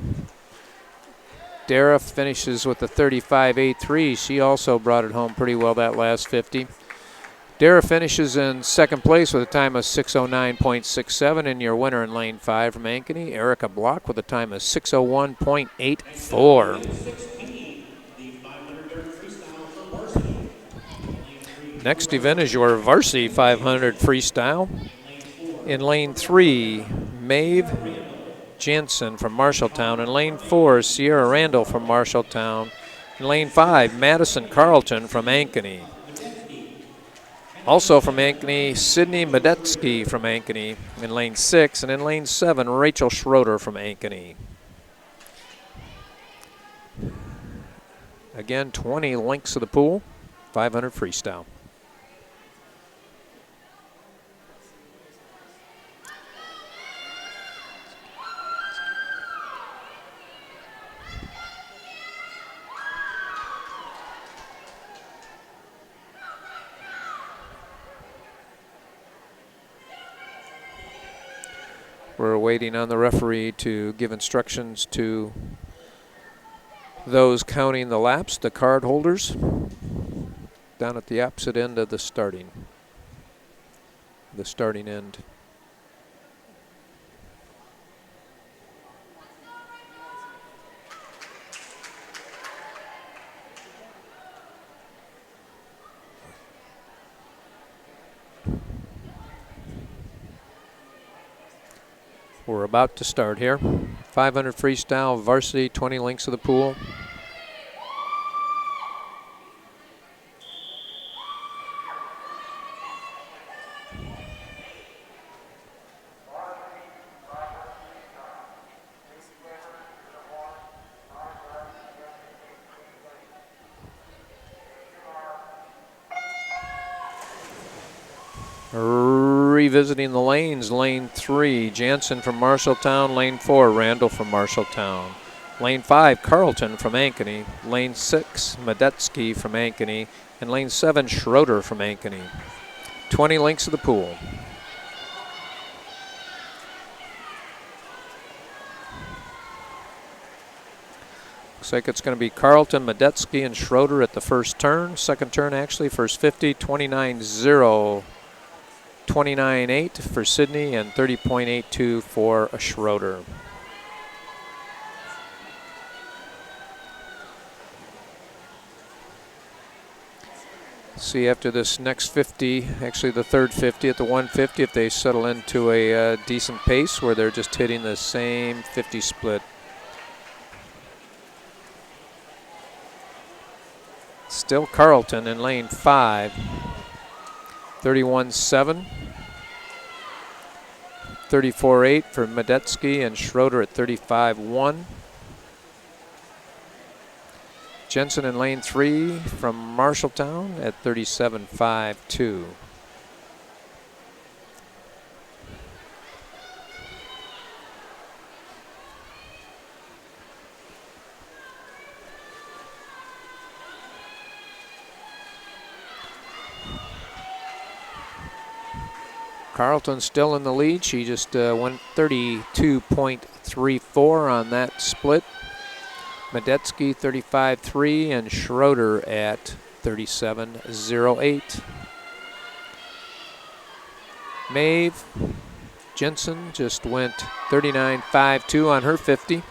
Dara finishes with a 35.83. She also brought it home pretty well that last 50. Dara finishes in second place with a time of 6:09.67, and your winner in lane 5 from Ankeny, Erica Block, with a time of 6:01.84. Next event is your Varsity 500 freestyle. In lane 3, Maeve Jensen from Marshalltown. In lane 4, Sierra Randall from Marshalltown. In lane 5, Madison Carlton from Ankeny. Also from Ankeny, Sydney Medetsky from Ankeny in lane 6. And in lane 7, Rachel Schroeder from Ankeny. Again, 20 links of the pool, 500 freestyle. We're waiting on the referee to give instructions to those counting the laps, the card holders, down at the opposite end of the starting end. We're about to start here. 500 freestyle, varsity, 20 lengths of the pool. Revisiting the lanes, lane 3, Jansen from Marshalltown, lane 4, Randall from Marshalltown, lane 5, Carlton from Ankeny, lane 6, Medetsky from Ankeny, and lane 7, Schroeder from Ankeny. 20 lengths of the pool. Looks like it's going to be Carlton, Medetsky, and Schroeder at the first turn. Second turn, actually, first 50, 29.0. 29.8 for Sydney and 30.82 for a Schroeder. See after this next 50, actually the third 50 at the 150, if they settle into a decent pace where they're just hitting the same 50 split. Still Carlton in lane 5. 31.7. 34.8 for Medetsky and Schroeder at 35.1. Jensen in lane 3 from Marshalltown at 37.52. Carlton still in the lead. She just went 32.34 on that split. Medetsky 35.3 and Schroeder at 37.08. Maeve Jensen just went 39.52 on her 50.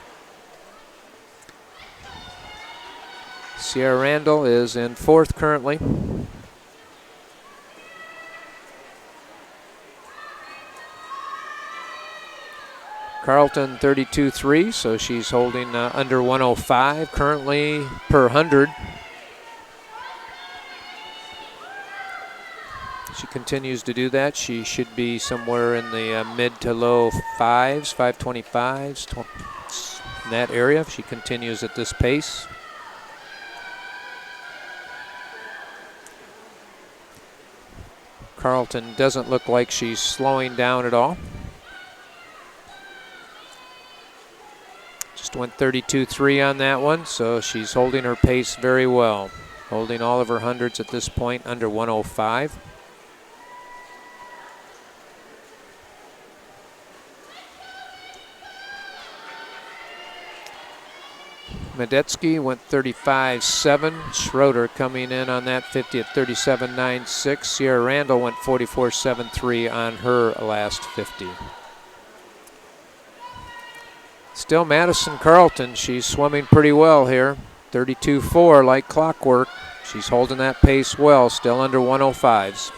Sierra Randall is in 4th currently. Carlton 32.3, so she's holding under 105 currently per 100. She continues to do that. She should be somewhere in the mid to low 5s, 525s, in that area if she continues at this pace. Carlton doesn't look like she's slowing down at all. Just went 32.3 on that one, so she's holding her pace very well. Holding all of her hundreds at this point under 105. Medetsky went 35.7. Schroeder coming in on that 50 at 37.96. Sierra Randall went 44.73 on her last 50. Still Madison Carlton, she's swimming pretty well here. 32.4 like clockwork. She's holding that pace well, still under 105s.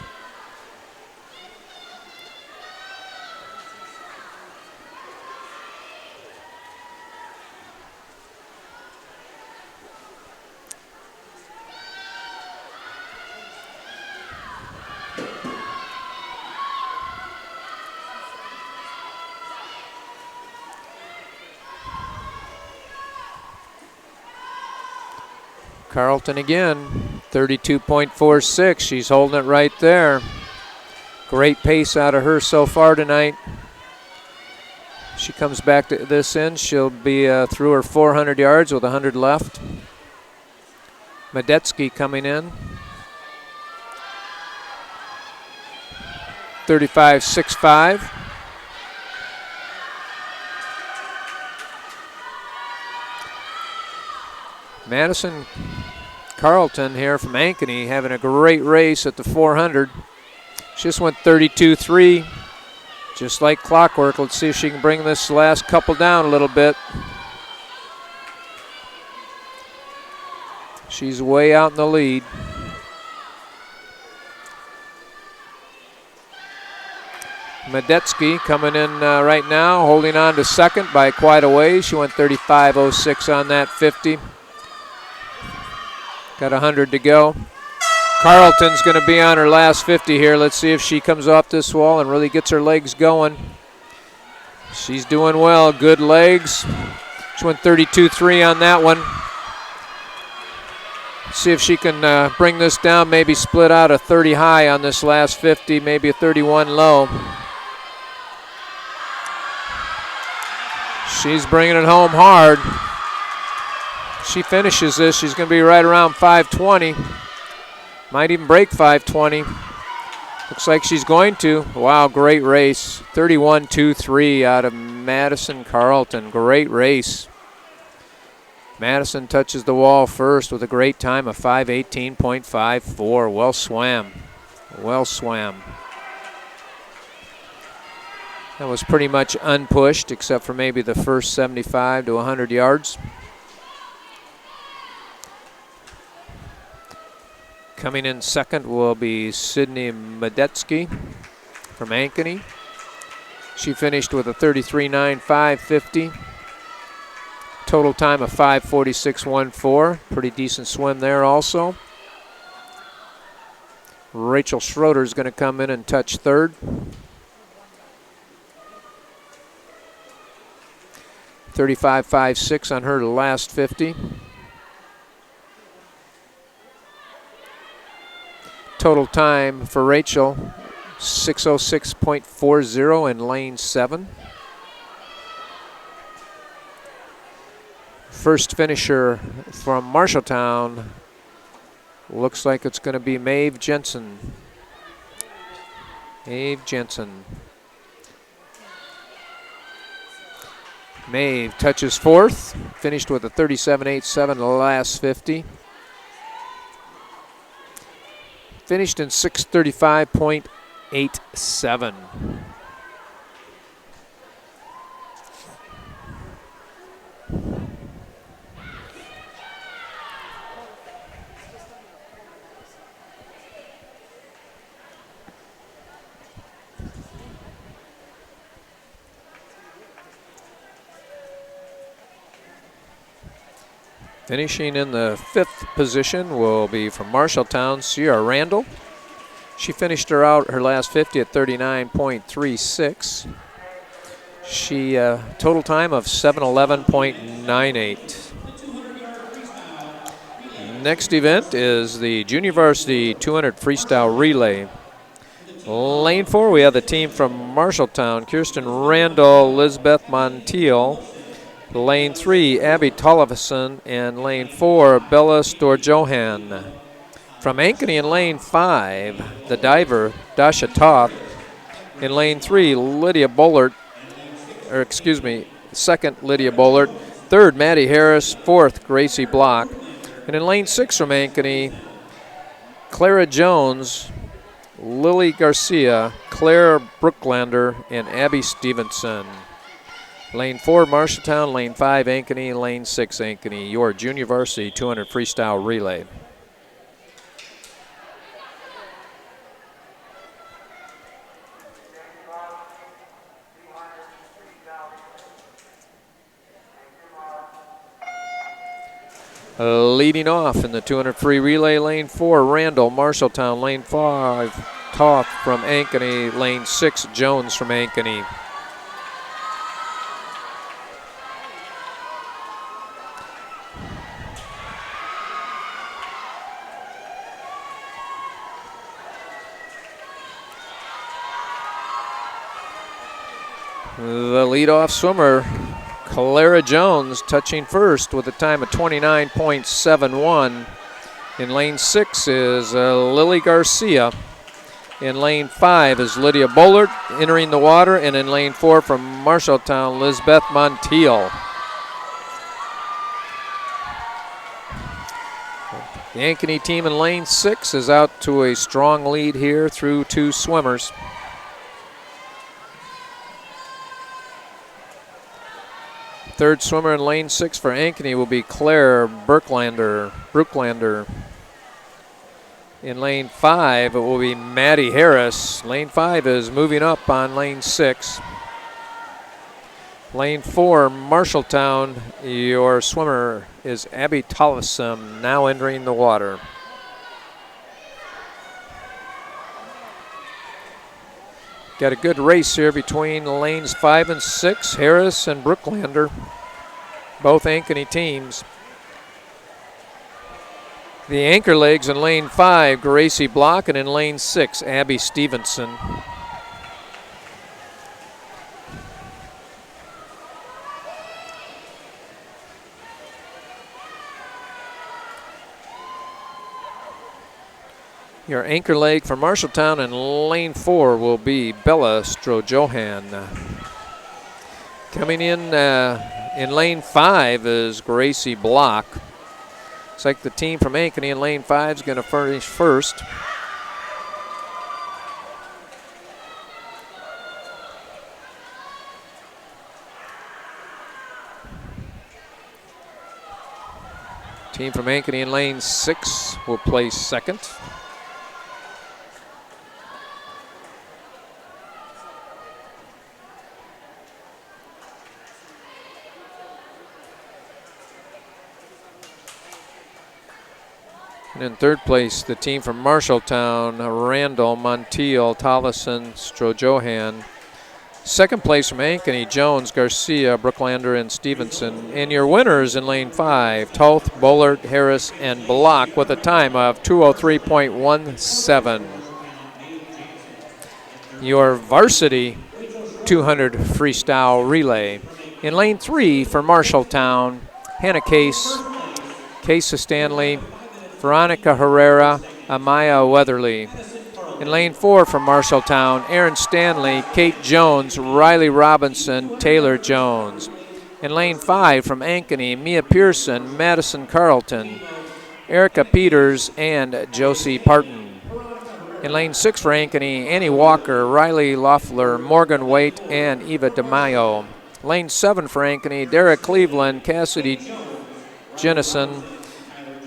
Carlton again, 32.46. She's holding it right there. Great pace out of her so far tonight. She comes back to this end. She'll be through her 400 yards with 100 left. Medetsky coming in. 35.65. Madison Carlton here from Ankeny having a great race at the 400. She just went 32.3, just like clockwork. Let's see if she can bring this last couple down a little bit. She's way out in the lead. Medetsky coming in right now, holding on to second by quite a ways. She went 35.06 on that 50. Got 100 to go. Carlton's going to be on her last 50 here. Let's see if she comes off this wall and really gets her legs going. She's doing well, good legs. She went 32.3 on that one. See if she can bring this down, maybe split out a 30 high on this last 50, maybe a 31 low. She's bringing it home hard. She finishes this, she's going to be right around 520. Might even break 520. Looks like she's going to. Wow, great race. 31.23 out of Madison Carlton. Great race. Madison touches the wall first with a great time of 5:18.54. Well swam. Well swam. That was pretty much unpushed except for maybe the first 75 to 100 yards. Coming in second will be Sydney Medetsky from Ankeny. She finished with a 33.95.50. Total time of 5:46.14. Pretty decent swim there also. Rachel Schroeder is going to come in and touch third. 35.56 on her last 50. Total time for Rachel, 6:06.40 in lane 7. First finisher from Marshalltown looks like it's going to be Maeve Jensen. Maeve Jensen. Maeve touches fourth, finished with a 37.87 the last 50. Finished in 6:35.87. Finishing in the 5th position will be from Marshalltown, Sierra Randall. She finished her last 50 at 39.36. She total time of 7:11.98. Next event is the Junior Varsity 200 Freestyle Relay. Lane 4, we have the team from Marshalltown, Kirsten Randall, Lisbeth Montiel. Lane 3, Abby Tollefson, and lane 4, Bella Storjohan. From Ankeny in lane 5, the diver, Dasha Toth. In lane 3, Lydia Bollert, second, Lydia Bollert. Third, Maddie Harris. Fourth, Gracie Block. And in lane 6 from Ankeny, Clara Jones, Lily Garcia, Claire Brooklander, and Abby Stevenson. Lane 4, Marshalltown, lane 5, Ankeny, lane 6, Ankeny, your Junior Varsity 200 Freestyle Relay. Leading off in the 200 free relay, lane 4, Randall, Marshalltown, lane 5, Toth from Ankeny, lane 6, Jones from Ankeny. The leadoff swimmer, Clara Jones, touching first with a time of 29.71. In lane 6 is Lily Garcia. In lane 5 is Lydia Bollert entering the water. And in lane 4 from Marshalltown, Lisbeth Montiel. The Ankeny team in lane 6 is out to a strong lead here through 2 swimmers. Third swimmer in lane 6 for Ankeny will be Claire Brooklander. In lane 5, it will be Maddie Harris. Lane 5 is moving up on lane 6. Lane 4, Marshalltown, your swimmer is Abby Tollefson, now entering the water. Got a good race here between lanes 5 and 6, Harris and Brooklander, both Ankeny teams. The anchor legs in lane 5, Gracie Block, and in lane 6, Abby Stevenson. Your anchor leg for Marshalltown in lane 4 will be Bella Strojohan. Coming in lane 5 is Gracie Block. Looks like the team from Ankeny in lane 5 is going to finish first. Team from Ankeny in lane 6 will place second. And in third place, the team from Marshalltown, Randall, Montiel, Tollefson, Strojohan. Second place from Ankeny, Jones, Garcia, Brooklander, and Stevenson. And your winners in lane 5, Toth, Bullard, Harris, and Block with a time of 2:03.17. Your varsity 200 freestyle relay. In lane 3 for Marshalltown, Hannah Case, Case Stanley, Veronica Herrera, Amaya Weatherly. In lane 4 from Marshalltown, Aaron Stanley, Kate Jones, Riley Robinson, Taylor Jones. In lane 5 from Ankeny, Mia Pearson, Madison Carlton, Erica Peters, and Josie Parton. In lane 6 for Ankeny, Annie Walker, Riley Loeffler, Morgan Waite, and Eva DeMaio. Lane 7 for Ankeny, Derek Cleveland, Cassidy Jennison.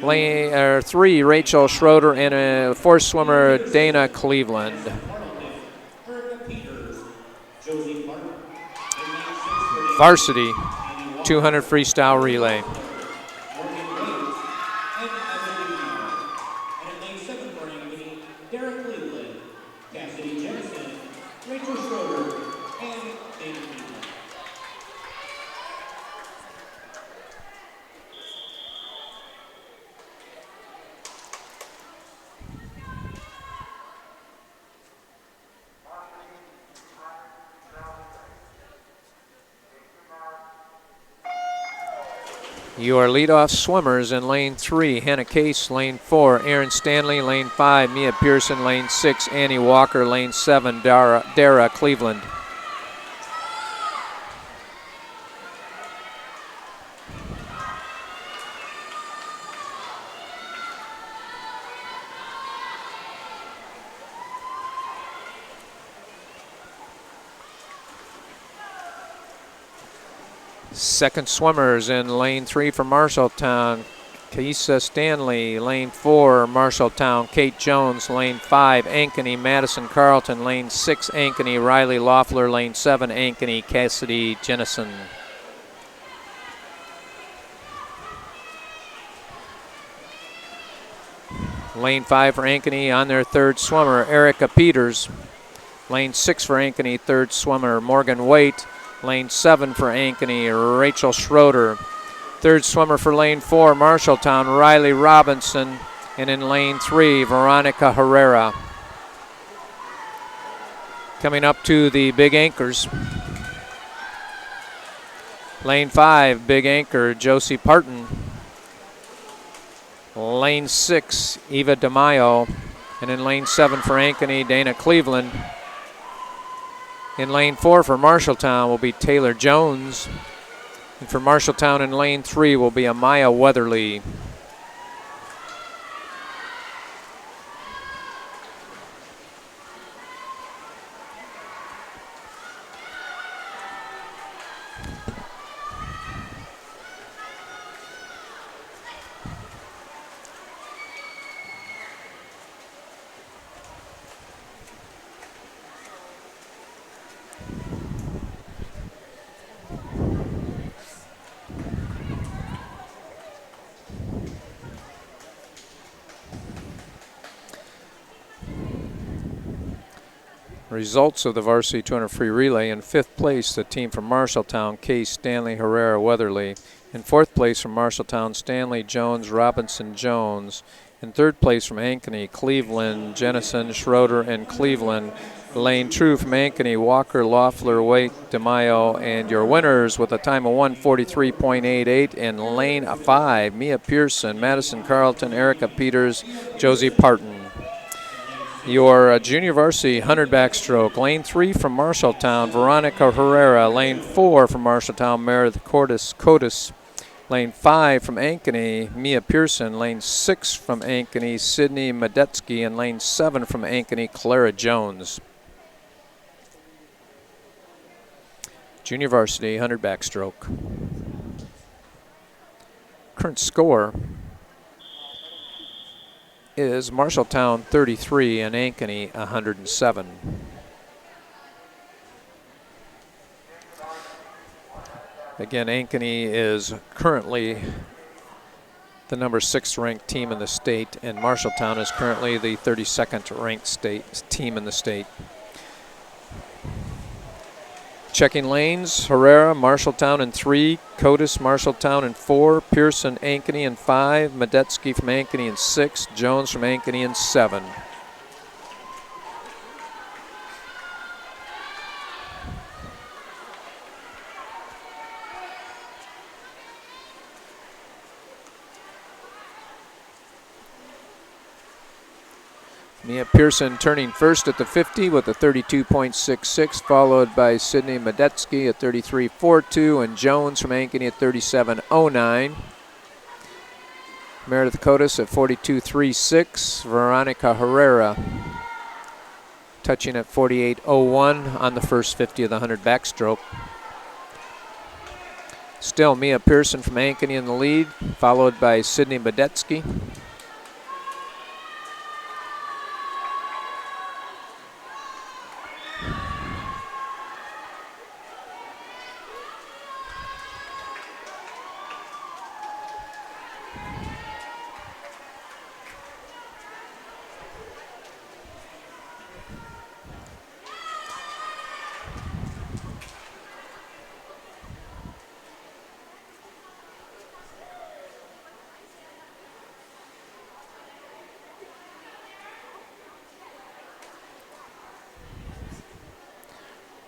Lane 3, Rachel Schroeder, and a fourth swimmer, Dana Cleveland. Varsity 200 freestyle relay. Your leadoff swimmers in lane 3, Hannah Case, lane 4, Aaron Stanley, lane 5, Mia Pearson, lane 6, Annie Walker, lane 7, Dara Cleveland. Second swimmers in lane 3 for Marshalltown, Kaisa Stanley, lane 4, Marshalltown, Kate Jones, lane 5, Ankeny, Madison Carlton, lane 6, Ankeny, Riley Loeffler, lane 7, Ankeny, Cassidy Jennison. Lane 5 for Ankeny on their third swimmer, Erica Peters. Lane 6 for Ankeny, third swimmer, Morgan Waite. Lane 7 for Ankeny, Rachel Schroeder. Third swimmer for lane 4, Marshalltown, Riley Robinson. And in lane 3, Veronica Herrera. Coming up to the big anchors. Lane 5, big anchor, Josie Parton. Lane 6, Eva DeMaio. And in lane 7 for Ankeny, Dana Cleveland. In lane 4 for Marshalltown will be Taylor Jones. And for Marshalltown in lane 3 will be Amaya Weatherly. Results of the varsity 200 free relay: in 5th place, the team from Marshalltown, Case, Stanley, Herrera, Weatherly. In 4th place from Marshalltown, Stanley, Jones, Robinson, Jones. In 3rd place from Ankeny, Cleveland, Jennison, Schroeder, and Cleveland. Lane True from Ankeny, Walker, Loeffler, Waite, DeMaio, and your winners with a time of 1:43.88 in lane 5, Mia Pearson, Madison Carlton, Erica Peters, Josie Parton. Your junior varsity 100 backstroke, lane 3 from Marshalltown, Veronica Herrera. Lane 4 from Marshalltown, Meredith Cotis. Lane 5 from Ankeny, Mia Pearson. Lane 6 from Ankeny, Sydney Medetsky. And lane 7 from Ankeny, Clara Jones. Junior varsity 100 backstroke. Current score is Marshalltown 33 and Ankeny 107. Again, Ankeny is currently the number 6 ranked team in the state, and Marshalltown is currently the 32nd ranked team in the state. Checking lanes: Herrera, Marshalltown in 3, Cotis, Marshalltown in 4, Pearson, Ankeny in 5, Medetsky from Ankeny in 6, Jones from Ankeny in 7. Mia Pearson turning first at the 50 with a 32.66, followed by Sydney Medetsky at 33.42 and Jones from Ankeny at 37.09. Meredith Cotis at 42.36. Veronica Herrera touching at 48.01 on the first 50 of the 100 backstroke. Still Mia Pearson from Ankeny in the lead, followed by Sydney Medetsky.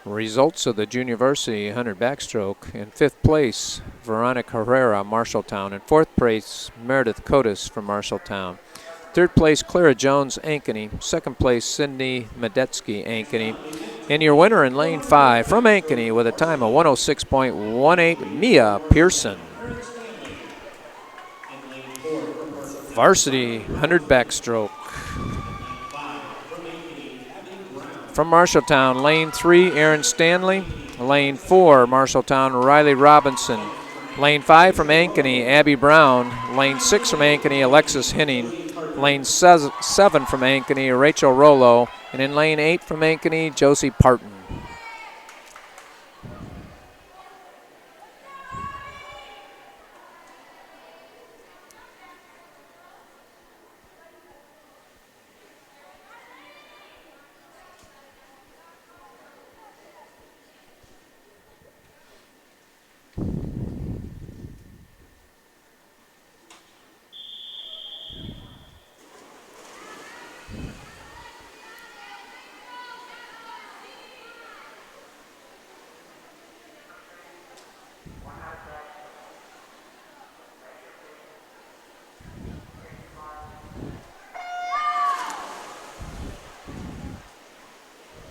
Results of the junior varsity 100 backstroke: in 5th place, Veronica Herrera, Marshalltown. In 4th place, Meredith Cotis from Marshalltown. 3rd place, Clara Jones, Ankeny. 2nd place, Sydney Medetsky, Ankeny. And your winner in lane 5 from Ankeny with a time of 106.18, Mia Pearson. Varsity 100 backstroke. From Marshalltown, lane 3, Aaron Stanley. Lane 4, Marshalltown, Riley Robinson. Lane 5 from Ankeny, Abby Brown. Lane 6 from Ankeny, Alexis Henning. Lane 7 from Ankeny, Rachel Rollo. And in lane 8 from Ankeny, Josie Parton.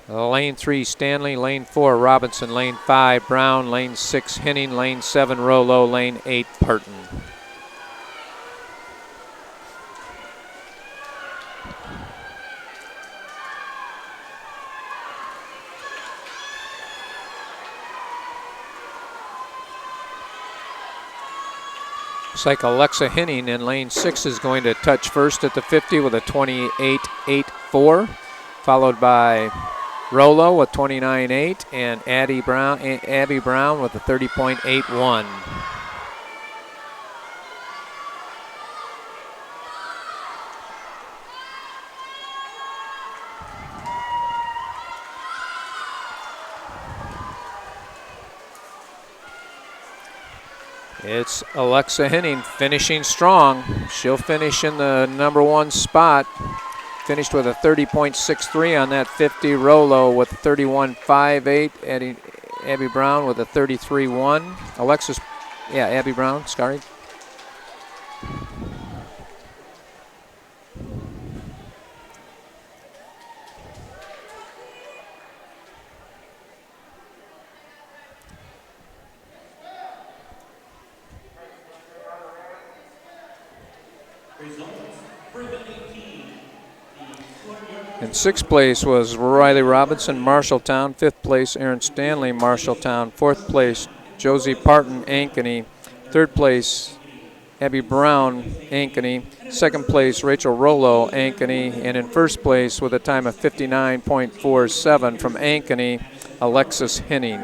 Lane 3, Stanley. Lane 4, Robinson. Lane 5, Brown. Lane 6, Henning. Lane 7, Rollo. Lane 8, Parton. Looks like Alexa Henning in lane 6 is going to touch first at the 50 with a 28.84, followed by Rollo with 29.8 and Abby Brown with a 30.81. It's Alexa Henning finishing strong. She'll finish in the number 1 spot. Finished with a 30.63 on that 50. Rolo with 31.58. Abby Brown with a 33.1. Abby Brown, sorry. In 6th place was Riley Robinson, Marshalltown. 5th place, Aaron Stanley, Marshalltown. 4th place, Josie Parton, Ankeny. 3rd place, Abby Brown, Ankeny. 2nd place, Rachel Rollo, Ankeny. And in 1st place, with a time of 59.47 from Ankeny, Alexis Henning.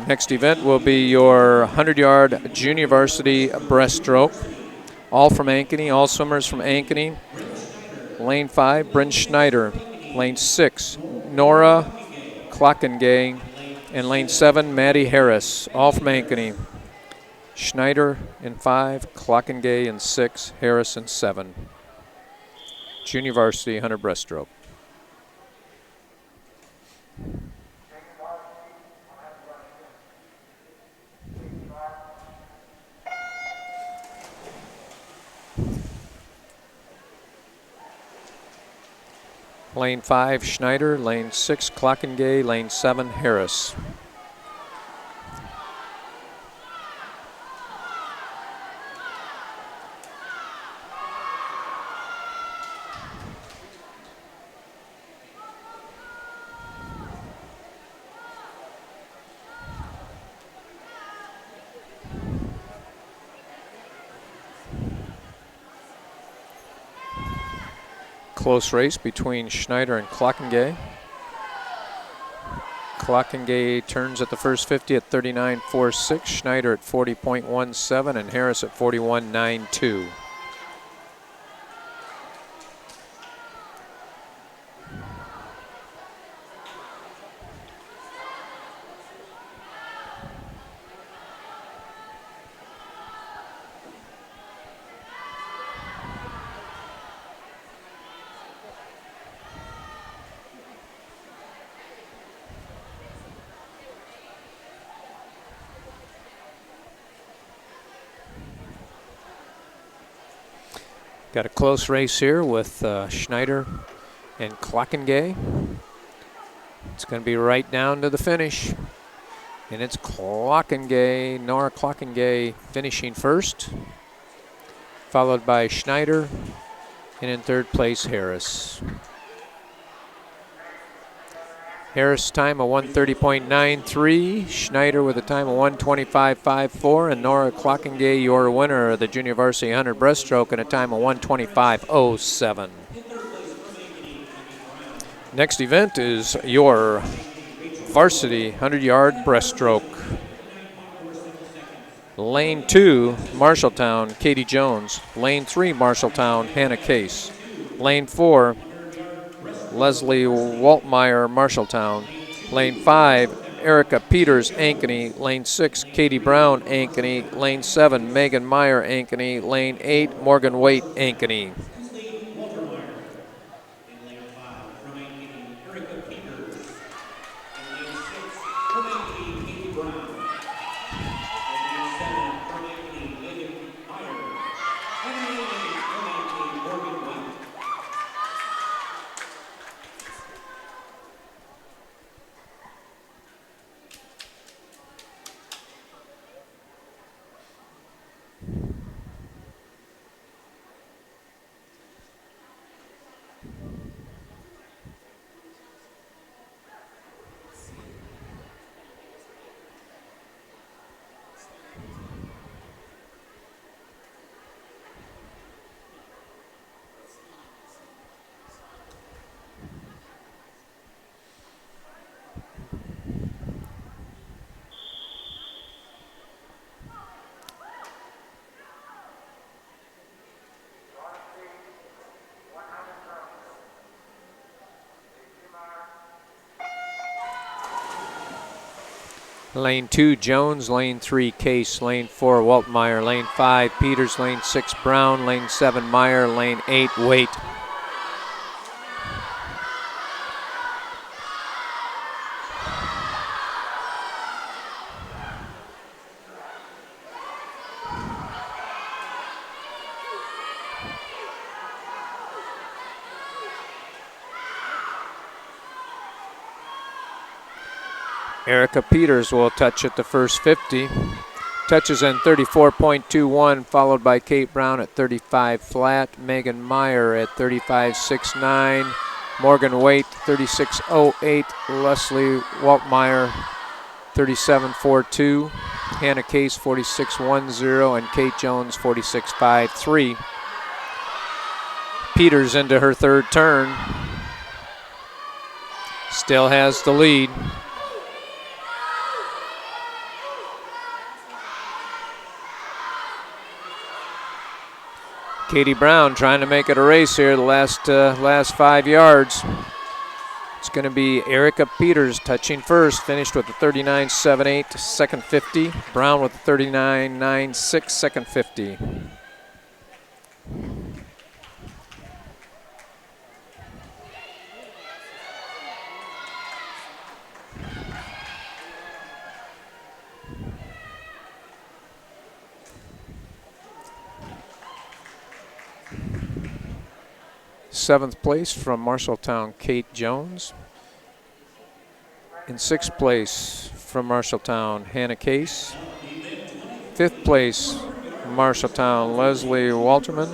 Next event will be your 100-yard junior varsity breaststroke. All from Ankeny, all swimmers from Ankeny. Lane 5, Bryn Schneider. Lane 6, Nora Klockengay. And lane 7, Maddie Harris, all from Ankeny. Schneider in 5, Klockengay in 6, Harris in 7. Junior varsity 100 breaststroke. Lane 5, Schneider. Lane 6, Klockengay. Lane 7, Harris. Close race between Schneider and Klockengay. Klockengay turns at the first 50 at 39.46, Schneider at 40.17, and Harris at 41.92. Got a close race here with Schneider and Klockengay. It's going to be right down to the finish. And it's Klockengay, Nora Klockengay finishing first, followed by Schneider, and in 3rd place, Harris. Harris time of 1:30.93, Schneider with a time of 1:25.54, and Nora Klockengay, your winner of the Junior Varsity 100 breaststroke, and a time of 1:25.07. Next event is your Varsity 100-yard breaststroke. Lane 2, Marshalltown, Katie Jones. Lane 3, Marshalltown, Hannah Case. Lane 4, Leslie Waltmeyer, Marshalltown. Lane 5, Erica Peters, Ankeny. Lane 6, Katie Brown, Ankeny. Lane 7, Megan Meyer, Ankeny. Lane 8, Morgan Waite, Ankeny. Lane 2, Jones. Lane 3, Case. Lane 4, Waltmeyer. Lane 5, Peters. Lane 6, Brown. Lane 7, Meyer. Lane 8, Waite. Erica Peters will touch at the first 50. Touches in 34.21, followed by Kate Brown at 35 flat. Megan Meyer at 35.69. Morgan Waite 36.08. Leslie Waltmeyer 37.42. Hannah Case 46.10 and Kate Jones 46.53. Peters into her third turn. Still has the lead. Katie Brown trying to make it a race here the last 5 yards. It's going to be Erica Peters touching first, finished with a 39.78, second 50. Brown with a 39.96, second 50. Seventh place from Marshalltown, Kate Jones. In sixth place from Marshalltown, Hannah Case. Fifth place, Marshalltown, Leslie Walterman.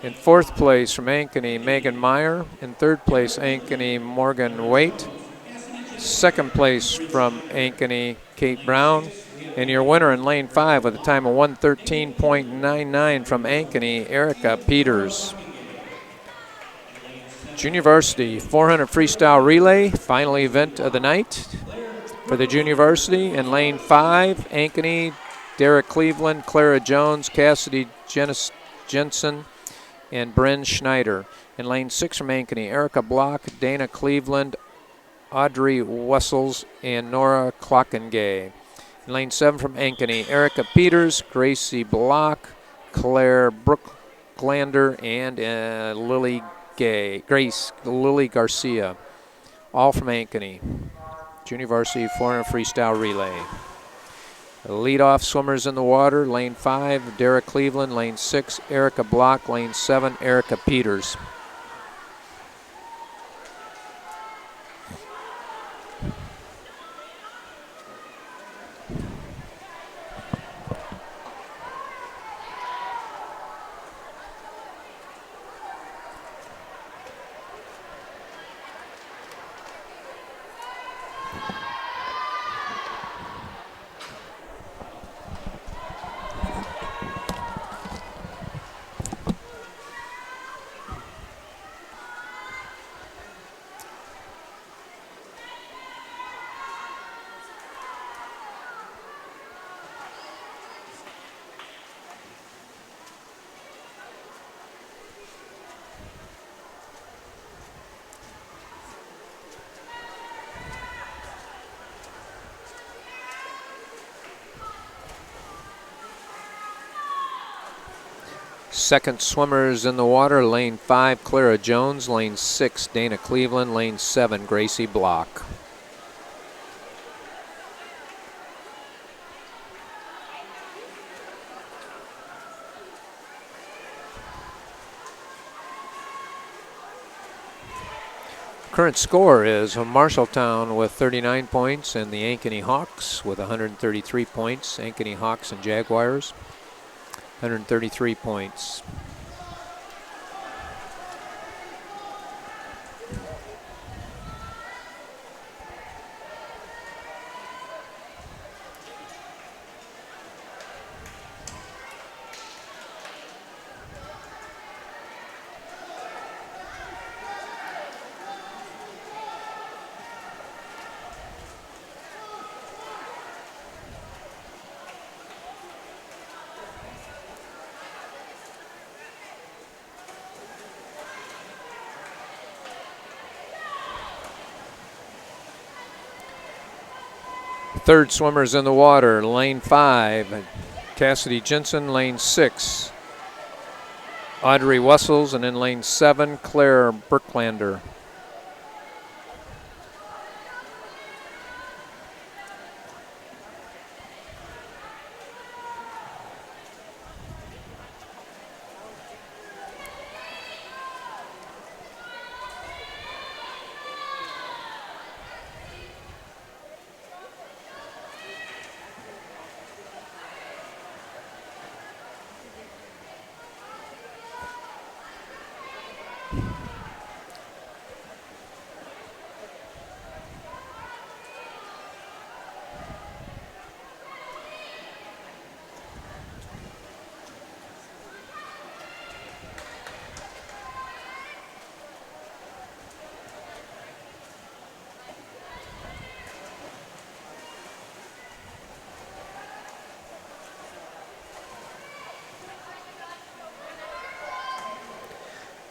In fourth place from Ankeny, Megan Meyer. In third place, Ankeny, Morgan Waite. Second place from Ankeny, Kate Brown. And your winner in lane 5 with a time of 1:13.99 from Ankeny, Erica Peters. Junior Varsity 400 freestyle relay, final event of the night for the Junior Varsity. In lane 5, Ankeny, Derek Cleveland, Clara Jones, Cassidy Jensen, and Bryn Schneider. In lane 6 from Ankeny, Erica Block, Dana Cleveland, Audrey Wessels, and Nora Klockengay. In lane 7 from Ankeny, Erica Peters, Gracie Block, Claire Brooklander, and Lily Garcia, all from Ankeny. Junior Varsity 400 freestyle relay. The lead-off swimmers in the water, lane 5, Derek Cleveland, lane 6, Erica Block, lane 7, Erica Peters. Second swimmers in the water, lane 5, Clara Jones, lane 6, Dana Cleveland, lane 7, Gracie Block. Current score is Marshalltown with 39 points and the Ankeny Hawks with 133 points. Ankeny Hawks and Jaguars, 133 points. Third swimmer's in the water, lane 5. Cassidy Jensen, lane 6. Audrey Wessels, and in lane 7, Claire Berklander.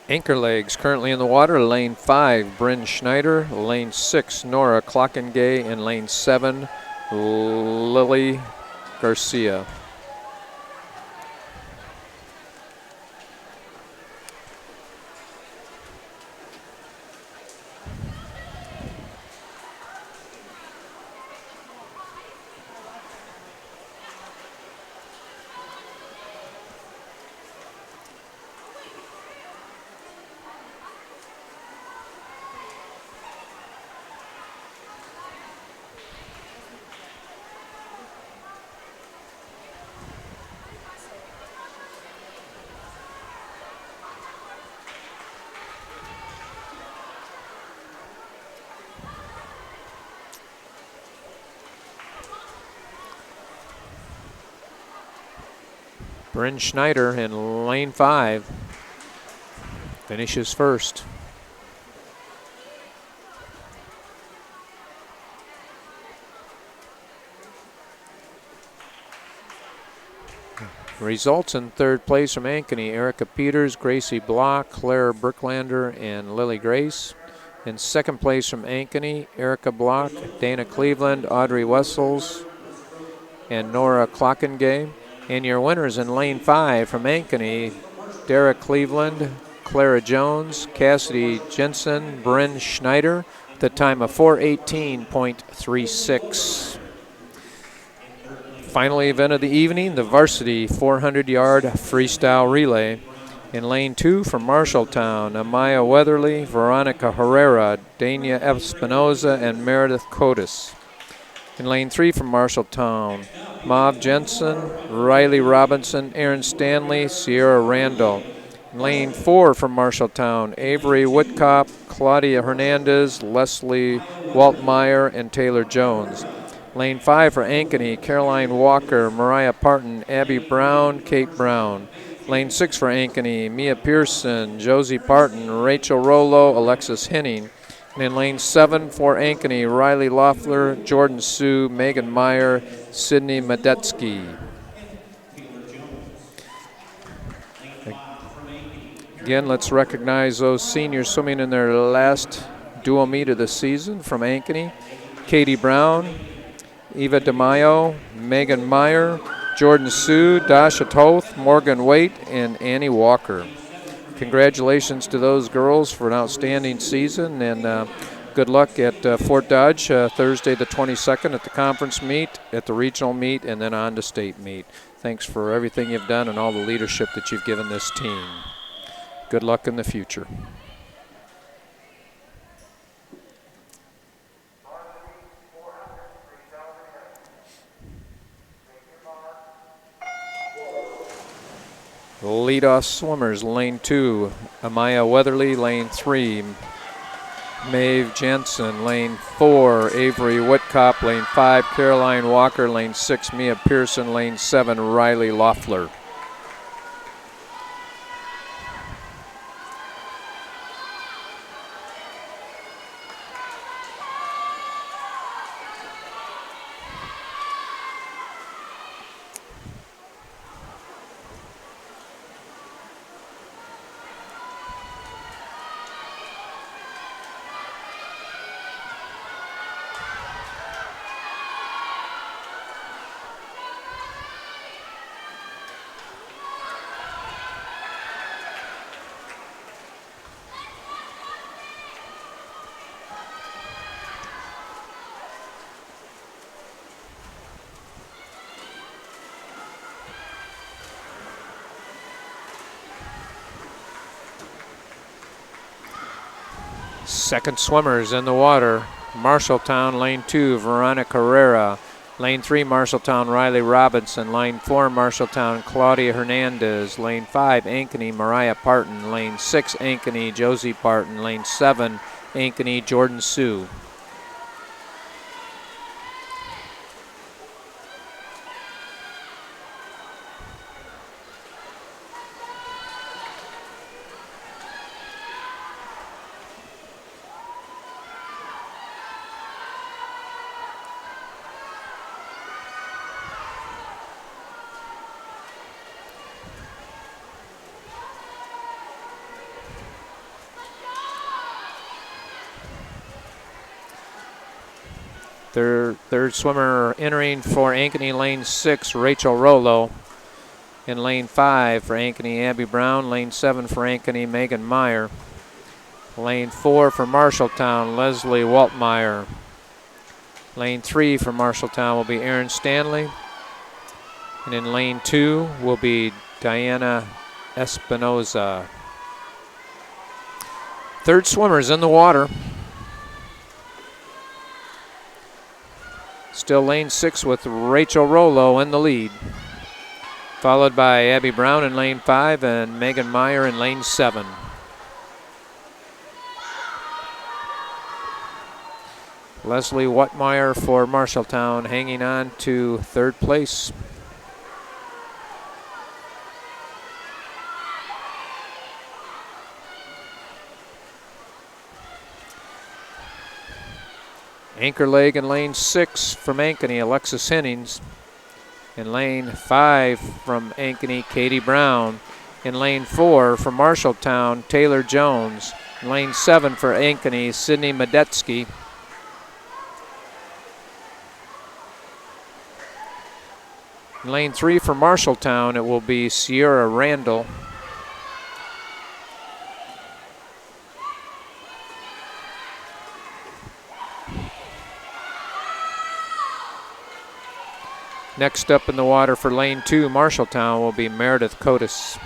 Anchor legs currently in the water, lane 5, Bryn Schneider, lane 6, Nora Klockengay, and lane 7, Lily Garcia. Bryn Schneider in lane 5 finishes first. Results in third place from Ankeny, Erica Peters, Gracie Block, Claire Berklander, and Lily Grace. In second place from Ankeny, Erica Block, Dana Cleveland, Audrey Wessels, and Nora Klockengay. And your winners in lane 5 from Ankeny, Derek Cleveland, Clara Jones, Cassidy Jensen, Bryn Schneider, at the time of 4:18.36. Final event of the evening, the Varsity 400-yard freestyle relay. In lane 2 from Marshalltown, Amaya Weatherly, Veronica Herrera, Dania Espinoza, and Meredith Cotis. In lane 3 from Marshalltown, Mav Jensen, Riley Robinson, Aaron Stanley, Sierra Randall. In lane 4 from Marshalltown, Avery Whitcop, Claudia Hernandez, Leslie Waltmeyer, and Taylor Jones. Lane 5 for Ankeny, Caroline Walker, Mariah Parton, Abby Brown, Kate Brown. Lane 6 for Ankeny, Mia Pearson, Josie Parton, Rachel Rollo, Alexis Henning. And in lane 7 for Ankeny, Riley Loeffler, Jordan Sue, Megan Meyer, Sydney Medetsky. Again, let's recognize those seniors swimming in their last dual meet of the season from Ankeny. Katie Brown, Eva DeMaio, Megan Meyer, Jordan Sue, Dasha Toth, Morgan Waite, and Annie Walker. Congratulations to those girls for an outstanding season, and good luck at Fort Dodge Thursday the 22nd at the conference meet, at the regional meet, and then on to state meet. Thanks for everything you've done and all the leadership that you've given this team. Good luck in the future. Leadoff swimmers, lane 2, Amaya Weatherly, lane 3, Maeve Jensen, lane 4, Avery Whitcop, lane 5, Caroline Walker, lane 6, Mia Pearson, lane 7, Riley Loeffler. Second swimmers in the water. Marshalltown, lane 2, Veronica Herrera. Lane 3, Marshalltown, Riley Robinson. Lane 4, Marshalltown, Claudia Hernandez. Lane 5, Ankeny, Mariah Parton. Lane 6, Ankeny, Josie Parton. Lane 7, Ankeny, Jordan Sue. Third swimmer entering for Ankeny, lane 6, Rachel Rollo. In lane 5 for Ankeny, Abby Brown. Lane 7 for Ankeny, Megan Meyer. Lane 4 for Marshalltown, Leslie Waltmeyer. Lane 3 for Marshalltown will be Erin Stanley. And in lane 2 will be Diana Espinoza. Third swimmers in the water. Still lane 6 with Rachel Rollo in the lead. Followed by Abby Brown in lane 5 and Megan Meyer in lane 7. Leslie Wattmeyer for Marshalltown hanging on to third place. Anchor leg in lane 6 from Ankeny, Alexis Hennings. In lane 5 from Ankeny, Katie Brown. In lane 4 from Marshalltown, Taylor Jones. In lane 7 for Ankeny, Sydney Medetsky. In lane 3 for Marshalltown, it will be Sierra Randall. Next up in the water for lane 2, Marshalltown, will be Meredith Cotis.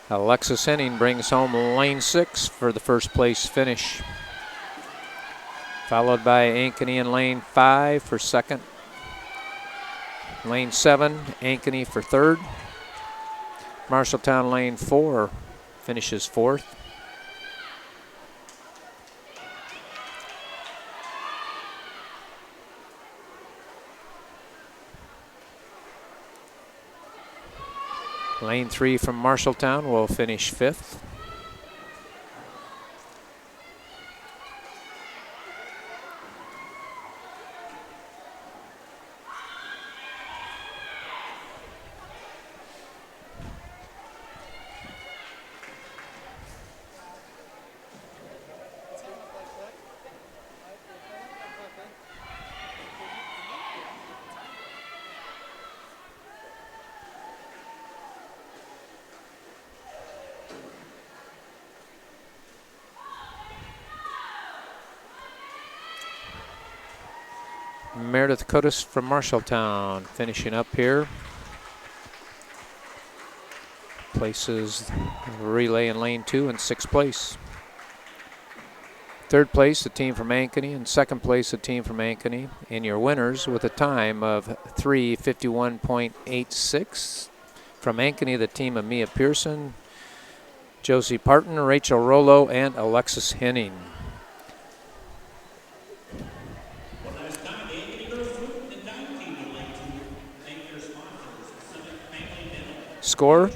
Alexis Henning brings home lane 6 for the first place finish. Followed by Ankeny in lane 5 for second. Lane 7, Ankeny for third. Marshalltown lane 4 finishes fourth. Lane 3 from Marshalltown will finish fifth. Meredith Cotis from Marshalltown finishing up here. Places relay in lane 2 in 6th place. Third place, the team from Ankeny, and second place, the team from Ankeny. And your winners with a time of 3:51.86. From Ankeny, the team of Mia Pearson, Josie Parton, Rachel Rollo, and Alexis Henning. Score,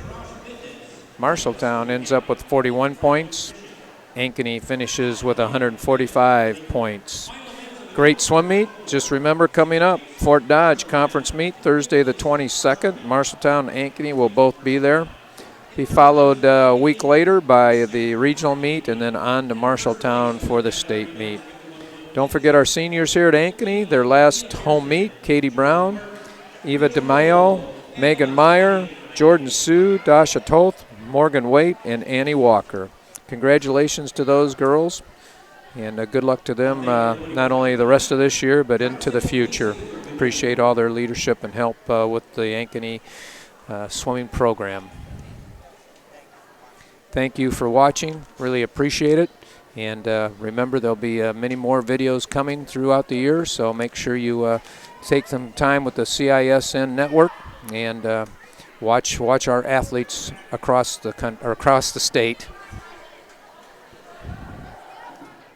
Marshalltown ends up with 41 points. Ankeny finishes with 145 points. Great swim meet. Just remember, coming up, Fort Dodge Conference meet Thursday the 22nd. Marshalltown and Ankeny will both be there. Be followed a week later by the regional meet and then on to Marshalltown for the state meet. Don't forget our seniors here at Ankeny, their last home meet, Katie Brown, Eva DeMayo, Megan Meyer, Jordan Sue, Dasha Toth, Morgan Waite, and Annie Walker. Congratulations to those girls, and good luck to them not only the rest of this year, but into the future. Appreciate all their leadership and help with the Ankeny swimming program. Thank you for watching. Really appreciate it. And remember, there'll be many more videos coming throughout the year, so make sure you take some time with the CISN network and watch our athletes across the state.